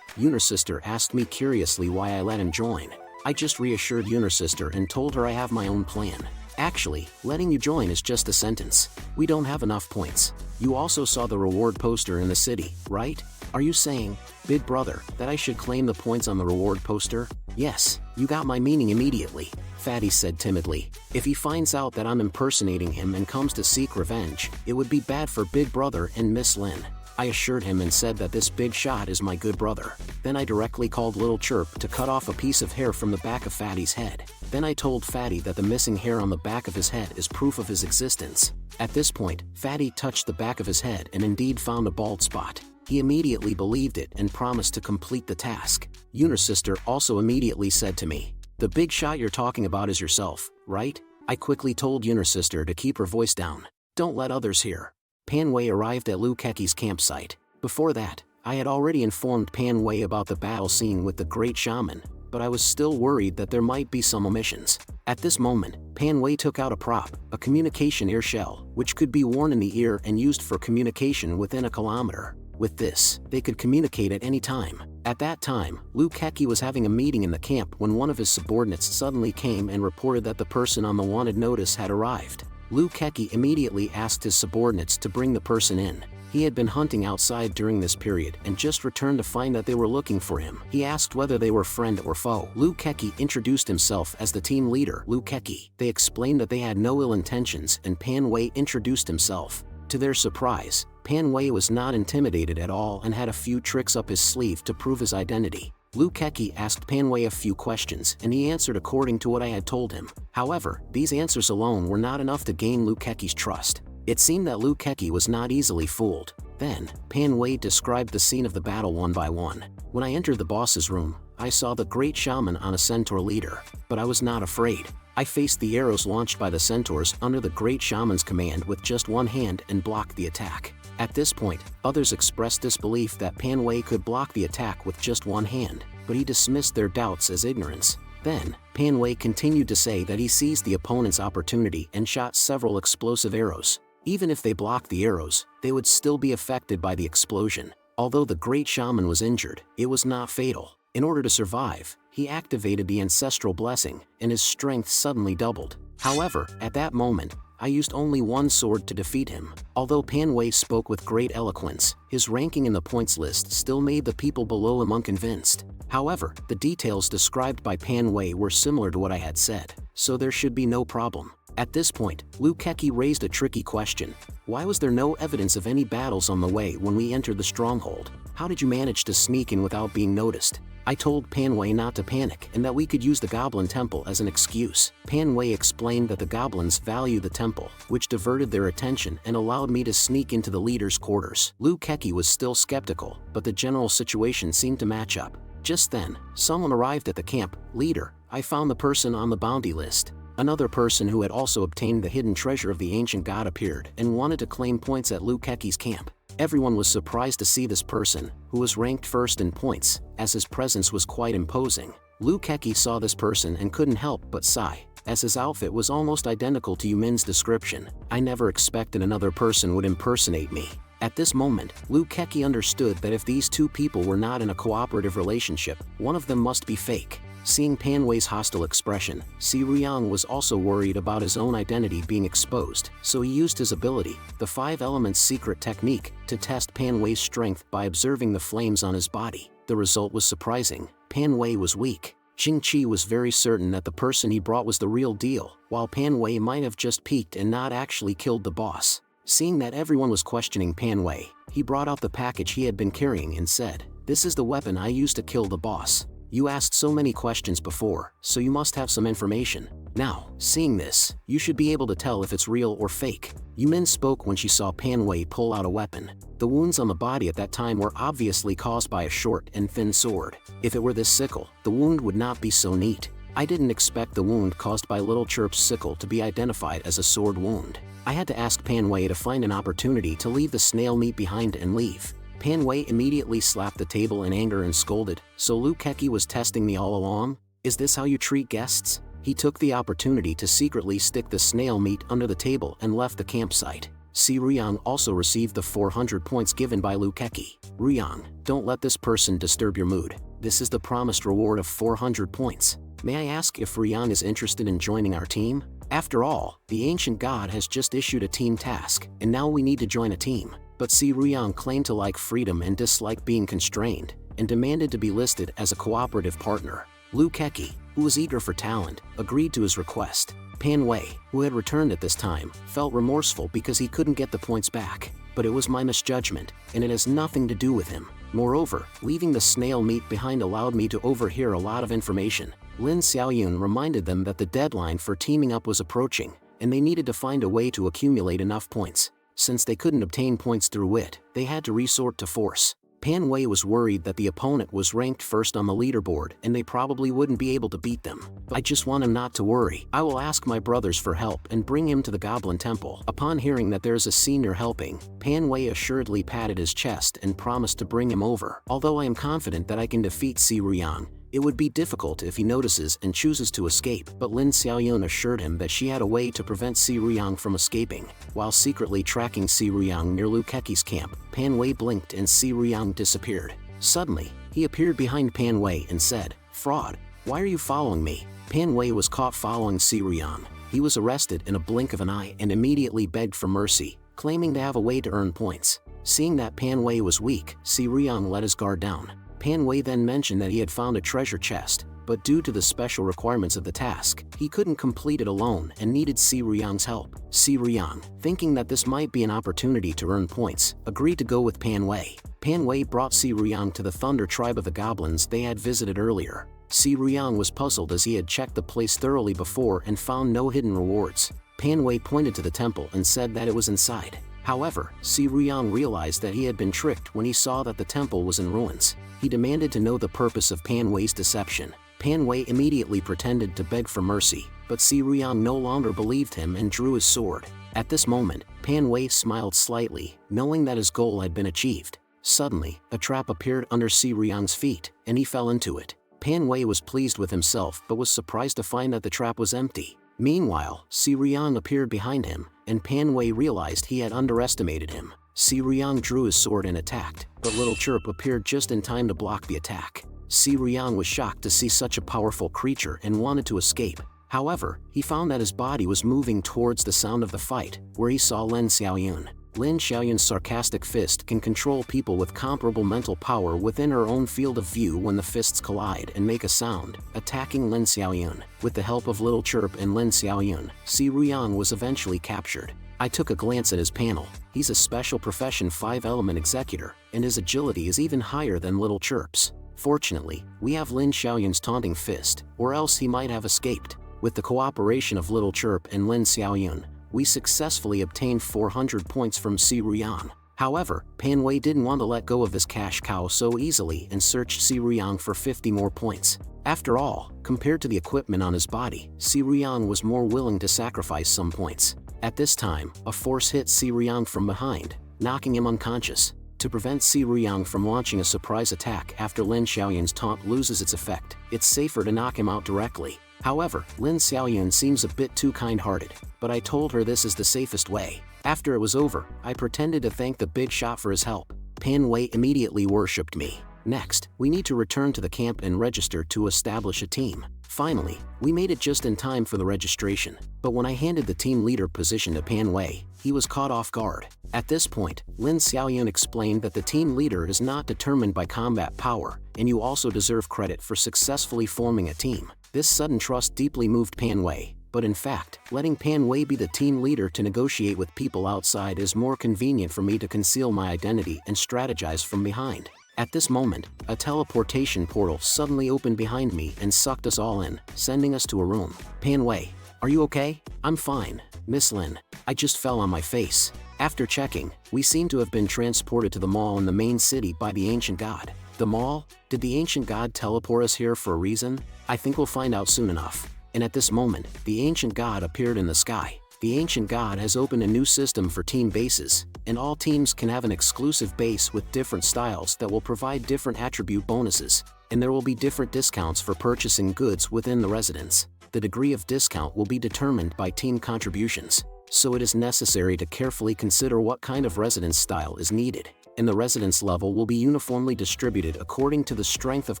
Sister asked me curiously why I let him join. I just reassured Sister and told her I have my own plan. Actually, letting you join is just a sentence. We don't have enough points. You also saw the reward poster in the city, right? Are you saying, big brother, that I should claim the points on the reward poster? Yes, you got my meaning immediately, Fatty said timidly. If he finds out that I'm impersonating him and comes to seek revenge, it would be bad for big brother and Miss Lin. I assured him and said that this big shot is my good brother. Then I directly called Little Chirp to cut off a piece of hair from the back of Fatty's head. Then I told Fatty that the missing hair on the back of his head is proof of his existence. At this point, Fatty touched the back of his head and indeed found a bald spot. He immediately believed it and promised to complete the task. Sister also immediately said to me, "The big shot you're talking about is yourself, right?" I quickly told Sister to keep her voice down. Don't let others hear. Pan Wei arrived at Ecchi's campsite. Before that, I had already informed Pan Wei about the battle scene with the Great Shaman, but I was still worried that there might be some omissions. At this moment, Pan Wei took out a prop, a communication ear shell, which could be worn in the ear and used for communication within a kilometer. With this, they could communicate at any time. At that time, Ecchi was having a meeting in the camp when one of his subordinates suddenly came and reported that the person on the wanted notice had arrived. Ecchi immediately asked his subordinates to bring the person in. He had been hunting outside during this period and just returned to find that they were looking for him. He asked whether they were friend or foe. Ecchi introduced himself as the team leader, Ecchi. They explained that they had no ill intentions and Pan Wei introduced himself. To their surprise, Pan Wei was not intimidated at all and had a few tricks up his sleeve to prove his identity. Ecchi asked Pan Wei a few questions and he answered according to what I had told him. However, these answers alone were not enough to gain Ecchi's trust. It seemed that Ecchi was not easily fooled. Then, Pan Wei described the scene of the battle one by one. When I entered the boss's room, I saw the Great Shaman on a Centaur leader, but I was not afraid. I faced the arrows launched by the Centaurs under the Great Shaman's command with just one hand and blocked the attack. At this point, others expressed disbelief that Pan Wei could block the attack with just one hand, but he dismissed their doubts as ignorance. Then, Pan Wei continued to say that he seized the opponent's opportunity and shot several explosive arrows. Even if they blocked the arrows, they would still be affected by the explosion. Although the Great Shaman was injured, it was not fatal. In order to survive, he activated the ancestral blessing, and his strength suddenly doubled. However, at that moment, I used only one sword to defeat him. Although Pan Wei spoke with great eloquence, his ranking in the points list still made the people below him unconvinced. However, the details described by Pan Wei were similar to what I had said, so there should be no problem. At this point, Ecchi raised a tricky question. Why was there no evidence of any battles on the way when we entered the stronghold? How did you manage to sneak in without being noticed? I told Pan Wei not to panic and that we could use the Goblin Temple as an excuse. Pan Wei explained that the goblins value the temple, which diverted their attention and allowed me to sneak into the leader's quarters. Ecchi was still skeptical, but the general situation seemed to match up. Just then, someone arrived at the camp. Leader, I found the person on the bounty list. Another person who had also obtained the hidden treasure of the ancient god appeared and wanted to claim points at Ecchi's camp. Everyone was surprised to see this person, who was ranked first in points, as his presence was quite imposing. Ecchi saw this person and couldn't help but sigh, as his outfit was almost identical to Yumin's description. I never expected another person would impersonate me. At this moment, Ecchi understood that if these two people were not in a cooperative relationship, one of them must be fake. Seeing Pan Wei's hostile expression, Si Ruyang was also worried about his own identity being exposed, so he used his ability, the 5 Elements secret technique, to test Pan Wei's strength by observing the flames on his body. The result was surprising. Pan Wei was weak. Xingqi was very certain that the person he brought was the real deal, while Pan Wei might have just peeked and not actually killed the boss. Seeing that everyone was questioning Pan Wei, he brought out the package he had been carrying and said, "This is the weapon I used to kill the boss. You asked so many questions before, so you must have some information. Now, seeing this, you should be able to tell if it's real or fake." Yumin spoke when she saw Pan Wei pull out a weapon. The wounds on the body at that time were obviously caused by a short and thin sword. If it were this sickle, the wound would not be so neat. I didn't expect the wound caused by Little Chirp's sickle to be identified as a sword wound. I had to ask Pan Wei to find an opportunity to leave the snail meat behind and leave. Pan Wei immediately slapped the table in anger and scolded, "So Lu Keki was testing me all along? Is this how you treat guests?" He took the opportunity to secretly stick the snail meat under the table and left the campsite. Si Ryang also received the 400 points given by Lu Keki. "Ryang, don't let this person disturb your mood. This is the promised reward of 400 points. May I ask if Ryang is interested in joining our team? After all, the ancient god has just issued a team task, and now we need to join a team." But Si Ryang claimed to like freedom and dislike being constrained, and demanded to be listed as a cooperative partner. Lu Keki, who was eager for talent, agreed to his request. Pan Wei, who had returned at this time, felt remorseful because he couldn't get the points back. "But it was my misjudgment, and it has nothing to do with him. Moreover, leaving the snail meat behind allowed me to overhear a lot of information." Lin Xiaoyun reminded them that the deadline for teaming up was approaching, and they needed to find a way to accumulate enough points. Since they couldn't obtain points through wit, they had to resort to force. Pan Wei was worried that the opponent was ranked first on the leaderboard and they probably wouldn't be able to beat them. "I just want him not to worry. I will ask my brothers for help and bring him to the Goblin Temple." Upon hearing that there's a senior helping, Pan Wei assuredly patted his chest and promised to bring him over. "Although I am confident that I can defeat Si Ryang, it would be difficult if he notices and chooses to escape." But Lin Xiaoyun assured him that she had a way to prevent Si Ryang from escaping. While secretly tracking Si Ryang near Lu Keki's camp, Pan Wei blinked and Si Ryang disappeared. Suddenly, he appeared behind Pan Wei and said, "Fraud, why are you following me?" Pan Wei was caught following Si Ryang. He was arrested in a blink of an eye and immediately begged for mercy, claiming to have a way to earn points. Seeing that Pan Wei was weak, Si Ryang let his guard down. Pan Wei then mentioned that he had found a treasure chest, but due to the special requirements of the task, he couldn't complete it alone and needed Si Ryang's help. Si Ryang, thinking that this might be an opportunity to earn points, agreed to go with Pan Wei. Pan Wei brought Si Ryang to the Thunder tribe of the goblins they had visited earlier. Si Ryang was puzzled as he had checked the place thoroughly before and found no hidden rewards. Pan Wei pointed to the temple and said that it was inside. However, Si Ryang realized that he had been tricked when he saw that the temple was in ruins. He demanded to know the purpose of Pan Wei's deception. Pan Wei immediately pretended to beg for mercy, but Si Ryang no longer believed him and drew his sword. At this moment, Pan Wei smiled slightly, knowing that his goal had been achieved. Suddenly, a trap appeared under Si Ryang's feet, and he fell into it. Pan Wei was pleased with himself but was surprised to find that the trap was empty. Meanwhile, Si Ryang appeared behind him, and Pan Wei realized he had underestimated him. Si Ryang drew his sword and attacked, but Little Chirp appeared just in time to block the attack. Si Ryang was shocked to see such a powerful creature and wanted to escape. However, he found that his body was moving towards the sound of the fight, where he saw Lin Xiaoyun. Lin Xiaoyun's sarcastic fist can control people with comparable mental power within her own field of view when the fists collide and make a sound, attacking Lin Xiaoyun. With the help of Little Chirp and Lin Xiaoyun, Si Ryang was eventually captured. I took a glance at his panel. He's a special profession 5-element executor, and his agility is even higher than Little Chirp's. Fortunately, we have Lin Xiaoyun's taunting fist, or else he might have escaped. With the cooperation of Little Chirp and Lin Xiaoyun, we successfully obtained 400 points from Si Ryang. However, Pan Wei didn't want to let go of his cash cow so easily and searched Si Ryang for 50 more points. After all, compared to the equipment on his body, Si Ryang was more willing to sacrifice some points. At this time, a force hit Si Ryang from behind, knocking him unconscious. To prevent Si Ryang from launching a surprise attack after Lin Xiaoyun's taunt loses its effect, it's safer to knock him out directly. However, Lin Xiaoyun seems a bit too kind-hearted, but I told her this is the safest way. After it was over, I pretended to thank the big shot for his help. Pan Wei immediately worshipped me. Next, we need to return to the camp and register to establish a team. Finally, we made it just in time for the registration, but when I handed the team leader position to Pan Wei, he was caught off guard. At this point, Lin Xiaoyun explained that the team leader is not determined by combat power, and you also deserve credit for successfully forming a team. This sudden trust deeply moved Pan Wei, but in fact, letting Pan Wei be the team leader to negotiate with people outside is more convenient for me to conceal my identity and strategize from behind. At this moment, a teleportation portal suddenly opened behind me and sucked us all in, sending us to a room. Pan Wei, are you okay? I'm fine, Miss Lin. I just fell on my face. After checking, we seem to have been transported to the mall in the main city by the ancient god. The mall? Did the ancient god teleport us here for a reason? I think we'll find out soon enough. And at this moment, the ancient god appeared in the sky. The ancient god has opened a new system for team bases. and all teams can have an exclusive base with different styles that will provide different attribute bonuses, and there will be different discounts for purchasing goods within the residence. The degree of discount will be determined by team contributions, so it is necessary to carefully consider what kind of residence style is needed, and the residence level will be uniformly distributed according to the strength of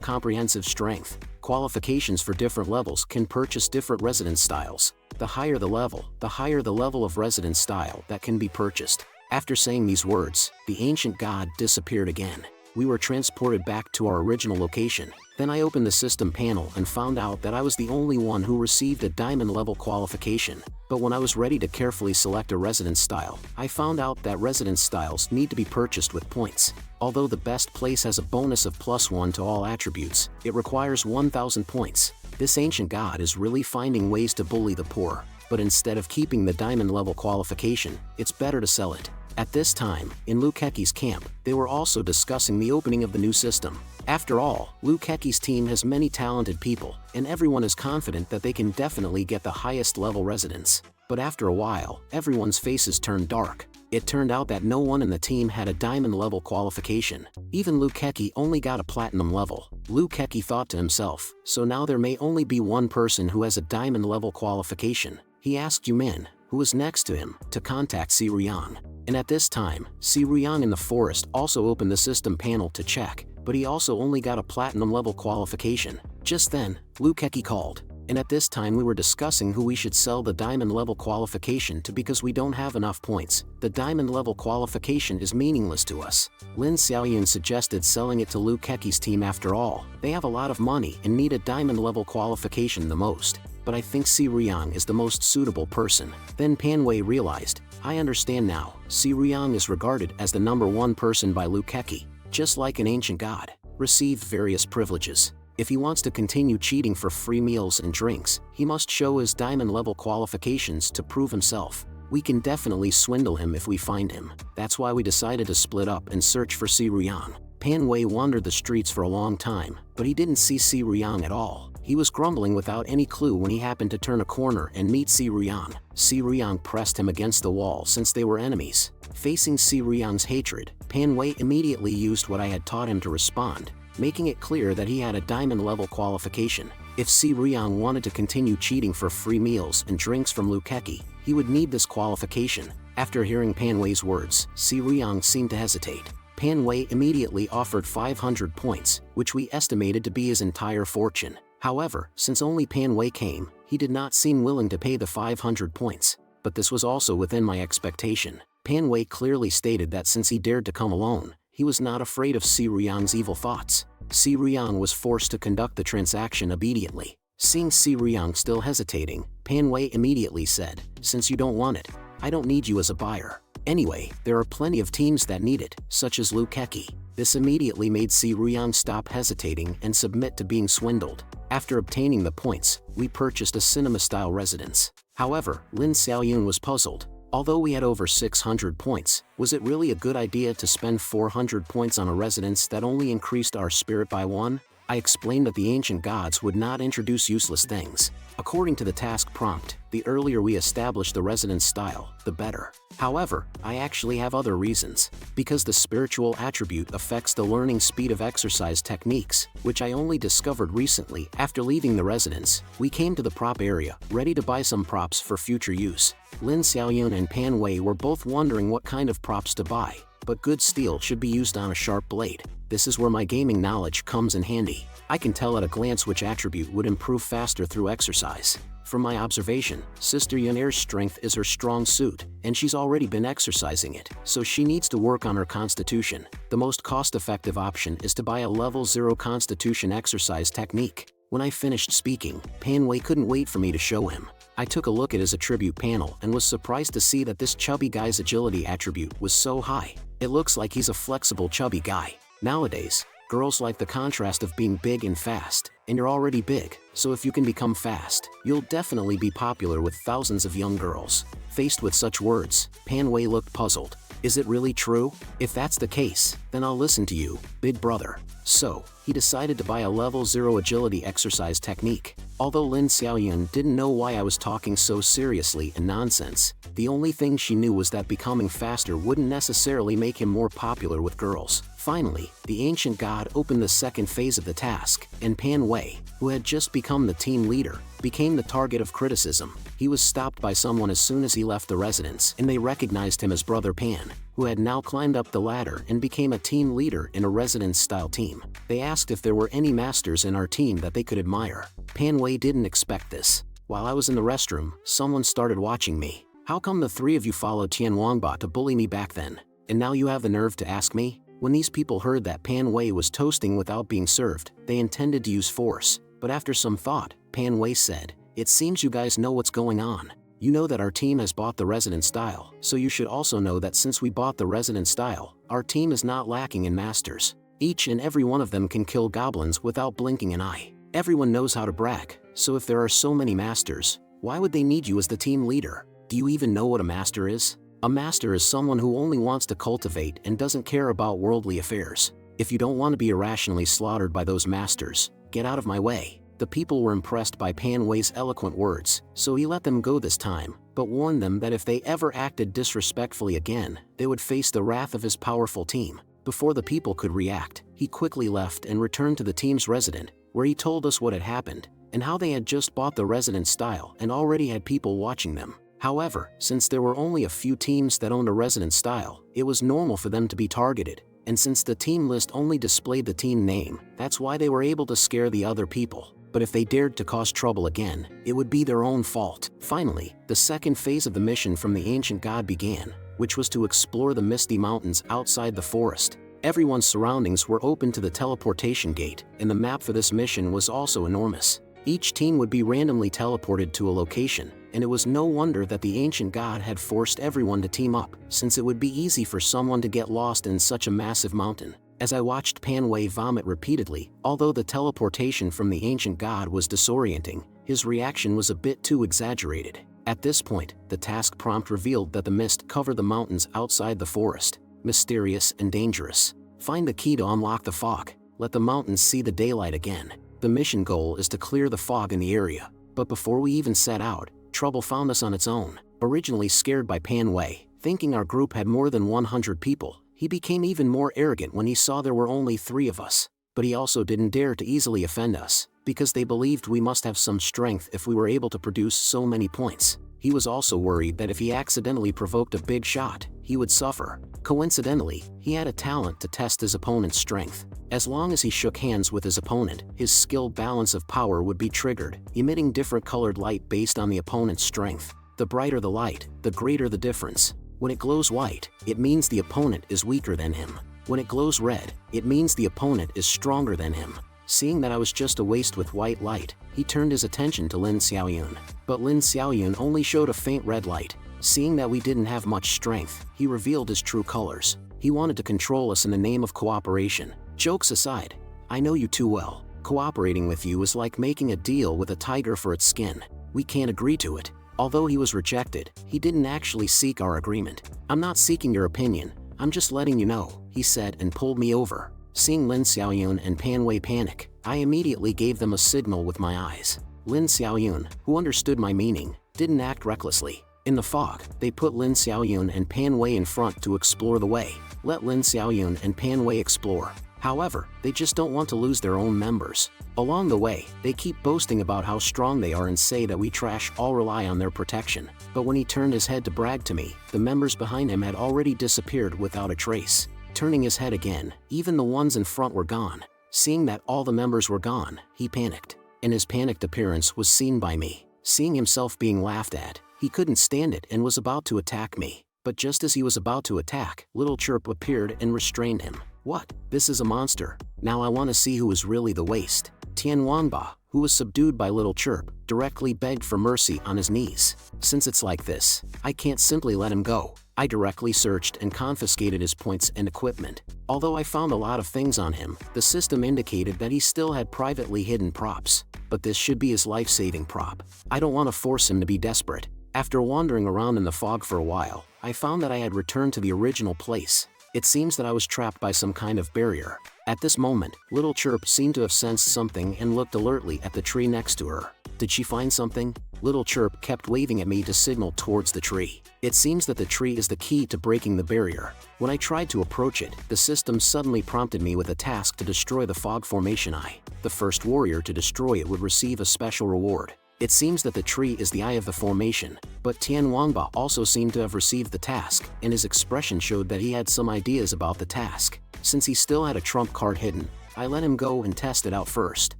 comprehensive strength. Qualifications for different levels can purchase different residence styles. The higher the level of residence style that can be purchased. After saying these words, the ancient god disappeared again. We were transported back to our original location. Then I opened the system panel and found out that I was the only one who received a diamond level qualification. But when I was ready to carefully select a residence style, I found out that residence styles need to be purchased with points. Although the best place has a bonus of +1 to all attributes, it requires 1,000 points. This ancient god is really finding ways to bully the poor, but instead of keeping the diamond level qualification, it's better to sell it. At this time, in Lukeki's camp, they were also discussing the opening of the new system. After all, Lukeki's team has many talented people, and everyone is confident that they can definitely get the highest level residence. But after a while, everyone's faces turned dark. It turned out that no one in the team had a diamond level qualification. Even Lukeki only got a platinum level. Lukeki thought to himself, so now there may only be one person who has a diamond level qualification. He asked Yumin, who was next to him, to contact Si Ryang. And at this time, Si Ryang in the forest also opened the system panel to check, but he also only got a platinum level qualification. Just then, Lukeki called, and at this time we were discussing who we should sell the diamond level qualification to because we don't have enough points. The diamond level qualification is meaningless to us. Lin Xiaoyun suggested selling it to Lukeki's team. After all, they have a lot of money and need a diamond level qualification the most. But I think Si Ryang is the most suitable person. Then Pan Wei realized, I understand now, Si Ryang is regarded as the #1 person by Lukeki, just like an ancient god, received various privileges. If he wants to continue cheating for free meals and drinks, he must show his diamond level qualifications to prove himself. We can definitely swindle him if we find him. That's why we decided to split up and search for Si Ryang. Pan Wei wandered the streets for a long time, but he didn't see Si Ryang at all. He was grumbling without any clue when he happened to turn a corner and meet Si Ryang. Si Ryang pressed him against the wall since they were enemies. Facing Si Ryang's hatred, Pan Wei immediately used what I had taught him to respond, making it clear that he had a diamond level qualification. If Si Ryang wanted to continue cheating for free meals and drinks from Lukeki, he would need this qualification. After hearing Pan Wei's words, Si Ryang seemed to hesitate. Pan Wei immediately offered 500 points, which we estimated to be his entire fortune. However, since only Pan Wei came, he did not seem willing to pay the 500 points. But this was also within my expectation. Pan Wei clearly stated that since he dared to come alone, he was not afraid of Si Ryang's evil thoughts. Si Ryang was forced to conduct the transaction immediately. Seeing Si Ryang still hesitating, Pan Wei immediately said, since you don't want it, I don't need you as a buyer. Anyway, there are plenty of teams that need it, such as Lukeki. This immediately made Si Ryang stop hesitating and submit to being swindled. After obtaining the points, we purchased a cinema-style residence. However, Lin Xiaoyun was puzzled. Although we had over 600 points, was it really a good idea to spend 400 points on a residence that only increased our spirit by 1? I explained that the ancient gods would not introduce useless things. According to the task prompt, the earlier we establish the residence style, the better. However, I actually have other reasons. Because the spiritual attribute affects the learning speed of exercise techniques, which I only discovered recently. After leaving the residence, we came to the prop area, ready to buy some props for future use. Lin Xiaoyun and Pan Wei were both wondering what kind of props to buy, but good steel should be used on a sharp blade. This is where my gaming knowledge comes in handy. I can tell at a glance which attribute would improve faster through exercise. From my observation, Sister Yuner's strength is her strong suit, and she's already been exercising it, so she needs to work on her constitution. The most cost-effective option is to buy a level 0 constitution exercise technique. When I finished speaking, Pan Wei couldn't wait for me to show him. I took a look at his attribute panel and was surprised to see that this chubby guy's agility attribute was so high. It looks like he's a flexible chubby guy. Nowadays, girls like the contrast of being big and fast, and you're already big, so if you can become fast, you'll definitely be popular with thousands of young girls. Faced with such words, Pan Wei looked puzzled. Is it really true? If that's the case, then I'll listen to you, big brother. So, he decided to buy a level 0 agility exercise technique. Although Lin Xiaoyun didn't know why I was talking so seriously and nonsense, the only thing she knew was that becoming faster wouldn't necessarily make him more popular with girls. Finally, the ancient god opened the second phase of the task, and Pan Wei, who had just become the team leader, became the target of criticism. He was stopped by someone as soon as he left the residence, and they recognized him as Brother Pan, who had now climbed up the ladder and became a team leader in a residence-style team. They asked if there were any masters in our team that they could admire. Pan Wei didn't expect this. While I was in the restroom, someone started watching me. How come the three of you followed Tian Wangba to bully me back then? And now you have the nerve to ask me? When these people heard that Pan Wei was toasting without being served, they intended to use force. But after some thought, Pan Wei said, "It seems you guys know what's going on. You know that our team has bought the resident style, so you should also know that since we bought the resident style, our team is not lacking in masters. Each and every one of them can kill goblins without blinking an eye. Everyone knows how to brag, so if there are so many masters, why would they need you as the team leader? Do you even know what a master is? A master is someone who only wants to cultivate and doesn't care about worldly affairs. If you don't want to be irrationally slaughtered by those masters, get out of my way." The people were impressed by Pan Wei's eloquent words, so he let them go this time, but warned them that if they ever acted disrespectfully again, they would face the wrath of his powerful team. Before the people could react, he quickly left and returned to the team's resident, where he told us what had happened, and how they had just bought the resident style and already had people watching them. However, since there were only a few teams that owned a resident style, it was normal for them to be targeted, and since the team list only displayed the team name, that's why they were able to scare the other people. But if they dared to cause trouble again, it would be their own fault. Finally, the second phase of the mission from the ancient god began, which was to explore the Misty Mountains outside the forest. Everyone's surroundings were open to the teleportation gate, and the map for this mission was also enormous. Each team would be randomly teleported to a location, and it was no wonder that the ancient god had forced everyone to team up, since it would be easy for someone to get lost in such a massive mountain. As I watched Pan Wei vomit repeatedly, although the teleportation from the ancient god was disorienting, his reaction was a bit too exaggerated. At this point, the task prompt revealed that the mist covered the mountains outside the forest. Mysterious and dangerous. Find the key to unlock the fog. Let the mountains see the daylight again. The mission goal is to clear the fog in the area. But before we even set out, trouble found us on its own. Originally scared by Pan Wei, thinking our group had more than 100 people, he became even more arrogant when he saw there were only 3 of us. But he also didn't dare to easily offend us, because they believed we must have some strength if we were able to produce so many points. He was also worried that if he accidentally provoked a big shot, he would suffer. Coincidentally, he had a talent to test his opponent's strength. As long as he shook hands with his opponent, his skill balance of power would be triggered, emitting different colored light based on the opponent's strength. The brighter the light, the greater the difference. When it glows white, it means the opponent is weaker than him. When it glows red, it means the opponent is stronger than him. Seeing that I was just a waste with white light, he turned his attention to Lin Xiaoyun. But Lin Xiaoyun only showed a faint red light. Seeing that we didn't have much strength, he revealed his true colors. He wanted to control us in the name of cooperation. Jokes aside, I know you too well. Cooperating with you is like making a deal with a tiger for its skin. We can't agree to it. Although he was rejected, he didn't actually seek our agreement. I'm not seeking your opinion, I'm just letting you know, he said and pulled me over. Seeing Lin Xiaoyun and Pan Wei panic, I immediately gave them a signal with my eyes. Lin Xiaoyun, who understood my meaning, didn't act recklessly. In the fog, they put Lin Xiaoyun and Pan Wei in front to explore the way. Let Lin Xiaoyun and Pan Wei explore. However, they just don't want to lose their own members. Along the way, they keep boasting about how strong they are and say that we trash all rely on their protection. But when he turned his head to brag to me, the members behind him had already disappeared without a trace. Turning his head again, even the ones in front were gone. Seeing that all the members were gone, he panicked. And his panicked appearance was seen by me. Seeing himself being laughed at, he couldn't stand it and was about to attack me. But just as he was about to attack, Little Chirp appeared and restrained him. What? This is a monster. Now I want to see who is really the waste. Tian Wanba, who was subdued by Little Chirp, directly begged for mercy on his knees. Since it's like this, I can't simply let him go. I directly searched and confiscated his points and equipment. Although I found a lot of things on him, the system indicated that he still had privately hidden props. But this should be his life-saving prop. I don't want to force him to be desperate. After wandering around in the fog for a while, I found that I had returned to the original place. It seems that I was trapped by some kind of barrier. At this moment, Little Chirp seemed to have sensed something and looked alertly at the tree next to her. Did she find something? Little Chirp kept waving at me to signal towards the tree. It seems that the tree is the key to breaking the barrier. When I tried to approach it, the system suddenly prompted me with a task to destroy the fog formation eye. The first warrior to destroy it would receive a special reward. It seems that the tree is the eye of the formation, but Tian Wanba also seemed to have received the task, and his expression showed that he had some ideas about the task. Since he still had a trump card hidden, I let him go and test it out first.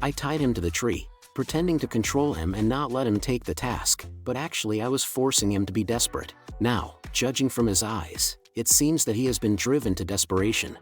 I tied him to the tree, pretending to control him and not let him take the task, but actually I was forcing him to be desperate. Now, judging from his eyes, it seems that he has been driven to desperation.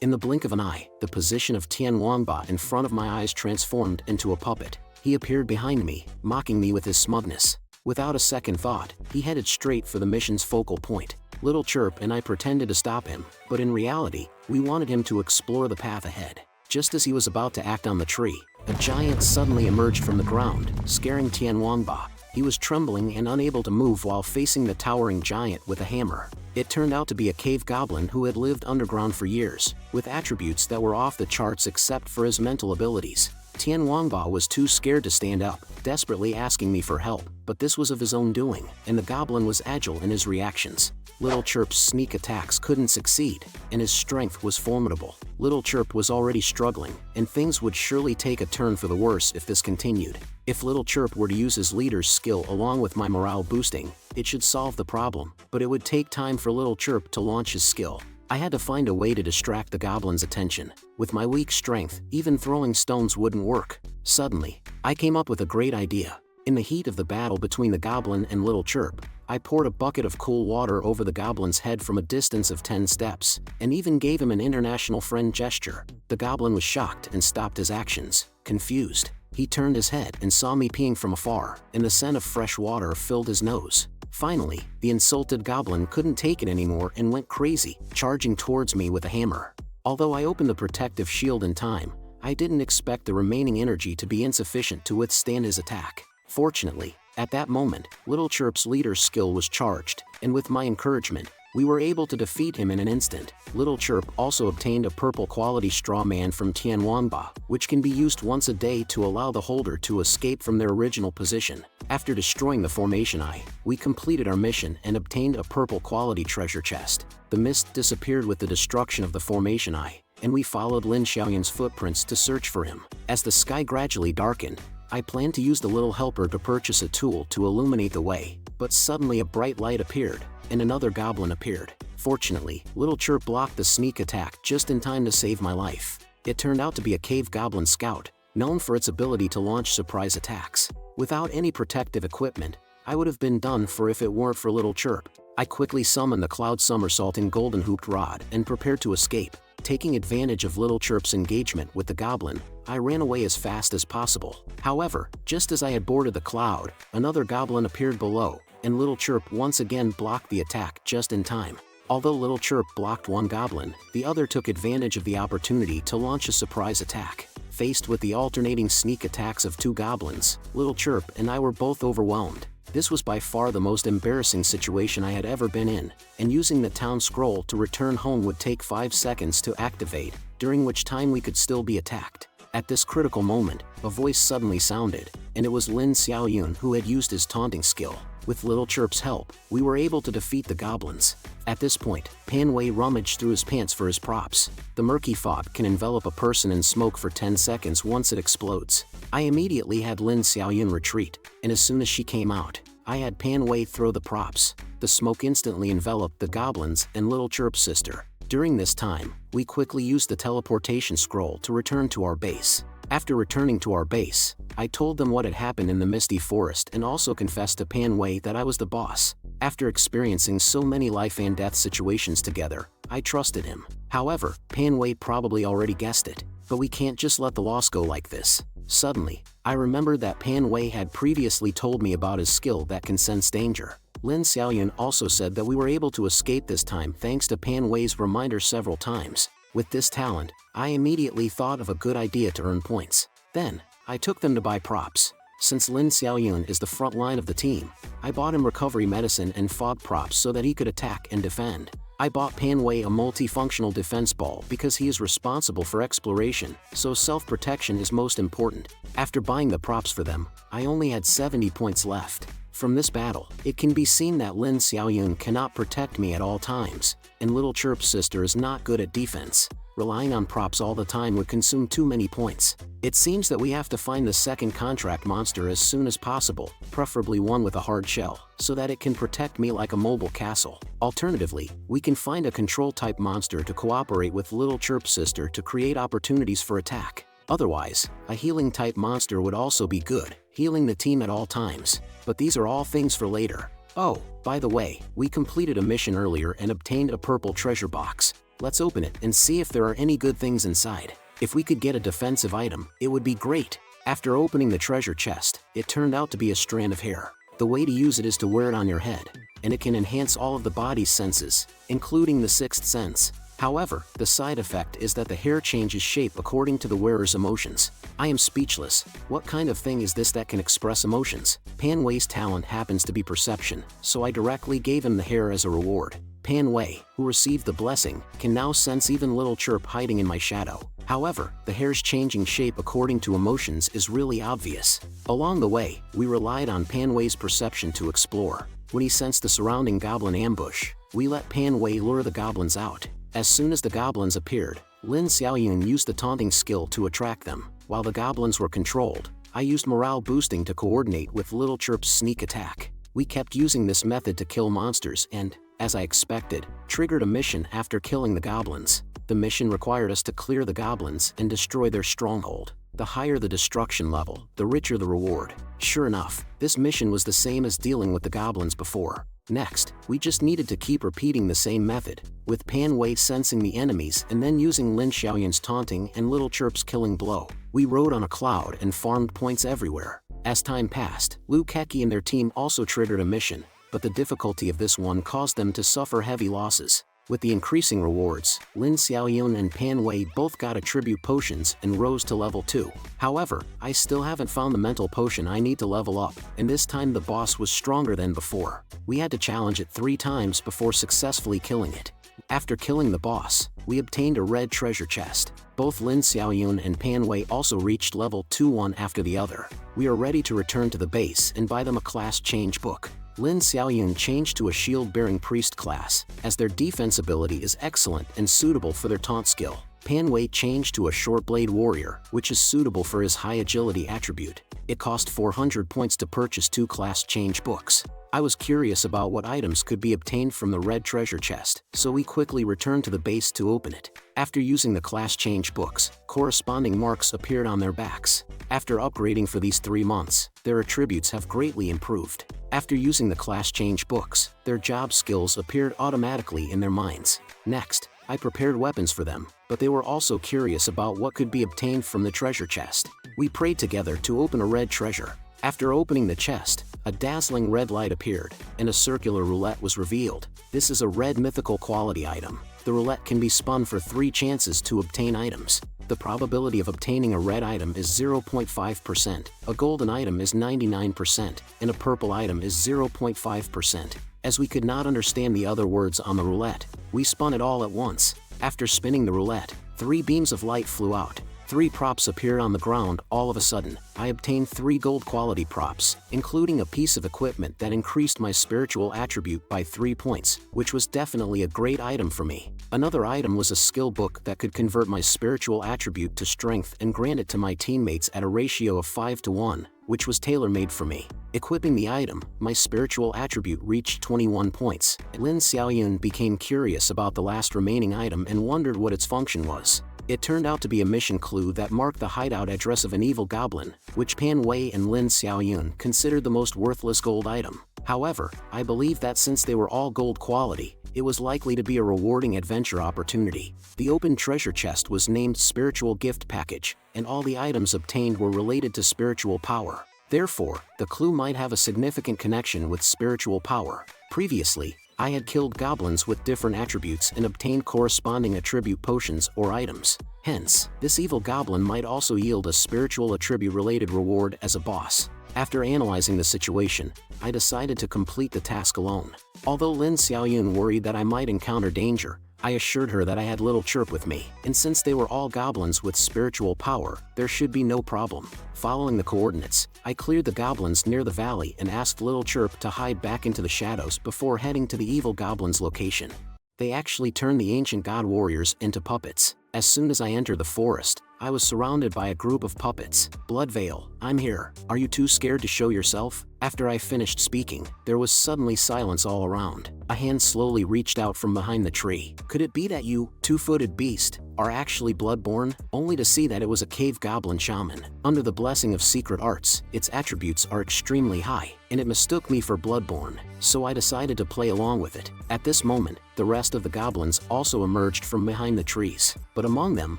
In the blink of an eye, the position of Tian Wanba in front of my eyes transformed into a puppet. He appeared behind me, mocking me with his smugness. Without a second thought, he headed straight for the mission's focal point. Little Chirp and I pretended to stop him, but in reality, we wanted him to explore the path ahead. Just as he was about to act on the tree, a giant suddenly emerged from the ground, scaring Tian Wanba. He was trembling and unable to move while facing the towering giant with a hammer. It turned out to be a cave goblin who had lived underground for years, with attributes that were off the charts except for his mental abilities. Tian Wanba was too scared to stand up, desperately asking me for help, but this was of his own doing, and the goblin was agile in his reactions. Little Chirp's sneak attacks couldn't succeed, and his strength was formidable. Little Chirp was already struggling, and things would surely take a turn for the worse if this continued. If Little Chirp were to use his leader's skill along with my morale boosting, it should solve the problem, but it would take time for Little Chirp to launch his skill. I had to find a way to distract the goblin's attention. With my weak strength, even throwing stones wouldn't work. Suddenly, I came up with a great idea. In the heat of the battle between the goblin and Little Chirp, I poured a bucket of cool water over the goblin's head from a distance of 10 steps, and even gave him an international friend gesture. The goblin was shocked and stopped his actions, confused. He turned his head and saw me peeing from afar, and the scent of fresh water filled his nose. Finally, the insulted goblin couldn't take it anymore and went crazy, charging towards me with a hammer. Although I opened the protective shield in time, I didn't expect the remaining energy to be insufficient to withstand his attack. Fortunately, at that moment, Little Chirp's leader's skill was charged, and with my encouragement, we were able to defeat him in an instant. Little Chirp also obtained a purple quality straw man from Tian Wanba, which can be used once a day to allow the holder to escape from their original position. After destroying the formation eye, we completed our mission and obtained a purple quality treasure chest. The mist disappeared with the destruction of the formation eye, and we followed Lin Xiaoyun's footprints to search for him. As the sky gradually darkened, I planned to use the little helper to purchase a tool to illuminate the way, but suddenly a bright light appeared, and another goblin appeared. Fortunately, Little Chirp blocked the sneak attack just in time to save my life. It turned out to be a cave goblin scout, known for its ability to launch surprise attacks. Without any protective equipment, I would have been done for if it weren't for Little Chirp. I quickly summoned the Cloud Somersaulting Golden Hooped Rod and prepared to escape. Taking advantage of Little Chirp's engagement with the goblin, I ran away as fast as possible. However, just as I had boarded the cloud, another goblin appeared below, and Little Chirp once again blocked the attack just in time. Although Little Chirp blocked one goblin, the other took advantage of the opportunity to launch a surprise attack. Faced with the alternating sneak attacks of two goblins, Little Chirp and I were both overwhelmed. This was by far the most embarrassing situation I had ever been in, and using the town scroll to return home would take 5 seconds to activate, during which time we could still be attacked. At this critical moment, a voice suddenly sounded, and it was Lin Xiaoyun who had used his taunting skill. With Little Chirp's help, we were able to defeat the goblins. At this point, Pan Wei rummaged through his pants for his props. The murky fog can envelop a person in smoke for 10 seconds once it explodes. I immediately had Lin Xiaoyun retreat, and as soon as she came out, I had Pan Wei throw the props. The smoke instantly enveloped the goblins and Little Chirp's sister. During this time, we quickly used the teleportation scroll to return to our base. After returning to our base, I told them what had happened in the Misty Forest and also confessed to Pan Wei that I was the boss. After experiencing so many life and death situations together, I trusted him. However, Pan Wei probably already guessed it, but we can't just let the loss go like this. Suddenly, I remembered that Pan Wei had previously told me about his skill that can sense danger. Lin Xiaoyun also said that we were able to escape this time thanks to Pan Wei's reminder several times. With this talent, I immediately thought of a good idea to earn points. Then, I took them to buy props. Since Lin Xiaoyun is the front line of the team, I bought him recovery medicine and fog props so that he could attack and defend. I bought Panway a multifunctional defense ball because he is responsible for exploration, so self-protection is most important. After buying the props for them, I only had 70 points left. From this battle, it can be seen that Lin Xiaoyun cannot protect me at all times, and Little Chirp's sister is not good at defense. Relying on props all the time would consume too many points. It seems that we have to find the second contract monster as soon as possible, preferably one with a hard shell, so that it can protect me like a mobile castle. Alternatively, we can find a control-type monster to cooperate with Little Chirp's sister to create opportunities for attack. Otherwise, a healing-type monster would also be good, healing the team at all times. But these are all things for later. Oh, by the way, we completed a mission earlier and obtained a purple treasure box. Let's open it and see if there are any good things inside. If we could get a defensive item, it would be great. After opening the treasure chest, it turned out to be a strand of hair. The way to use it is to wear it on your head, and it can enhance all of the body's senses, including the sixth sense. However, the side effect is that the hair changes shape according to the wearer's emotions. I am speechless. What kind of thing is this that can express emotions? Panway's talent happens to be perception, so I directly gave him the hair as a reward. Panway, who received the blessing, can now sense even Little Chirp hiding in my shadow. However, the hair's changing shape according to emotions is really obvious. Along the way, we relied on Panway's perception to explore. When he sensed the surrounding goblin ambush, we let Panway lure the goblins out. As soon as the goblins appeared, Lin Xiaoyun used the taunting skill to attract them. While the goblins were controlled, I used morale boosting to coordinate with Little Chirp's sneak attack. We kept using this method to kill monsters and, as I expected, triggered a mission after killing the goblins. The mission required us to clear the goblins and destroy their stronghold. The higher the destruction level, the richer the reward. Sure enough, this mission was the same as dealing with the goblins before. Next, we just needed to keep repeating the same method, with Panway sensing the enemies and then using Lin Xiaoyun's taunting and Little Chirp's killing blow. We rode on a cloud and farmed points everywhere. As time passed, Liu Keki and their team also triggered a mission, but the difficulty of this one caused them to suffer heavy losses. With the increasing rewards, Lin Xiaoyun and Panway both got attribute potions and rose to level 2. However, I still haven't found the mental potion I need to level up, and this time the boss was stronger than before. We had to challenge it 3 times before successfully killing it. After killing the boss, we obtained a red treasure chest. Both Lin Xiaoyun and Panway also reached level 2 one after the other. We are ready to return to the base and buy them a class change book. Lin Xiaoyun changed to a shield-bearing priest class, as their defense ability is excellent and suitable for their taunt skill. Panway changed to a short-blade warrior, which is suitable for his high agility attribute. It cost 400 points to purchase 2 class change books. I was curious about what items could be obtained from the red treasure chest, so we quickly returned to the base to open it. After using the class change books, corresponding marks appeared on their backs. After upgrading for these 3 months, their attributes have greatly improved. After using the class change books, their job skills appeared automatically in their minds. Next, I prepared weapons for them, but they were also curious about what could be obtained from the treasure chest. We prayed together to open a red treasure. After opening the chest, a dazzling red light appeared, and a circular roulette was revealed. This is a red mythical quality item. The roulette can be spun for 3 chances to obtain items. The probability of obtaining a red item is 0.5%, a golden item is 99%, and a purple item is 0.5%. As we could not understand the other words on the roulette, we spun it all at once. After spinning the roulette, 3 beams of light flew out. 3 props appeared on the ground all of a sudden. I obtained 3 gold quality props, including a piece of equipment that increased my spiritual attribute by 3 points, which was definitely a great item for me. Another item was a skill book that could convert my spiritual attribute to strength and grant it to my teammates at a ratio of 5:1, which was tailor-made for me. Equipping the item, my spiritual attribute reached 21 points. Lin Xiaoyun became curious about the last remaining item and wondered what its function was. It turned out to be a mission clue that marked the hideout address of an evil goblin, which Panway and Lin Xiaoyun considered the most worthless gold item. However, I believe that since they were all gold quality, it was likely to be a rewarding adventure opportunity. The open treasure chest was named Spiritual Gift Package, and all the items obtained were related to spiritual power. Therefore, the clue might have a significant connection with spiritual power. Previously, I had killed goblins with different attributes and obtained corresponding attribute potions or items. Hence, this evil goblin might also yield a spiritual attribute-related reward as a boss. After analyzing the situation, I decided to complete the task alone. Although Lin Xiaoyun worried that I might encounter danger, I assured her that I had Little Chirp with me, and since they were all goblins with spiritual power, there should be no problem. Following the coordinates, I cleared the goblins near the valley and asked Little Chirp to hide back into the shadows before heading to the evil goblins' location. They actually turned the ancient god warriors into puppets. As soon as I entered the forest, I was surrounded by a group of puppets. Bloodveil, I'm here. Are you too scared to show yourself? After I finished speaking, there was suddenly silence all around. A hand slowly reached out from behind the tree. Could it be that you, two-footed beast, are actually bloodborne? Only to see that it was a cave goblin shaman. Under the blessing of secret arts, its attributes are extremely high, and it mistook me for bloodborne, so I decided to play along with it. At this moment, the rest of the goblins also emerged from behind the trees, but among them,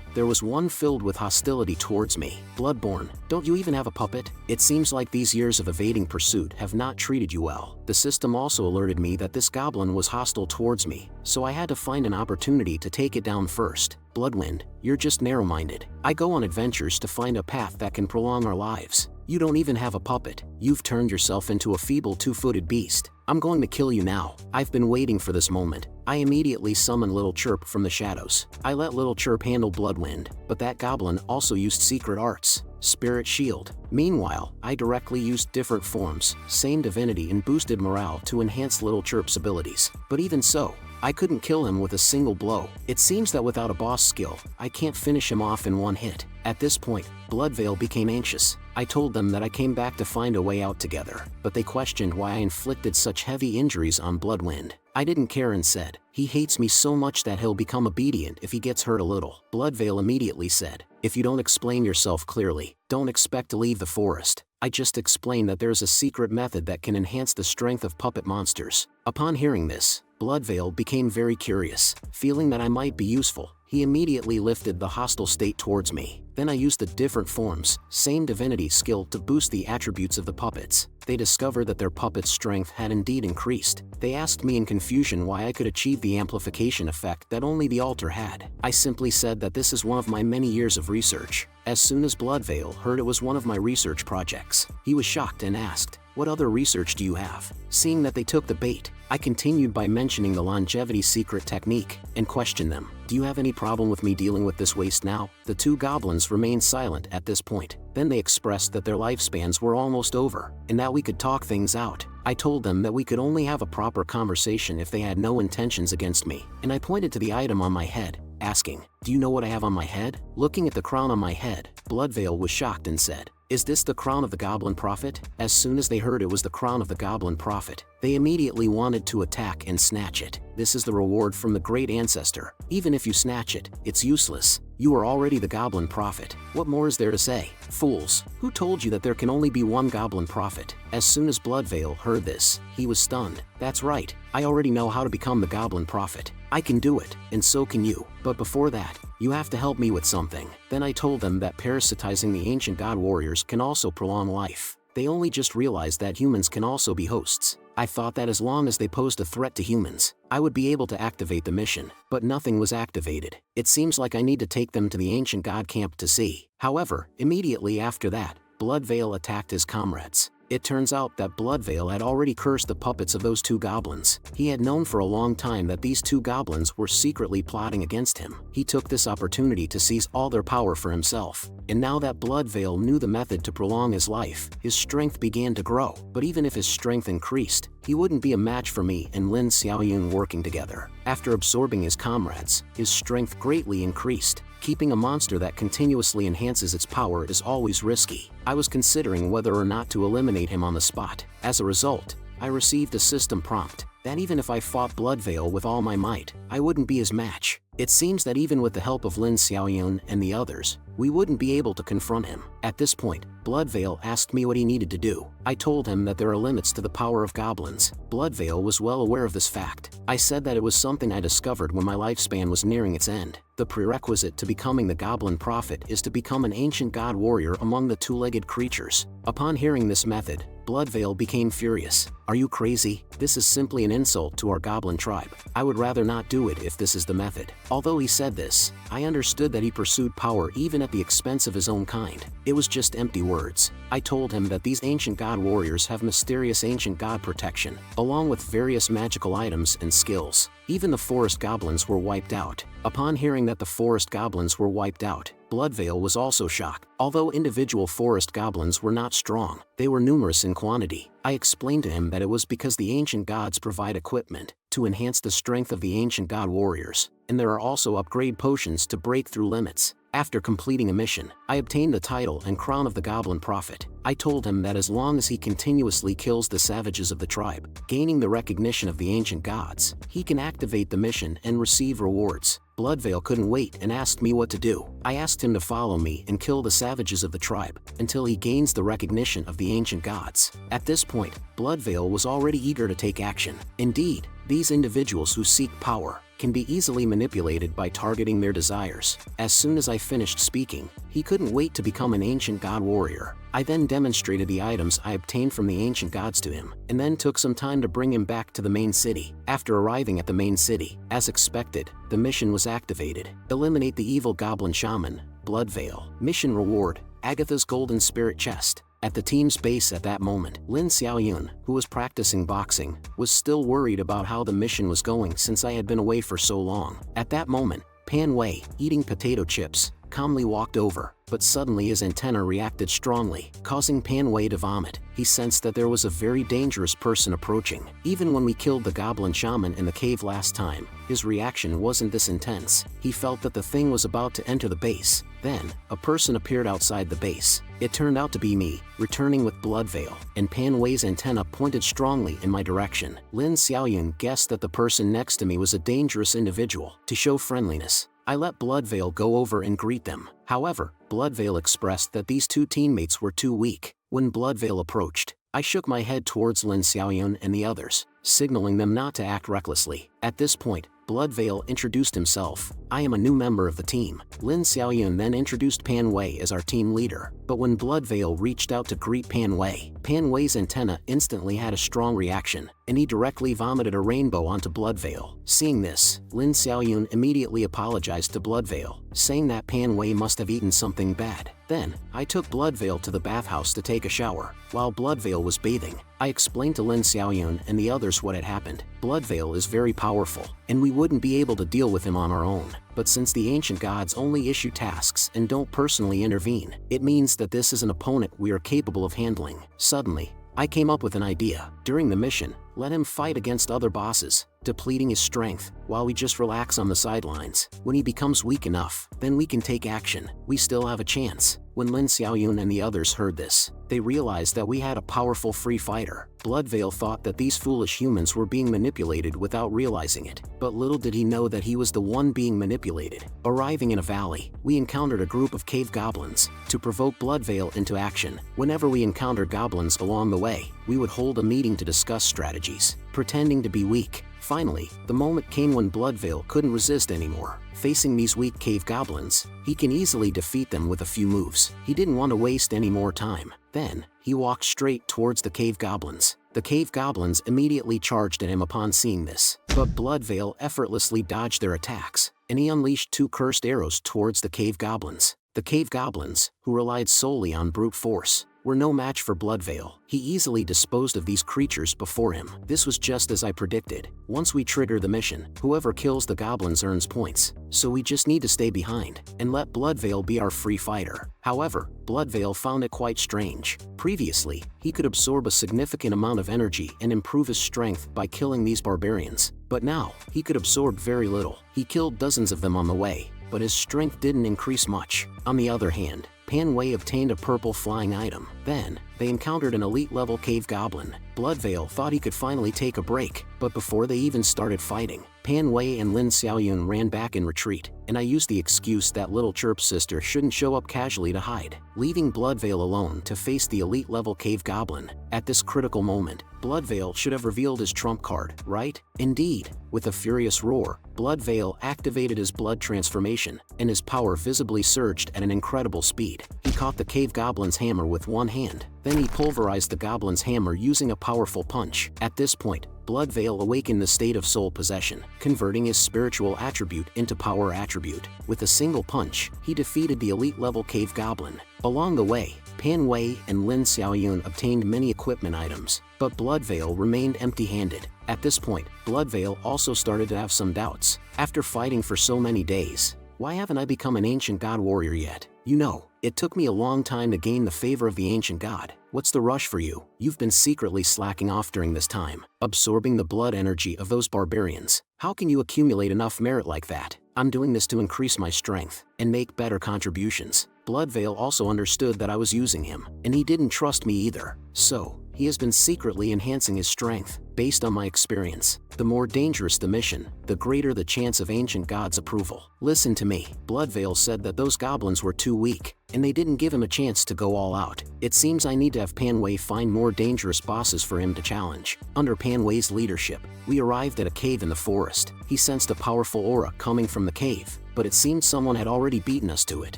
there was one filled with hostility towards me. Bloodborne, don't you even have a puppet? It seems like these years of evading pursuit have not treated you well. The system also alerted me that this goblin was hostile towards me, so I had to find an opportunity to take it down first. Bloodwind, you're just narrow-minded. I go on adventures to find a path that can prolong our lives. You don't even have a puppet. You've turned yourself into a feeble two-footed beast. I'm going to kill you now. I've been waiting for this moment. I immediately summoned Little Chirp from the shadows. I let Little Chirp handle Bloodwind, but that goblin also used secret arts. Spirit Shield. Meanwhile, I directly used different forms, same divinity, and boosted morale to enhance Little Chirp's abilities. But even so, I couldn't kill him with a single blow. It seems that without a boss skill, I can't finish him off in one hit. At this point, Bloodveil became anxious. I told them that I came back to find a way out together, but they questioned why I inflicted such heavy injuries on Bloodwind. I didn't care and said, he hates me so much that he'll become obedient if he gets hurt a little. Bloodveil immediately said, if you don't explain yourself clearly, don't expect to leave the forest. I just explained that there's a secret method that can enhance the strength of puppet monsters. Upon hearing this, Bloodveil became very curious. Feeling that I might be useful, he immediately lifted the hostile state towards me. Then I used the different forms, same divinity skill to boost the attributes of the puppets. They discovered that their puppet's strength had indeed increased. They asked me in confusion why I could achieve the amplification effect that only the altar had. I simply said that this is one of my many years of research. As soon as Bloodveil heard it was one of my research projects, he was shocked and asked, what other research do you have? Seeing that they took the bait, I continued by mentioning the longevity secret technique, and questioned them. Do you have any problem with me dealing with this waste now? The two goblins remained silent at this point. Then they expressed that their lifespans were almost over, and that we could talk things out. I told them that we could only have a proper conversation if they had no intentions against me, and I pointed to the item on my head, asking, do you know what I have on my head? Looking at the crown on my head, Bloodveil was shocked and said, is this the crown of the Goblin Prophet? As soon as they heard it was the crown of the Goblin Prophet, they immediately wanted to attack and snatch it. This is the reward from the Great Ancestor. Even if you snatch it, it's useless. You are already the Goblin Prophet. What more is there to say? Fools, who told you that there can only be one Goblin Prophet? As soon as Bloodveil heard this, he was stunned. That's right, I already know how to become the Goblin Prophet. I can do it, and so can you. But before that, you have to help me with something. Then I told them that parasitizing the ancient god warriors can also prolong life. They only just realized that humans can also be hosts. I thought that as long as they posed a threat to humans, I would be able to activate the mission, but nothing was activated. It seems like I need to take them to the ancient god camp to see. However, immediately after that, Bloodveil attacked his comrades. It turns out that Bloodveil had already cursed the puppets of those two goblins. He had known for a long time that these two goblins were secretly plotting against him. He took this opportunity to seize all their power for himself. And now that Bloodveil knew the method to prolong his life, his strength began to grow. But even if his strength increased, he wouldn't be a match for me and Lin Xiaoyun working together. After absorbing his comrades, his strength greatly increased. Keeping a monster that continuously enhances its power is always risky. I was considering whether or not to eliminate him on the spot. As a result, I received a system prompt that even if I fought Bloodveil with all my might, I wouldn't be his match. It seems that even with the help of Lin Xiaoyun and the others, we wouldn't be able to confront him. At this point, Bloodveil asked me what he needed to do. I told him that there are limits to the power of goblins. Bloodveil was well aware of this fact. I said that it was something I discovered when my lifespan was nearing its end. The prerequisite to becoming the Goblin Prophet is to become an ancient god warrior among the two-legged creatures. Upon hearing this method, Bloodveil became furious. Are you crazy? This is simply an insult to our goblin tribe. I would rather not do it if this is the method. Although he said this, I understood that he pursued power even at the expense of his own kind. It was just empty words. I told him that these ancient god warriors have mysterious ancient god protection, along with various magical items and skills. Even the forest goblins were wiped out. Upon hearing that the forest goblins were wiped out, Bloodveil was also shocked. Although individual forest goblins were not strong, they were numerous in quantity. I explained to him that it was because the ancient gods provide equipment to enhance the strength of the ancient god warriors, and there are also upgrade potions to break through limits. After completing a mission, I obtained the title and crown of the Goblin Prophet. I told him that as long as he continuously kills the savages of the tribe, gaining the recognition of the ancient gods, he can activate the mission and receive rewards. Bloodveil couldn't wait and asked me what to do. I asked him to follow me and kill the savages of the tribe until he gains the recognition of the ancient gods. At this point, Bloodveil was already eager to take action. Indeed, these individuals who seek power can be easily manipulated by targeting their desires. As soon as I finished speaking, he couldn't wait to become an ancient god warrior. I then demonstrated the items I obtained from the ancient gods to him, and then took some time to bring him back to the main city. After arriving at the main city, as expected, the mission was activated. Eliminate the evil goblin shaman, Bloodveil. Mission reward, Agatha's golden spirit chest. At the team's base at that moment, Lin Xiaoyun, who was practicing boxing, was still worried about how the mission was going since I had been away for so long. At that moment, Pan Wei, eating potato chips, calmly walked over, but suddenly his antenna reacted strongly, causing Pan Wei to vomit. He sensed that there was a very dangerous person approaching. Even when we killed the goblin shaman in the cave last time, his reaction wasn't this intense. He felt that the thing was about to enter the base. Then, a person appeared outside the base. It turned out to be me, returning with Bloodveil, and Pan Wei's antenna pointed strongly in my direction. Lin Xiaoyun guessed that the person next to me was a dangerous individual. To show friendliness, I let Bloodveil go over and greet them. However, Bloodveil expressed that these two teammates were too weak. When Bloodveil approached, I shook my head towards Lin Xiaoyun and the others, signaling them not to act recklessly. At this point, Bloodveil introduced himself. I am a new member of the team. Lin Xiaoyun then introduced Pan Wei as our team leader. But when Bloodveil reached out to greet Pan Wei's antenna instantly had a strong reaction, and he directly vomited a rainbow onto Bloodveil. Seeing this, Lin Xiaoyun immediately apologized to Bloodveil, saying that Pan Wei must have eaten something bad. Then, I took Bloodveil to the bathhouse to take a shower. While Bloodveil was bathing, I explained to Lin Xiaoyun and the others what had happened. Bloodveil is very powerful, and we wouldn't be able to deal with him on our own. But since the ancient gods only issue tasks and don't personally intervene, it means that this is an opponent we are capable of handling. Suddenly, I came up with an idea. During the mission, let him fight against other bosses, depleting his strength, while we just relax on the sidelines. When he becomes weak enough, then we can take action. We still have a chance. When Lin Xiaoyun and the others heard this, they realized that we had a powerful free fighter. Bloodveil thought that these foolish humans were being manipulated without realizing it, but little did he know that he was the one being manipulated. Arriving in a valley, we encountered a group of cave goblins. To provoke Bloodveil into action, whenever we encountered goblins along the way, we would hold a meeting to discuss strategies, pretending to be weak. Finally, the moment came when Bloodveil couldn't resist anymore. Facing these weak cave goblins, he can easily defeat them with a few moves. He didn't want to waste any more time. Then, he walked straight towards the cave goblins. The cave goblins immediately charged at him upon seeing this, but Bloodveil effortlessly dodged their attacks, and he unleashed two cursed arrows towards the cave goblins. The cave goblins, who relied solely on brute force, were no match for Bloodveil. He easily disposed of these creatures before him. This was just as I predicted. Once we trigger the mission, whoever kills the goblins earns points, so we just need to stay behind and let Bloodveil be our free fighter. However, Bloodveil found it quite strange. Previously, he could absorb a significant amount of energy and improve his strength by killing these barbarians, but now, he could absorb very little. He killed dozens of them on the way, but his strength didn't increase much. On the other hand, Pan Wei obtained a purple flying item. Then, they encountered an elite-level cave goblin. Bloodveil thought he could finally take a break, but before they even started fighting, Pan Wei and Lin Xiaoyun ran back in retreat, and I used the excuse that little Chirp's sister shouldn't show up casually to hide, leaving Bloodveil alone to face the elite-level cave goblin. At this critical moment, Bloodveil should have revealed his trump card, right? Indeed, with a furious roar, Bloodveil activated his blood transformation, and his power visibly surged at an incredible speed. He caught the cave goblin's hammer with one hand, then he pulverized the goblin's hammer using a powerful punch. At this point, Blood Veil awakened the state of soul possession, converting his spiritual attribute into power attribute. With a single punch, he defeated the elite-level cave goblin. Along the way, Pan Wei and Lin Xiaoyun obtained many equipment items, but Blood Veil remained empty-handed. At this point, Blood Veil also started to have some doubts. After fighting for so many days, why haven't I become an ancient god warrior yet? You know, it took me a long time to gain the favor of the ancient god. What's the rush for you? You've been secretly slacking off during this time, absorbing the blood energy of those barbarians. How can you accumulate enough merit like that? I'm doing this to increase my strength and make better contributions. Blood Veil also understood that I was using him, and he didn't trust me either. So, he has been secretly enhancing his strength. Based on my experience, the more dangerous the mission, the greater the chance of ancient god's approval. Listen to me. Blood Veil said that those goblins were too weak, and they didn't give him a chance to go all out. It seems I need to have Pan Wei find more dangerous bosses for him to challenge. Under Pan Wei's leadership, we arrived at a cave in the forest. He sensed a powerful aura coming from the cave, but it seemed someone had already beaten us to it.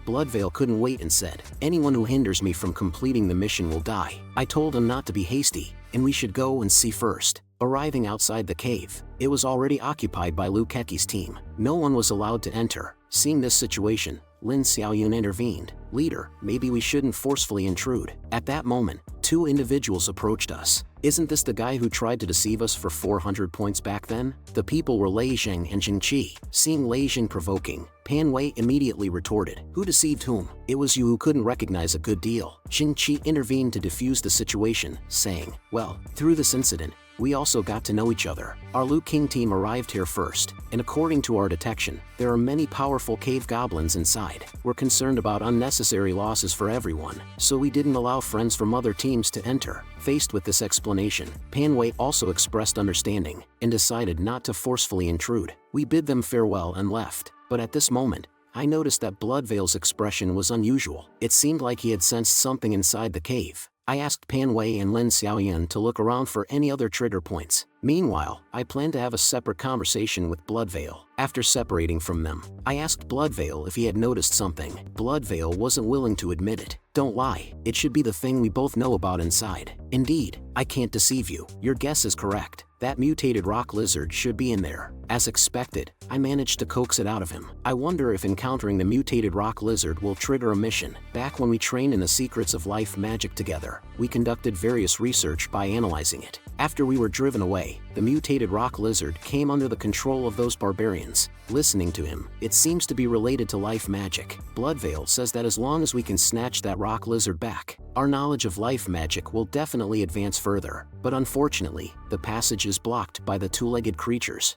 Blood Veil couldn't wait and said, "Anyone who hinders me from completing the mission will die." I told him not to be hasty, and we should go and see first. Arriving outside the cave, it was already occupied by Liu Keqi's team. No one was allowed to enter. Seeing this situation, Lin Xiaoyun intervened. "Leader, maybe we shouldn't forcefully intrude." At that moment, two individuals approached us. "Isn't this the guy who tried to deceive us for 400 points back then?" The people were Lei Zheng and Jin Qi. Seeing Lei Zheng provoking, Pan Wei immediately retorted, "Who deceived whom? It was you who couldn't recognize a good deal." Jin Qi intervened to defuse the situation, saying, "Well, through this incident, we also got to know each other. Our Liu King team arrived here first, and according to our detection, there are many powerful cave goblins inside. We're concerned about unnecessary losses for everyone, so we didn't allow friends from other teams to enter." Faced with this explanation, Pan Wei also expressed understanding, and decided not to forcefully intrude. We bid them farewell and left, but at this moment, I noticed that Blood Veil's expression was unusual. It seemed like he had sensed something inside the cave. I asked Pan Wei and Lin Xiaoyun to look around for any other trigger points. Meanwhile, I planned to have a separate conversation with Blood Veil. After separating from them, I asked Blood Veil if he had noticed something. Blood Veil wasn't willing to admit it. "Don't lie, it should be the thing we both know about inside." "Indeed, I can't deceive you. Your guess is correct. That mutated rock lizard should be in there." As expected, I managed to coax it out of him. I wonder if encountering the mutated rock lizard will trigger a mission. Back when we trained in the secrets of life magic together, we conducted various research by analyzing it. After we were driven away, the mutated rock lizard came under the control of those barbarians. Listening to him, it seems to be related to life magic. Blood Veil says that as long as we can snatch that rock lizard back, our knowledge of life magic will definitely advance further. But unfortunately, the passage is blocked by the two-legged creatures.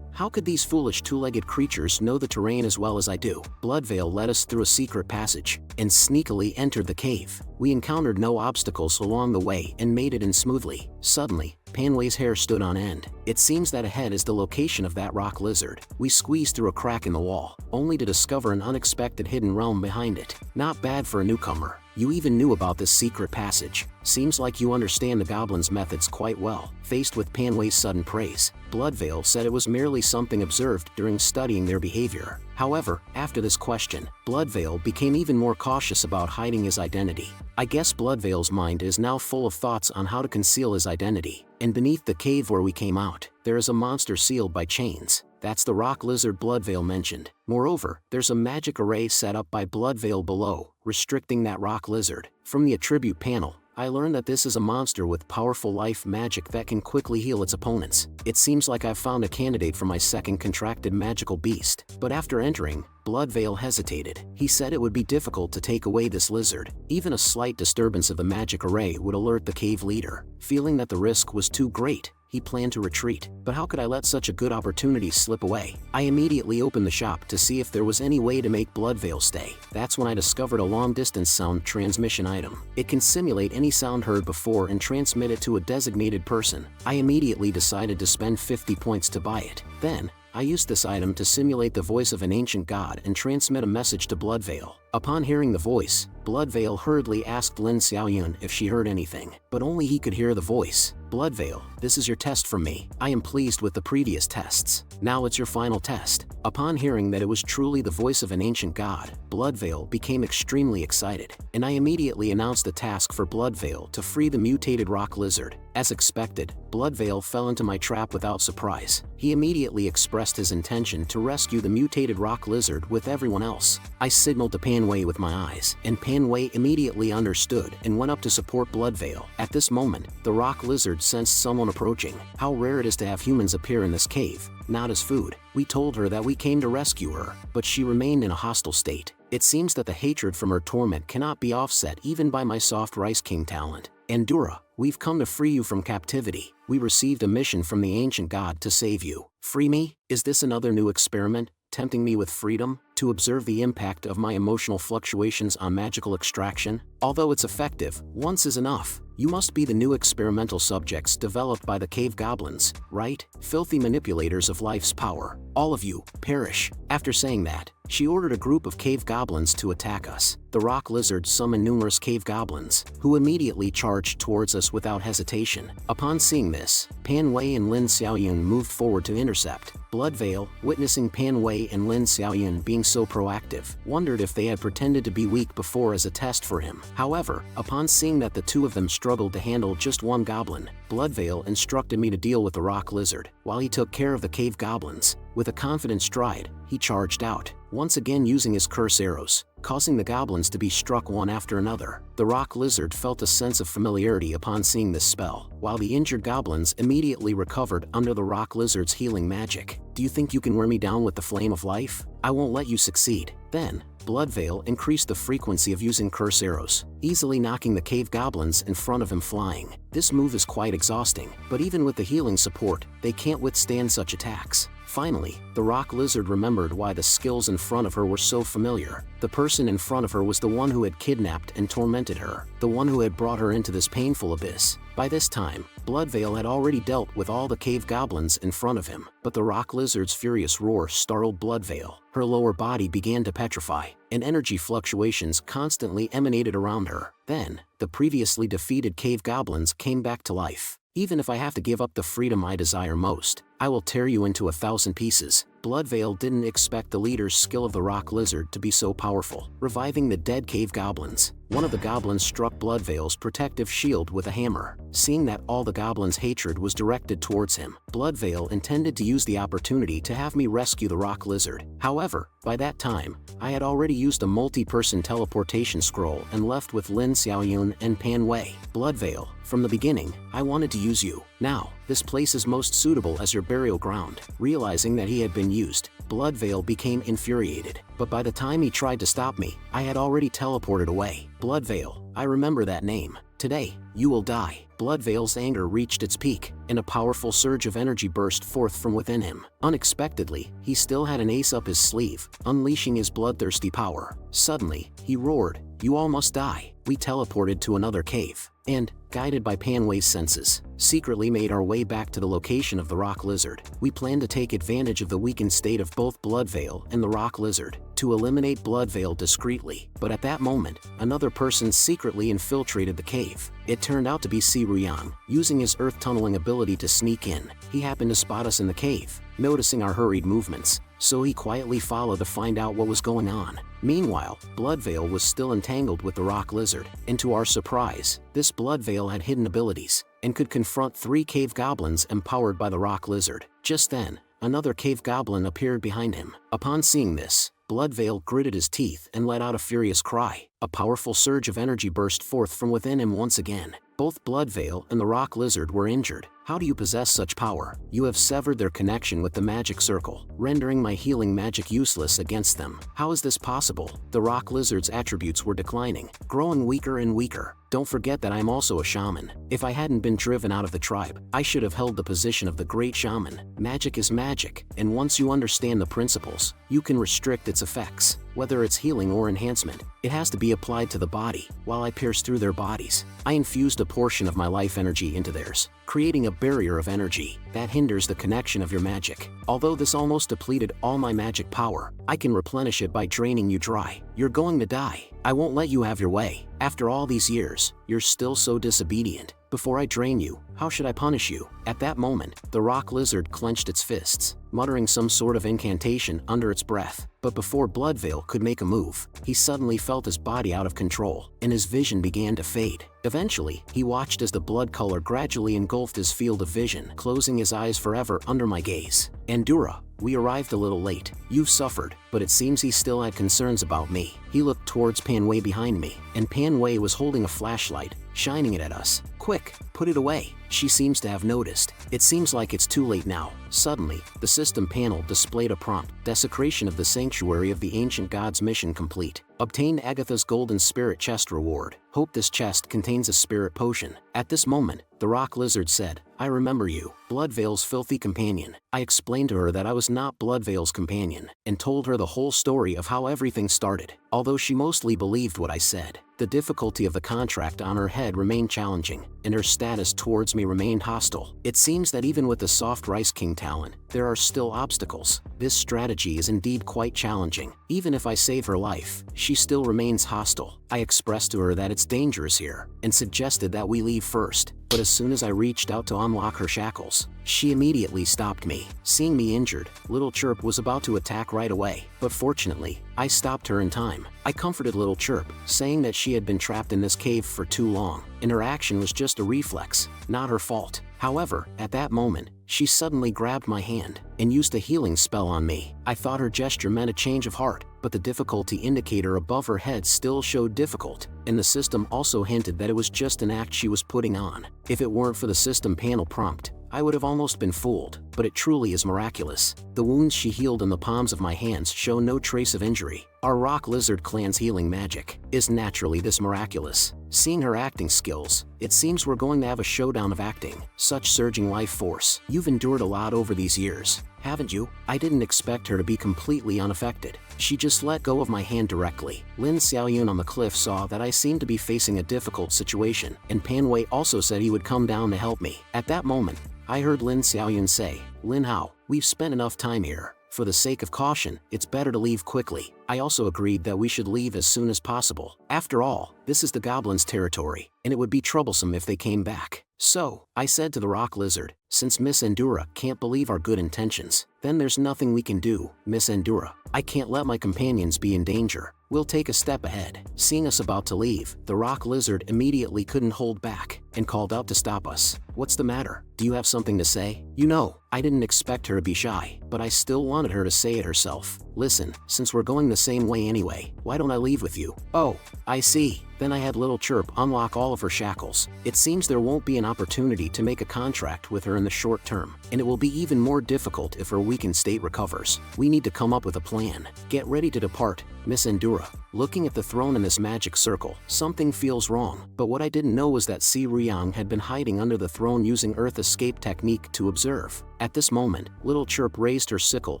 How could these foolish two-legged creatures know the terrain as well as I do? Blood Veil led us through a secret passage, and sneakily entered the cave. We encountered no obstacles along the way and made it in smoothly. Suddenly, Pan Wei's hair stood on end. It seems that ahead is the location of that rock lizard. We squeezed through a crack in the wall, only to discover an unexpected hidden realm behind it. Not bad for a newcomer. You even knew about this secret passage. Seems like you understand the goblins' methods quite well. Faced with Pan Wei's sudden praise, Blood Veil said it was merely something observed during studying their behavior. However, after this question, Blood Veil became even more cautious about hiding his identity. I guess Blood Veil's mind is now full of thoughts on how to conceal his identity. And beneath the cave where we came out, there is a monster sealed by chains. That's the rock lizard Blood Veil mentioned. Moreover, there's a magic array set up by Blood Veil below, restricting that rock lizard. From the attribute panel, I learned that this is a monster with powerful life magic that can quickly heal its opponents. It seems like I've found a candidate for my second contracted magical beast. But after entering, Blood Veil hesitated. He said it would be difficult to take away this lizard. Even a slight disturbance of the magic array would alert the cave leader. Feeling that the risk was too great, he planned to retreat. But how could I let such a good opportunity slip away? I immediately opened the shop to see if there was any way to make Blood Veil stay. That's when I discovered a long-distance sound transmission item. It can simulate any sound heard before and transmit it to a designated person. I immediately decided to spend 50 points to buy it. Then, I used this item to simulate the voice of an ancient god and transmit a message to Blood Veil. Upon hearing the voice, Bloodveil hurriedly asked Lin Xiaoyun if she heard anything, but only he could hear the voice. Bloodveil, this is your test from me. I am pleased with the previous tests. Now it's your final test. Upon hearing that it was truly the voice of an ancient god, Bloodveil became extremely excited, and I immediately announced the task for Bloodveil to free the mutated rock lizard. As expected, Bloodveil fell into my trap without surprise. He immediately expressed his intention to rescue the mutated rock lizard with everyone else. I signaled to Panwei with my eyes, and Panwei immediately understood and went up to support Bloodveil. At this moment, the rock lizard sensed someone approaching. How rare it is to have humans appear in this cave, not as food. We told her that we came to rescue her, but she remained in a hostile state. It seems that the hatred from her torment cannot be offset even by my soft Rice King talent. Andura, we've come to free you from captivity. We received a mission from the ancient god to save you. Free me? Is this another new experiment, tempting me with freedom, to observe the impact of my emotional fluctuations on magical extraction? Although it's effective, once is enough. You must be the new experimental subjects developed by the cave goblins, right? Filthy manipulators of life's power. All of you, perish. After saying that, she ordered a group of cave goblins to attack us. The rock lizard summoned numerous cave goblins, who immediately charged towards us without hesitation. Upon seeing this, Panwei and Lin Xiaoyun moved forward to intercept. Bloodveil, witnessing Panwei and Lin Xiaoyun being so proactive, wondered if they had pretended to be weak before as a test for him. However, upon seeing that the two of them struggled to handle just one goblin, Bloodveil instructed me to deal with the rock lizard, while he took care of the cave goblins. With a confident stride, he charged out, once again using his curse arrows, causing the goblins to be struck one after another. The rock lizard felt a sense of familiarity upon seeing this spell, while the injured goblins immediately recovered under the rock lizard's healing magic. Do you think you can wear me down with the flame of life? I won't let you succeed. Then, Bloodveil increased the frequency of using curse arrows, easily knocking the cave goblins in front of him flying. This move is quite exhausting, but even with the healing support, they can't withstand such attacks. Finally, the rock lizard remembered why the skills in front of her were so familiar. The person in front of her was the one who had kidnapped and tormented her, the one who had brought her into this painful abyss. By this time, Bloodveil had already dealt with all the cave goblins in front of him, but the rock lizard's furious roar startled Bloodveil. Her lower body began to petrify, and energy fluctuations constantly emanated around her. Then, the previously defeated cave goblins came back to life. Even if I have to give up the freedom I desire most, I will tear you into 1,000 pieces. Bloodveil didn't expect the leader's skill of the rock lizard to be so powerful, reviving the dead cave goblins. One of the goblins struck Bloodveil's protective shield with a hammer. Seeing that all the goblins' hatred was directed towards him, Bloodveil intended to use the opportunity to have me rescue the rock lizard. However, by that time, I had already used a multi-person teleportation scroll and left with Lin Xiaoyun and Panwei. Bloodveil, from the beginning, I wanted to use you. Now, this place is most suitable as your burial ground. Realizing that he had been used, Bloodveil became infuriated. But by the time he tried to stop me, I had already teleported away. Bloodveil, I remember that name. Today, you will die. Bloodveil's anger reached its peak, and a powerful surge of energy burst forth from within him. Unexpectedly, he still had an ace up his sleeve, unleashing his bloodthirsty power. Suddenly, he roared, "You all must die." We teleported to another cave, and, guided by Panwei's senses, secretly made our way back to the location of the rock lizard. We planned to take advantage of the weakened state of both Bloodveil and the rock lizard, to eliminate Bloodveil discreetly. But at that moment, another person secretly infiltrated the cave. It turned out to be Si Ruyang. Using his earth tunneling ability to sneak in, he happened to spot us in the cave, noticing our hurried movements, so he quietly followed to find out what was going on. Meanwhile, Bloodveil was still entangled with the rock lizard, and to our surprise, this Bloodveil had hidden abilities, and could confront 3 cave goblins empowered by the rock lizard. Just then, another cave goblin appeared behind him. Upon seeing this, Bloodveil gritted his teeth and let out a furious cry. A powerful surge of energy burst forth from within him once again. Both Bloodveil and the rock lizard were injured. How do you possess such power? You have severed their connection with the magic circle, rendering my healing magic useless against them. How is this possible? The rock lizard's attributes were declining, growing weaker and weaker. Don't forget that I am also a shaman. If I hadn't been driven out of the tribe, I should have held the position of the great shaman. Magic is magic, and once you understand the principles, you can restrict its effects. Whether it's healing or enhancement, it has to be applied to the body. While I pierce through their bodies, I infused a portion of my life energy into theirs, creating a barrier of energy that hinders the connection of your magic. Although this almost depleted all my magic power, I can replenish it by draining you dry. You're going to die. I won't let you have your way. After all these years, you're still so disobedient. Before I drain you, how should I punish you? At that moment, the rock lizard clenched its fists, muttering some sort of incantation under its breath. But before Bloodveil could make a move, he suddenly felt his body out of control, and his vision began to fade. Eventually, he watched as the blood color gradually engulfed his field of vision, closing his eyes forever under my gaze. Andura, we arrived a little late. You've suffered, but it seems he still had concerns about me. He looked towards Panwei behind me, and Panwei was holding a flashlight, shining it at us. Quick, put it away. She seems to have noticed. It seems like it's too late now. Suddenly, the system panel displayed a prompt: Desecration of the Sanctuary of the Ancient Gods mission complete. Obtain Agatha's Golden Spirit Chest reward. Hope this chest contains a spirit potion. At this moment, the rock lizard said, I remember you, Bloodveil's filthy companion. I explained to her that I was not Bloodveil's companion, and told her the whole story of how everything started. Although she mostly believed what I said, the difficulty of the contract on her head remained challenging, and her status towards me remained hostile. It seems that even with the soft Rice King talent, there are still obstacles. This strategy is indeed quite challenging. Even if I save her life, she still remains hostile. I expressed to her that it's dangerous here, and suggested that we leave first. But as soon as I reached out to unlock her shackles, she immediately stopped me. Seeing me injured, Little Chirp was about to attack right away, but fortunately, I stopped her in time. I comforted Little Chirp, saying that she had been trapped in this cave for too long, and her action was just a reflex, not her fault. However, at that moment, she suddenly grabbed my hand and used a healing spell on me. I thought her gesture meant a change of heart, but the difficulty indicator above her head still showed difficult, and the system also hinted that it was just an act she was putting on. If it weren't for the system panel prompt, I would have almost been fooled, but it truly is miraculous. The wounds she healed in the palms of my hands show no trace of injury. Our rock lizard clan's healing magic is naturally this miraculous. Seeing her acting skills, it seems we're going to have a showdown of acting. Such surging life force. You've endured a lot over these years, haven't you? I didn't expect her to be completely unaffected. She just let go of my hand directly. Lin Xiaoyun on the cliff saw that I seemed to be facing a difficult situation, and Panwei also said he would come down to help me. At that moment, I heard Lin Xiaoyun say, Lin Hao, we've spent enough time here. For the sake of caution, it's better to leave quickly. I also agreed that we should leave as soon as possible. After all, this is the goblins' territory, and it would be troublesome if they came back. So, I said to the rock lizard, since Miss Endura can't believe our good intentions, then there's nothing we can do, Miss Endura. I can't let my companions be in danger. We'll take a step ahead. Seeing us about to leave, the rock lizard immediately couldn't hold back, and called out to stop us. What's the matter? Do you have something to say? You know, I didn't expect her to be shy, but I still wanted her to say it herself. Listen, since we're going the same way anyway, why don't I leave with you? Oh, I see. Then I had Little Chirp unlock all of her shackles. It seems there won't be an opportunity to make a contract with her in the short term, and it will be even more difficult if her weakened state recovers. We need to come up with a plan. Get ready to depart, Miss Endura. Looking at the throne in this magic circle, something feels wrong, but what I didn't know was that Si Ryang had been hiding under the throne using Earth Escape technique to observe. At this moment, Little Chirp raised her sickle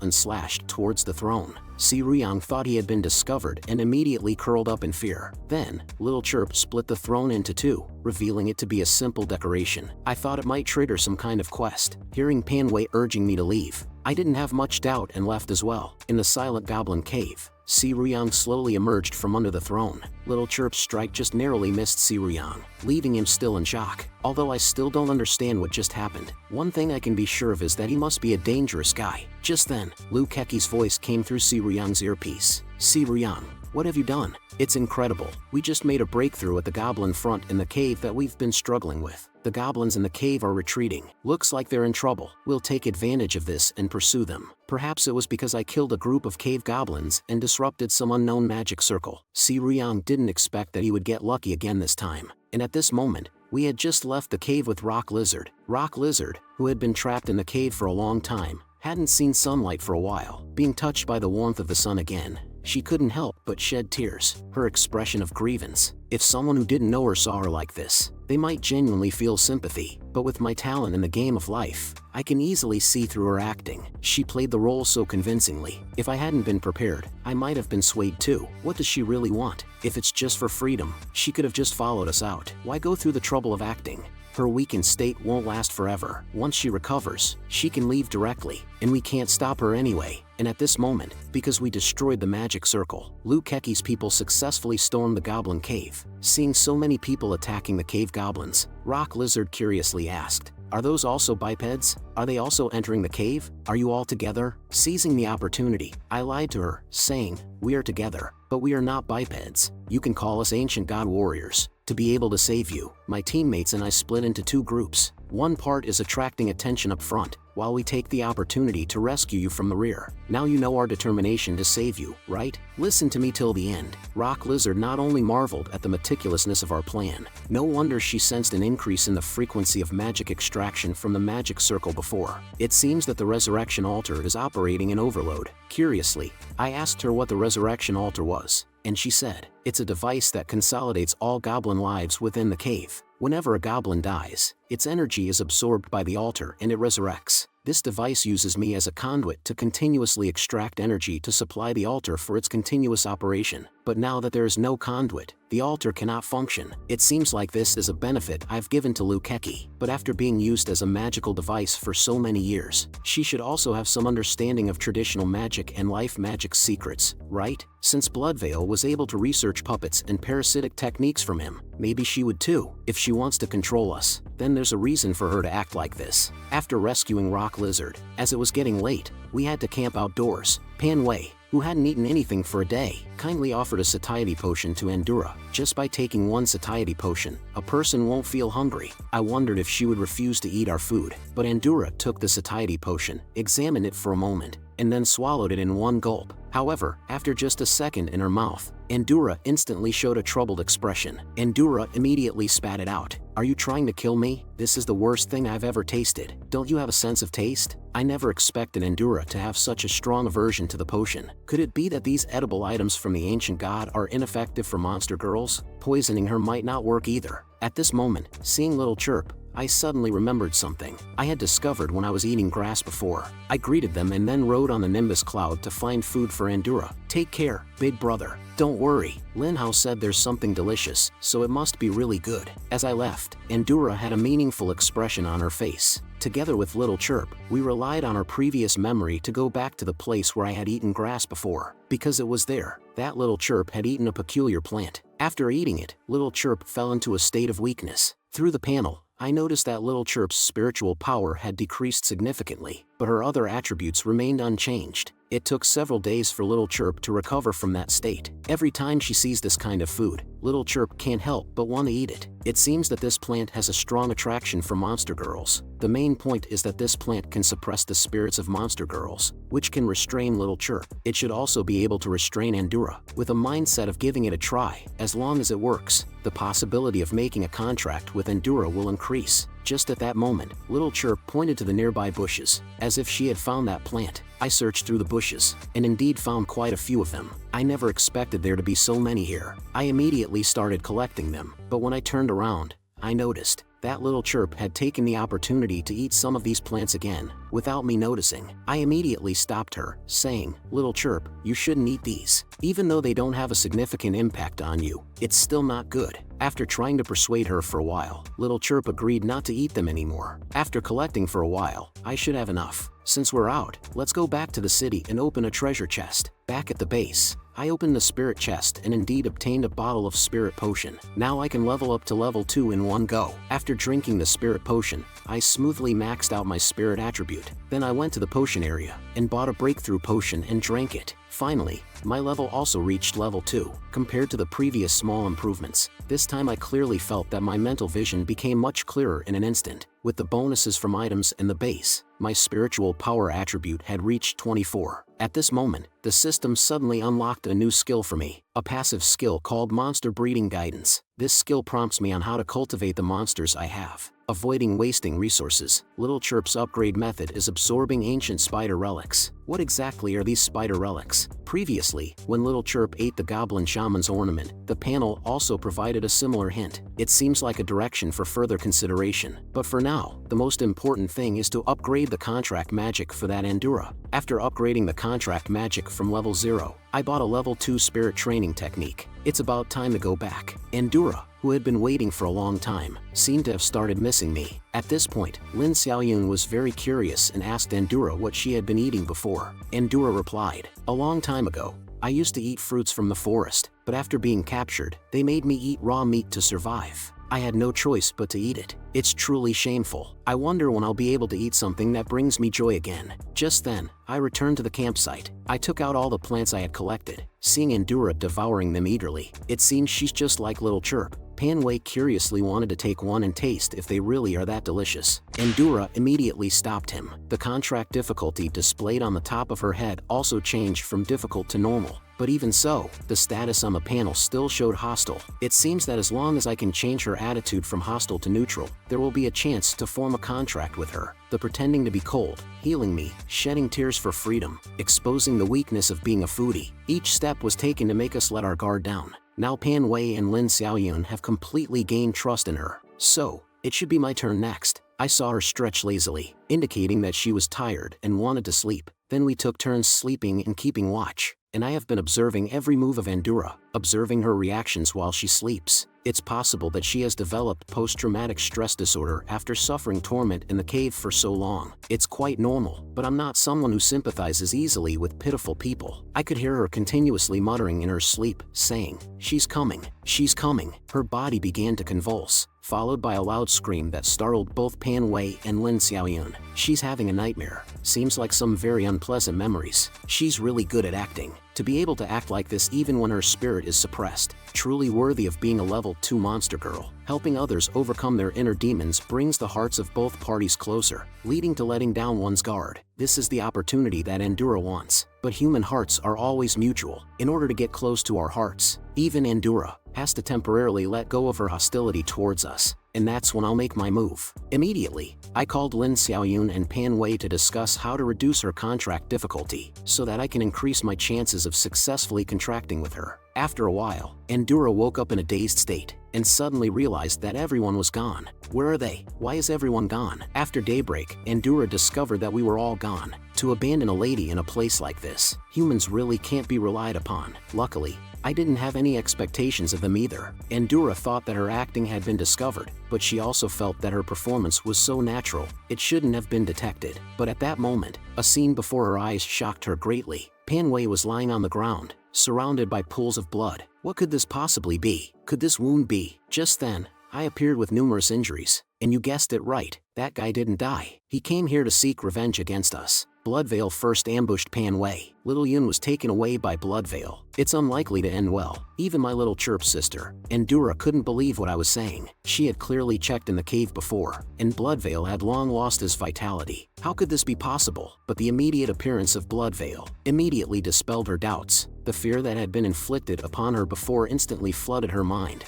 and slashed towards the throne. Si Ryang thought he had been discovered and immediately curled up in fear. Then, Little Chirp split the throne into two, revealing it to be a simple decoration. I thought it might trigger some kind of quest. Hearing Panwei urging me to leave, I didn't have much doubt and left as well. In the silent goblin cave, Si Ryang slowly emerged from under the throne. Little Chirp's strike just narrowly missed Si Ryang, leaving him still in shock. Although I still don't understand what just happened, one thing I can be sure of is that he must be a dangerous guy. Just then, Liu Keki's voice came through Si Ryang's earpiece. Si Ryang, what have you done? It's incredible. We just made a breakthrough at the goblin front in the cave that we've been struggling with. The goblins in the cave are retreating. Looks like they're in trouble. We'll take advantage of this and pursue them. Perhaps it was because I killed a group of cave goblins and disrupted some unknown magic circle. Si Ryang didn't expect that he would get lucky again this time. And at this moment, we had just left the cave with Rock Lizard. Rock Lizard, who had been trapped in the cave for a long time, hadn't seen sunlight for a while. Being touched by the warmth of the sun again, she couldn't help but shed tears, her expression of grievance. If someone who didn't know her saw her like this, they might genuinely feel sympathy, but with my talent in the game of life, I can easily see through her acting. She played the role so convincingly. If I hadn't been prepared, I might have been swayed too. What does she really want? If it's just for freedom, she could have just followed us out. Why go through the trouble of acting? Her weakened state won't last forever. Once she recovers, she can leave directly, and we can't stop her anyway. And at this moment, because we destroyed the magic circle, Lukeki's people successfully stormed the Goblin Cave. Seeing so many people attacking the cave goblins, Rock Lizard curiously asked, "Are those also bipeds? Are they also entering the cave? Are you all together?" Seizing the opportunity, I lied to her, saying, "We are together, but we are not bipeds. You can call us ancient god warriors." To be able to save you, my teammates and I split into two groups. One part is attracting attention up front, while we take the opportunity to rescue you from the rear. Now you know our determination to save you, right? Listen to me till the end. Rock Lizard not only marveled at the meticulousness of our plan, no wonder she sensed an increase in the frequency of magic extraction from the magic circle before. It seems that the resurrection altar is operating in overload. Curiously, I asked her what the resurrection altar was, and she said, "It's a device that consolidates all goblin lives within the cave. Whenever a goblin dies, its energy is absorbed by the altar and it resurrects. This device uses me as a conduit to continuously extract energy to supply the altar for its continuous operation. But now that there is no conduit, the altar cannot function. It seems like this is a benefit I've given to Lukeki, but after being used as a magical device for so many years, she should also have some understanding of traditional magic and life magic secrets, right? Since Bloodveil was able to research puppets and parasitic techniques from him, maybe she would too. If she wants to control us, then there's a reason for her to act like this." After rescuing Rock Lizard, as it was getting late, we had to camp outdoors. Pan Wei, who hadn't eaten anything for a day, kindly offered a satiety potion to Andura. Just by taking one satiety potion, a person won't feel hungry. I wondered if she would refuse to eat our food, but Andura took the satiety potion, examined it for a moment, and then swallowed it in one gulp. However, after just a second in her mouth, Andura instantly showed a troubled expression. Andura immediately spat it out. "Are you trying to kill me? This is the worst thing I've ever tasted. Don't you have a sense of taste?" I never expected Andura to have such a strong aversion to the potion. Could it be that these edible items from the ancient god are ineffective for monster girls? Poisoning her might not work either. At this moment, seeing Little Chirp, I suddenly remembered something I had discovered when I was eating grass before. I greeted them and then rode on the Nimbus Cloud to find food for Andura. "Take care, big brother. Don't worry, Lin Hao said there's something delicious, so it must be really good." As I left, Andura had a meaningful expression on her face. Together with Little Chirp, we relied on our previous memory to go back to the place where I had eaten grass before, because it was there that Little Chirp had eaten a peculiar plant. After eating it, Little Chirp fell into a state of weakness. Through the panel, I noticed that Little Chirp's spiritual power had decreased significantly, but her other attributes remained unchanged. It took several days for Little Chirp to recover from that state. Every time she sees this kind of food, Little Chirp can't help but want to eat it. It seems that this plant has a strong attraction for monster girls. The main point is that this plant can suppress the spirits of monster girls, which can restrain Little Chirp. It should also be able to restrain Andura, with a mindset of giving it a try. As long as it works, the possibility of making a contract with Andura will increase. Just at that moment, Little Chirp pointed to the nearby bushes, as if she had found that plant. I searched through the bushes, and indeed found quite a few of them. I never expected there to be so many here. I immediately started collecting them, but when I turned around, I noticed that Little Chirp had taken the opportunity to eat some of these plants again, without me noticing. I immediately stopped her, saying, "Little Chirp, you shouldn't eat these. Even though they don't have a significant impact on you, it's still not good." After trying to persuade her for a while, Little Chirp agreed not to eat them anymore. After collecting for a while, I should have enough. Since we're out, let's go back to the city and open a treasure chest. Back at the base, I opened the spirit chest and indeed obtained a bottle of spirit potion. Now I can level up to level 2 in one go. After drinking the spirit potion, I smoothly maxed out my spirit attribute. Then I went to the potion area and bought a breakthrough potion and drank it. Finally, my level also reached level 2. Compared to the previous small improvements, this time I clearly felt that my mental vision became much clearer in an instant. With the bonuses from items and the base, my spiritual power attribute had reached 24. At this moment, the system suddenly unlocked a new skill for me, a passive skill called Monster Breeding Guidance. This skill prompts me on how to cultivate the monsters I have. avoiding wasting resources. Little Chirp's upgrade method is absorbing ancient spider relics. What exactly are these spider relics? Previously, when Little Chirp ate the Goblin Shaman's ornament, the panel also provided a similar hint. It seems like a direction for further consideration. But for now, the most important thing is to upgrade the contract magic for that Endura. After upgrading the contract magic from level 0, I bought a level 2 spirit training technique. It's about time to go back. Endura, who had been waiting for a long time, seemed to have started missing me. At this point, Lin Xiaoyun was very curious and asked Endura what she had been eating before. Endura replied, "A long time ago, I used to eat fruits from the forest, but after being captured, they made me eat raw meat to survive. I had no choice but to eat it. It's truly shameful. I wonder when I'll be able to eat something that brings me joy again." Just then, I returned to the campsite. I took out all the plants I had collected, seeing Endura devouring them eagerly. It seems she's just like Little Chirp. Pan Wei curiously wanted to take one and taste if they really are that delicious. Endura immediately stopped him. The contract difficulty displayed on the top of her head also changed from difficult to normal. But even so, the status on the panel still showed hostile. It seems that as long as I can change her attitude from hostile to neutral, there will be a chance to form a contract with her. The pretending to be cold, healing me, shedding tears for freedom, exposing the weakness of being a foodie. Each step was taken to make us let our guard down. Now Pan Wei and Lin Xiaoyun have completely gained trust in her. So, it should be my turn next. I saw her stretch lazily, indicating that she was tired and wanted to sleep. Then we took turns sleeping and keeping watch. And I have been observing every move of Endura, observing her reactions while she sleeps. It's possible that she has developed post-traumatic stress disorder after suffering torment in the cave for so long. It's quite normal, but I'm not someone who sympathizes easily with pitiful people. I could hear her continuously muttering in her sleep, saying, "She's coming, she's coming." Her body began to convulse, followed by a loud scream that startled both Pan Wei and Lin Xiaoyun. She's having a nightmare. Seems like some very unpleasant memories. She's really good at acting. To be able to act like this even when her spirit is suppressed, truly worthy of being a level 2 monster girl. Helping others overcome their inner demons brings the hearts of both parties closer, leading to letting down one's guard. This is the opportunity that Endura wants. But human hearts are always mutual. In order to get close to our hearts, even Endura has to temporarily let go of her hostility towards us. And that's when I'll make my move. Immediately, I called Lin Xiaoyun and Pan Wei to discuss how to reduce her contract difficulty, so that I can increase my chances of successfully contracting with her. After a while, Endura woke up in a dazed state, and suddenly realized that everyone was gone. Where are they? Why is everyone gone? After daybreak, Endura discovered that we were all gone. To abandon a lady in a place like this, humans really can't be relied upon. Luckily, I didn't have any expectations of them either. Endura thought that her acting had been discovered, but she also felt that her performance was so natural, it shouldn't have been detected. But at that moment, a scene before her eyes shocked her greatly. Pan Wei was lying on the ground, surrounded by pools of blood. What could this possibly be? Could this wound be? Just then, I appeared with numerous injuries. And you guessed it right, that guy didn't die. He came here to seek revenge against us. Bloodveil first ambushed Pan Wei. Little Yun was taken away by Bloodveil. It's unlikely to end well. Even my Little Chirp sister, Endura, couldn't believe what I was saying. She had clearly checked in the cave before, and Bloodveil had long lost his vitality. How could this be possible? But the immediate appearance of Bloodveil immediately dispelled her doubts. The fear that had been inflicted upon her before instantly flooded her mind.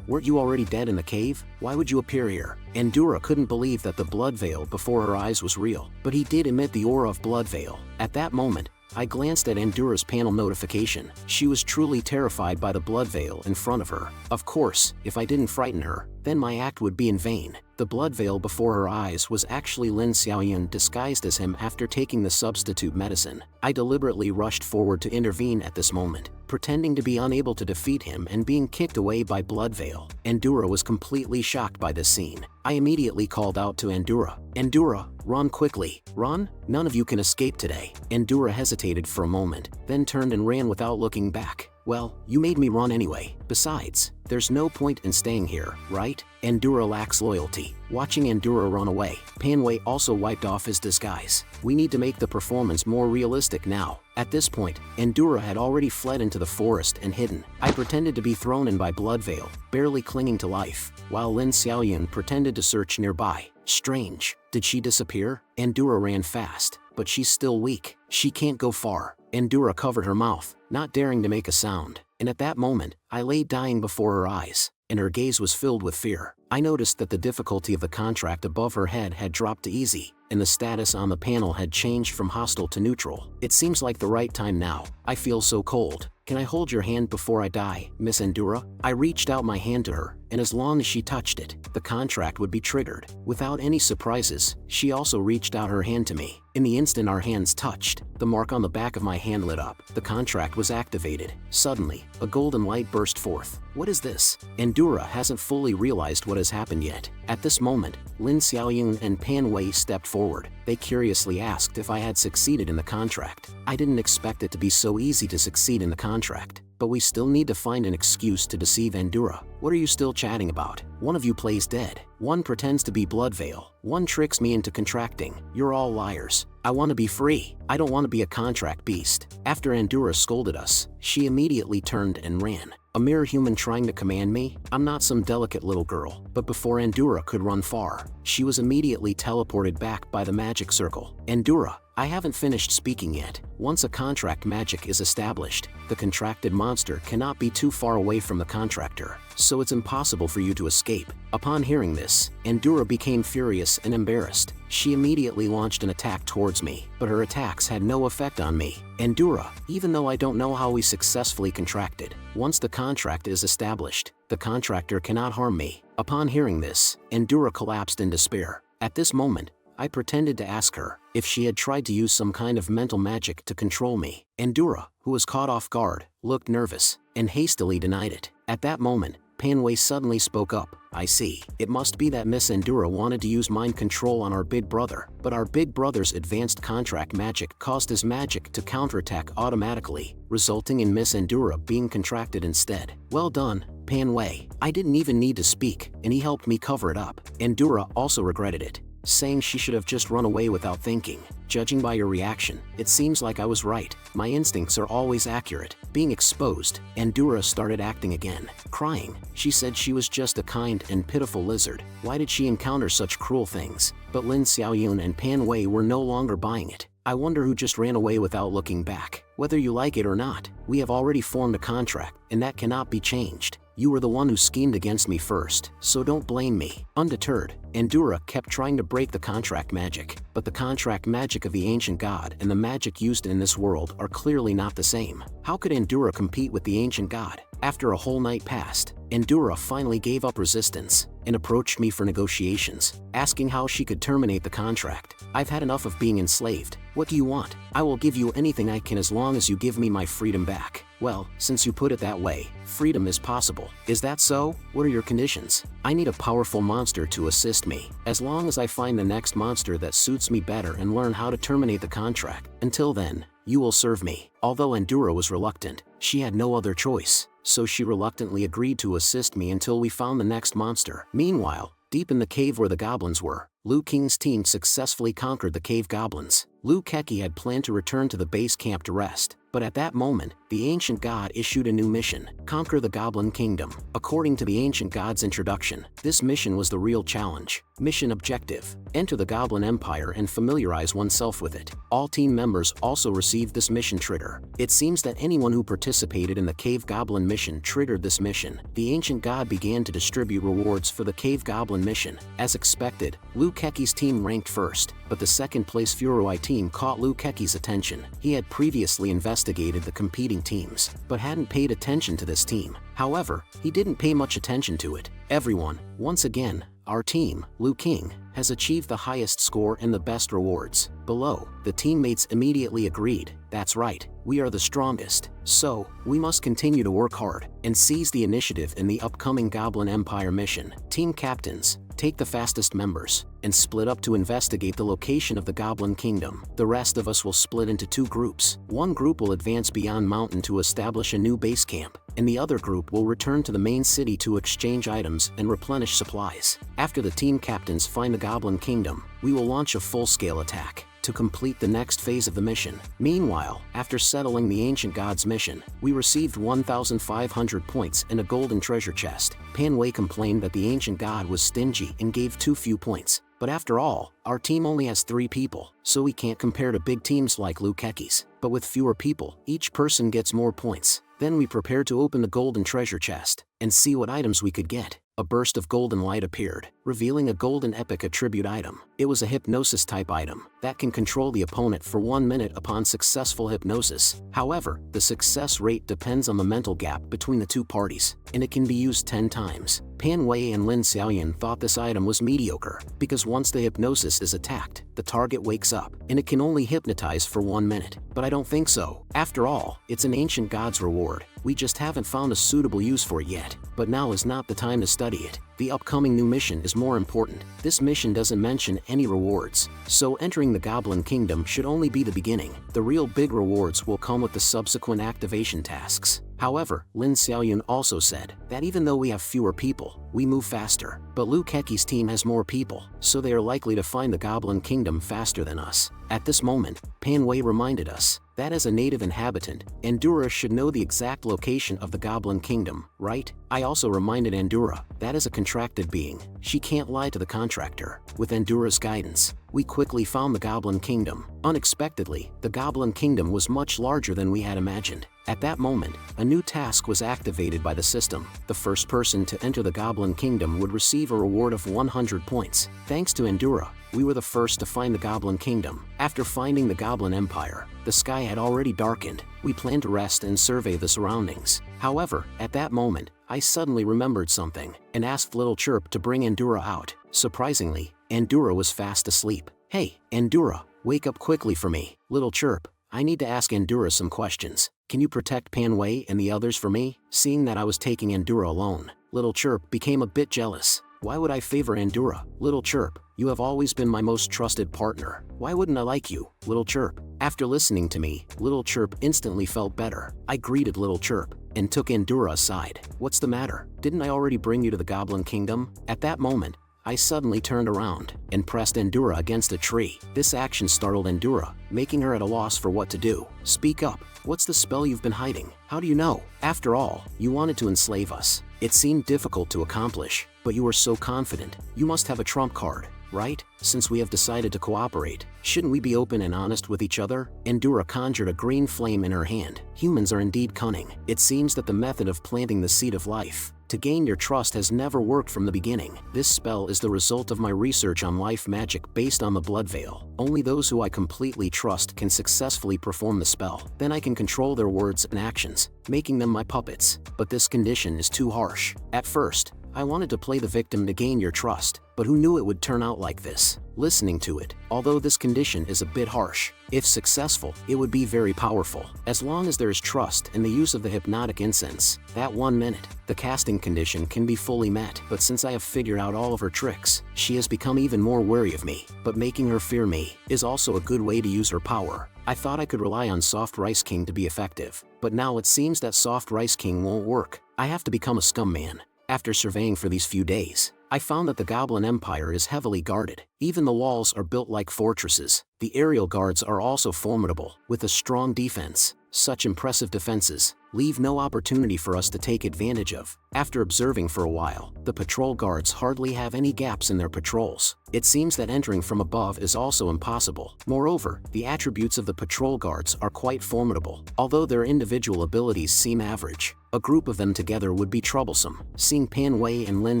Weren't you already dead in the cave? Why would you appear here? Endura couldn't believe that the Bloodveil before her eyes was real, but he did emit the aura of Bloodveil. At that moment, I glanced at Endura's panel notification. She was truly terrified by the Bloodveil in front of her. Of course, if I didn't frighten her, then my act would be in vain. The Bloodveil before her eyes was actually Lin Xiaoyun disguised as him after taking the substitute medicine. I deliberately rushed forward to intervene at this moment, pretending to be unable to defeat him and being kicked away by Bloodveil. Endura was completely shocked by this scene. I immediately called out to Endura. "Endura, run quickly. Run? None of you can escape today." Endura hesitated for a moment, then turned and ran without looking back. "Well, you made me run anyway. Besides, there's no point in staying here, right?" Endura lacks loyalty. Watching Endura run away, Pan Wei also wiped off his disguise. We need to make the performance more realistic now. At this point, Endura had already fled into the forest and hidden. I pretended to be thrown in by Bloodveil, barely clinging to life, while Lin Xiaoyun pretended to search nearby. Strange. Did she disappear? Endura ran fast, but she's still weak. She can't go far. Endura covered her mouth, not daring to make a sound. And at that moment, I lay dying before her eyes. and her gaze was filled with fear. I noticed that the difficulty of the contract above her head had dropped to easy, and the status on the panel had changed from hostile to neutral. It seems like the right time now. I feel so cold. Can I hold your hand before I die, Miss Endura? I reached out my hand to her, and as long as she touched it, the contract would be triggered. Without any surprises, she also reached out her hand to me. In the instant our hands touched, the mark on the back of my hand lit up. The contract was activated. Suddenly, a golden light burst forth. What is this? Endura hasn't fully realized what has happened yet. At this moment, Lin Xiaoyun and Pan Wei stepped forward. They curiously asked if I had succeeded in the contract. I didn't expect it to be so easy to succeed in the contract. But we still need to find an excuse to deceive Endura. What are you still chatting about? One of you plays dead. One pretends to be Bloodveil. One tricks me into contracting. You're all liars. I want to be free. I don't want to be a contract beast. After Endura scolded us, she immediately turned and ran. A mere human trying to command me? I'm not some delicate little girl. But before Endura could run far, she was immediately teleported back by the magic circle. Endura, I haven't finished speaking yet. Once a contract magic is established, the contracted monster cannot be too far away from the contractor, so it's impossible for you to escape. Upon hearing this, Endura became furious and embarrassed. She immediately launched an attack towards me, but her attacks had no effect on me. Endura, even though I don't know how we successfully contracted, once the contract is established, the contractor cannot harm me. Upon hearing this, Endura collapsed in despair. At this moment, I pretended to ask her if she had tried to use some kind of mental magic to control me. Endura, who was caught off guard, looked nervous and hastily denied it. At that moment, Pan Wei suddenly spoke up. I see. It must be that Miss Endura wanted to use mind control on our big brother, but our big brother's advanced contract magic caused his magic to counterattack automatically, resulting in Miss Endura being contracted instead. Well done, Pan Wei. I didn't even need to speak, and he helped me cover it up. Endura also regretted it, saying she should have just run away without thinking. Judging by your reaction, it seems like I was right. My instincts are always accurate. Being exposed, Endura started acting again, crying. She said she was just a kind and pitiful lizard. Why did she encounter such cruel things? But Lin Xiaoyun and Pan Wei were no longer buying it. I wonder who just ran away without looking back. Whether you like it or not, we have already formed a contract, and that cannot be changed. You were the one who schemed against me first, so don't blame me. Undeterred, Endura kept trying to break the contract magic, but the contract magic of the ancient god and the magic used in this world are clearly not the same. How could Endura compete with the ancient god? After a whole night passed, Endura finally gave up resistance and approached me for negotiations, asking how she could terminate the contract. I've had enough of being enslaved. What do you want? I will give you anything I can as long as you give me my freedom back. Well, since you put it that way, freedom is possible. Is that so? What are your conditions? I need a powerful monster to assist me. As long as I find the next monster that suits me better and learn how to terminate the contract. Until then, you will serve me. Although Endura was reluctant, she had no other choice, so she reluctantly agreed to assist me until we found the next monster. Meanwhile, deep in the cave where the goblins were, Liu King's team successfully conquered the cave goblins. Liu Keki had planned to return to the base camp to rest, but at that moment, the ancient god issued a new mission: conquer the Goblin Kingdom. According to the ancient god's introduction, this mission was the real challenge. Mission objective: enter the Goblin Empire and familiarize oneself with it. All team members also received this mission trigger. It seems that anyone who participated in the Cave Goblin mission triggered this mission. The ancient god began to distribute rewards for the Cave Goblin mission. As expected, Liu Keki's team ranked first, but the second place Furui team caught Liu Keki's attention. He had previously investigated the competing teams, but hadn't paid attention to this team. However, he didn't pay much attention to it. Everyone, once again, our team, Liu King, has achieved the highest score and the best rewards. Below, the teammates immediately agreed. That's right, we are the strongest. So, we must continue to work hard and seize the initiative in the upcoming Goblin Empire mission. Team captains, take the fastest members and split up to investigate the location of the Goblin Kingdom. The rest of us will split into two groups. One group will advance beyond mountain to establish a new base camp, and the other group will return to the main city to exchange items and replenish supplies. After the team captains find the Goblin Kingdom, we will launch a full-scale attack to complete the next phase of the mission. Meanwhile, after settling the ancient god's mission, we received 1,500 points and a golden treasure chest. Pan Wei complained that the ancient god was stingy and gave too few points. But after all, our team only has 3 people, so we can't compare to big teams like Liu Keki's. But with fewer people, each person gets more points. Then we prepared to open the golden treasure chest and see what items we could get. A burst of golden light appeared, revealing a golden epic attribute item. It was a hypnosis type item that can control the opponent for 1 minute upon successful hypnosis. However, the success rate depends on the mental gap between the two parties, and it can be used 10 times. Pan Wei and Lin Xiaoyan thought this item was mediocre, because once the hypnosis is attacked, the target wakes up, and it can only hypnotize for 1 minute. But I don't think so. After all, it's an ancient god's reward. We just haven't found a suitable use for it yet. But now is not the time to study it. The upcoming new mission is more important. This mission doesn't mention any rewards, so entering the Goblin Kingdom should only be the beginning. The real big rewards will come with the subsequent activation tasks. However, Lin Xiaoyan also said that even though we have fewer people, we move faster. But Liu Keqi's team has more people, so they are likely to find the Goblin Kingdom faster than us. At this moment, Pan Wei reminded us that as a native inhabitant, Andura should know the exact location of the Goblin Kingdom, right? I also reminded Andura that as a contracted being, she can't lie to the contractor. With Andura's guidance, we quickly found the Goblin Kingdom. Unexpectedly, the Goblin Kingdom was much larger than we had imagined. At that moment, a new task was activated by the system. The first person to enter the Goblin Kingdom would receive a reward of 100 points. Thanks to Andura, we were the first to find the Goblin Kingdom. After finding the Goblin Empire, the sky had already darkened. We planned to rest and survey the surroundings. However, at that moment, I suddenly remembered something and asked Little Chirp to bring Andura out. Surprisingly, Andura was fast asleep. Hey, Andura, wake up quickly for me. Little Chirp, I need to ask Andura some questions. Can you protect Pan Wei and the others for me? Seeing that I was taking Andura alone, Little Chirp became a bit jealous. Why would I favor Andura? Little Chirp, you have always been my most trusted partner. Why wouldn't I like you, Little Chirp? After listening to me, Little Chirp instantly felt better. I greeted Little Chirp and took Andura aside. What's the matter? Didn't I already bring you to the Goblin Kingdom? At that moment, I suddenly turned around and pressed Andura against a tree. This action startled Andura, making her at a loss for what to do. Speak up. What's the spell you've been hiding? How do you know? After all, you wanted to enslave us. It seemed difficult to accomplish, but you were so confident. You must have a trump card, right? Since we have decided to cooperate, shouldn't we be open and honest with each other? Andura conjured a green flame in her hand. Humans are indeed cunning. It seems that the method of planting the seed of life to gain your trust has never worked from the beginning. This spell is the result of my research on life magic based on the blood veil. Only those who I completely trust can successfully perform the spell. Then I can control their words and actions, making them my puppets. But this condition is too harsh. At first, I wanted to play the victim to gain your trust, but who knew it would turn out like this? Listening to it, although this condition is a bit harsh, if successful, it would be very powerful. As long as there is trust and the use of the hypnotic incense, that 1 minute, the casting condition can be fully met. But since I have figured out all of her tricks, she has become even more wary of me. But making her fear me is also a good way to use her power. I thought I could rely on Soft Rice King to be effective, but now it seems that Soft Rice King won't work. I have to become a scum man. After surveying for these few days, I found that the Goblin Empire is heavily guarded. Even the walls are built like fortresses. The aerial guards are also formidable, with a strong defense. Such impressive defenses leave no opportunity for us to take advantage of. After observing for a while, the patrol guards hardly have any gaps in their patrols. It seems that entering from above is also impossible. Moreover, the attributes of the patrol guards are quite formidable, although their individual abilities seem average. A group of them together would be troublesome. Seeing Pan Wei and Lin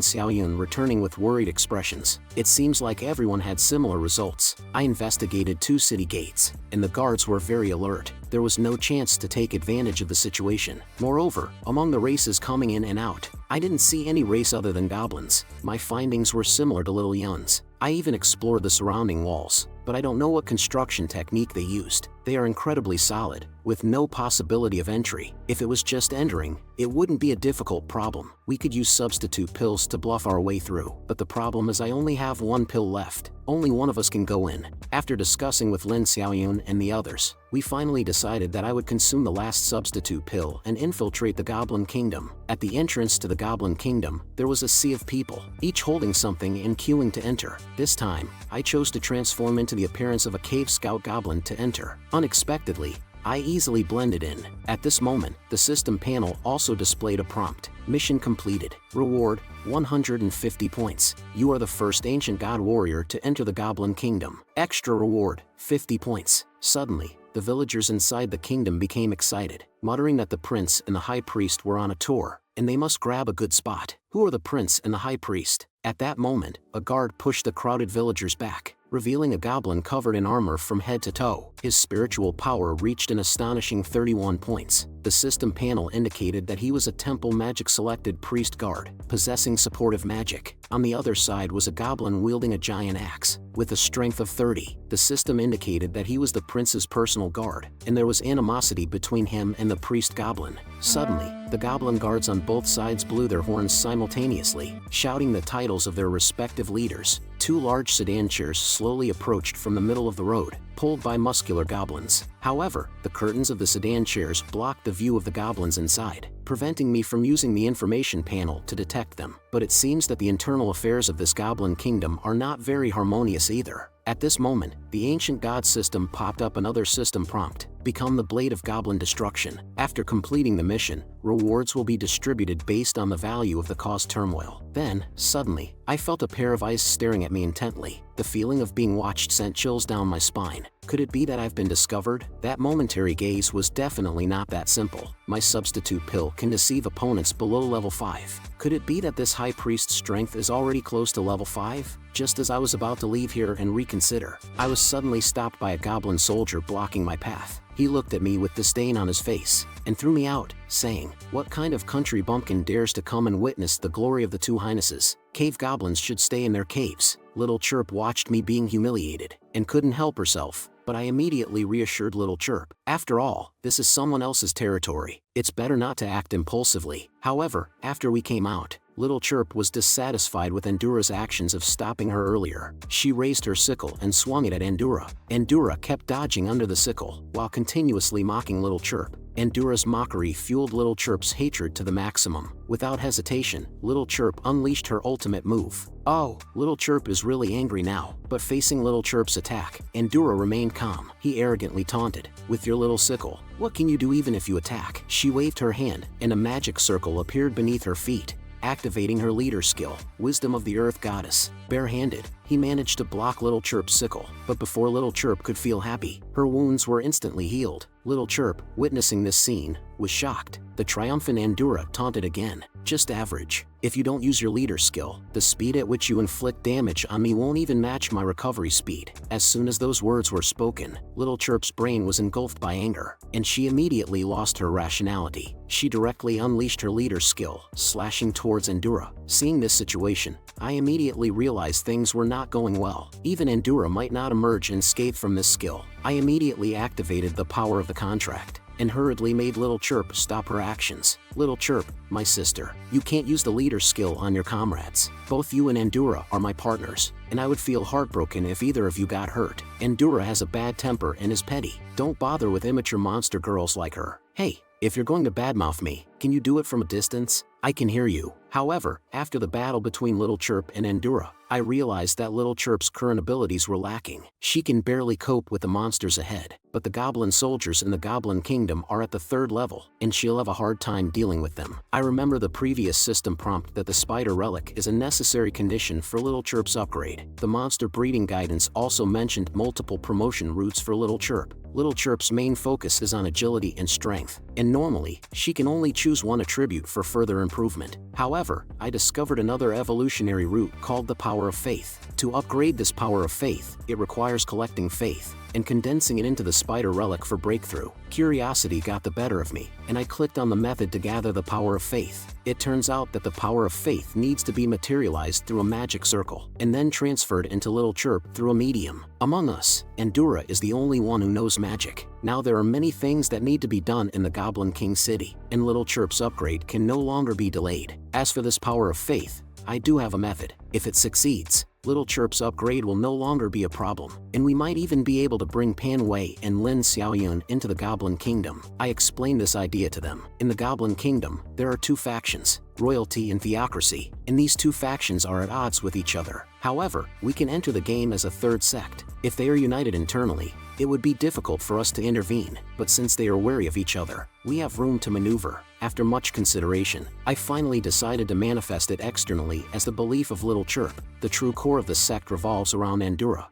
Xiaoyun returning with worried expressions, it seems like everyone had similar results. I investigated 2 city gates, and the guards were very alert. There was no chance to take advantage of the situation. Moreover, among the races coming in and out, I didn't see any race other than goblins. My findings were similar to Little Yun's. I even explored the surrounding walls, but I don't know what construction technique they used. They are incredibly solid, with no possibility of entry. If it was just entering, it wouldn't be a difficult problem. We could use substitute pills to bluff our way through, but the problem is I only have 1 pill left. Only one of us can go in. After discussing with Lin Xiaoyun and the others, we finally decided that I would consume the last substitute pill and infiltrate the Goblin Kingdom. At the entrance to the Goblin Kingdom, there was a sea of people, each holding something and queuing to enter. This time, I chose to transform into the appearance of a cave scout goblin to enter. Unexpectedly, I easily blended in. At this moment, the system panel also displayed a prompt. Mission completed. Reward, 150 points. You are the first ancient god warrior to enter the Goblin Kingdom. Extra reward, 50 points. Suddenly, the villagers inside the kingdom became excited, muttering that the prince and the high priest were on a tour, and they must grab a good spot. Who are the prince and the high priest? At that moment, a guard pushed the crowded villagers back, revealing a goblin covered in armor from head to toe. His spiritual power reached an astonishing 31 points. The system panel indicated that he was a temple magic selected priest guard, possessing supportive magic. On the other side was a goblin wielding a giant axe, with a strength of 30. The system indicated that he was the prince's personal guard, and there was animosity between him and the priest goblin. Suddenly, the goblin guards on both sides blew their horns simultaneously, shouting the titles of their respective leaders. Two large sedan chairs slowly approached from the middle of the road, pulled by muscular goblins. However, the curtains of the sedan chairs blocked the view of the goblins inside, preventing me from using the information panel to detect them. But it seems that the internal affairs of this goblin kingdom are not very harmonious either. At this moment, the ancient god system popped up another system prompt: become the blade of goblin destruction. After completing the mission, rewards will be distributed based on the value of the caused turmoil. Then, suddenly, I felt a pair of eyes staring at me intently. The feeling of being watched sent chills down my spine. Could it be that I've been discovered? That momentary gaze was definitely not that simple. My substitute pill can deceive opponents below level 5. Could it be that this high priest's strength is already close to level 5? Just as I was about to leave here and reconsider, I was suddenly stopped by a goblin soldier blocking my path. He looked at me with disdain on his face, and threw me out, saying, "What kind of country bumpkin dares to come and witness the glory of the two highnesses? Cave goblins should stay in their caves." Little Chirp watched me being humiliated, and couldn't help herself, but I immediately reassured Little Chirp. After all, this is someone else's territory. It's better not to act impulsively. However, after we came out, Little Chirp was dissatisfied with Endura's actions of stopping her earlier. She raised her sickle and swung it at Endura. Endura kept dodging under the sickle, while continuously mocking Little Chirp. Endura's mockery fueled Little Chirp's hatred to the maximum. Without hesitation, Little Chirp unleashed her ultimate move. Oh, Little Chirp is really angry now, but facing Little Chirp's attack, Endura remained calm. He arrogantly taunted, "With your little sickle, what can you do even if you attack?" She waved her hand, and a magic circle appeared beneath her feet, activating her leader skill, Wisdom of the Earth Goddess. Barehanded, he managed to block Little Chirp's sickle, but before Little Chirp could feel happy, her wounds were instantly healed. Little Chirp, witnessing this scene, was shocked. The triumphant Endura taunted again, "Just average. If you don't use your leader skill, the speed at which you inflict damage on me won't even match my recovery speed." As soon as those words were spoken, Little Chirp's brain was engulfed by anger, and she immediately lost her rationality. She directly unleashed her leader skill, slashing towards Endura. Seeing this situation, I immediately realized things were not going well. Even Endura might not emerge unscathed from this skill. I immediately activated the power of the contract, and hurriedly made Little Chirp stop her actions. "Little Chirp, my sister, you can't use the leader skill on your comrades. Both you and Endura are my partners, and I would feel heartbroken if either of you got hurt. Endura has a bad temper and is petty. Don't bother with immature monster girls like her. Hey, if you're going to badmouth me, can you do it from a distance? I can hear you." However, after the battle between Little Chirp and Endura, I realized that Little Chirp's current abilities were lacking. She can barely cope with the monsters ahead, but the goblin soldiers in the Goblin Kingdom are at the 3rd level, and she'll have a hard time dealing with them. I remember the previous system prompt that the spider relic is a necessary condition for Little Chirp's upgrade. The monster breeding guidance also mentioned multiple promotion routes for Little Chirp. Little Chirp's main focus is on agility and strength, and normally, she can only choose one attribute for further improvement. However, I discovered another evolutionary route called the Power of Faith. To upgrade this Power of Faith, it requires collecting faith and condensing it into the spider relic for breakthrough. Curiosity got the better of me, and I clicked on the method to gather the Power of Faith. It turns out that the Power of Faith needs to be materialized through a magic circle, and then transferred into Little Chirp through a medium. Among us, Endura is the only one who knows magic. Now there are many things that need to be done in the Goblin King City, and Little Chirp's upgrade can no longer be delayed. As for this Power of Faith, I do have a method. If it succeeds, Little Chirp's upgrade will no longer be a problem, and we might even be able to bring Pan Wei and Lin Xiaoyun into the Goblin Kingdom. I explained this idea to them. In the Goblin Kingdom, there are 2 factions, royalty and theocracy, and these 2 factions are at odds with each other. However, we can enter the game as a 3rd sect. If they are united internally, it would be difficult for us to intervene, but since they are wary of each other, we have room to maneuver. After much consideration, I finally decided to manifest it externally as the belief of Little Chirp. The true core of the sect revolves around Endura,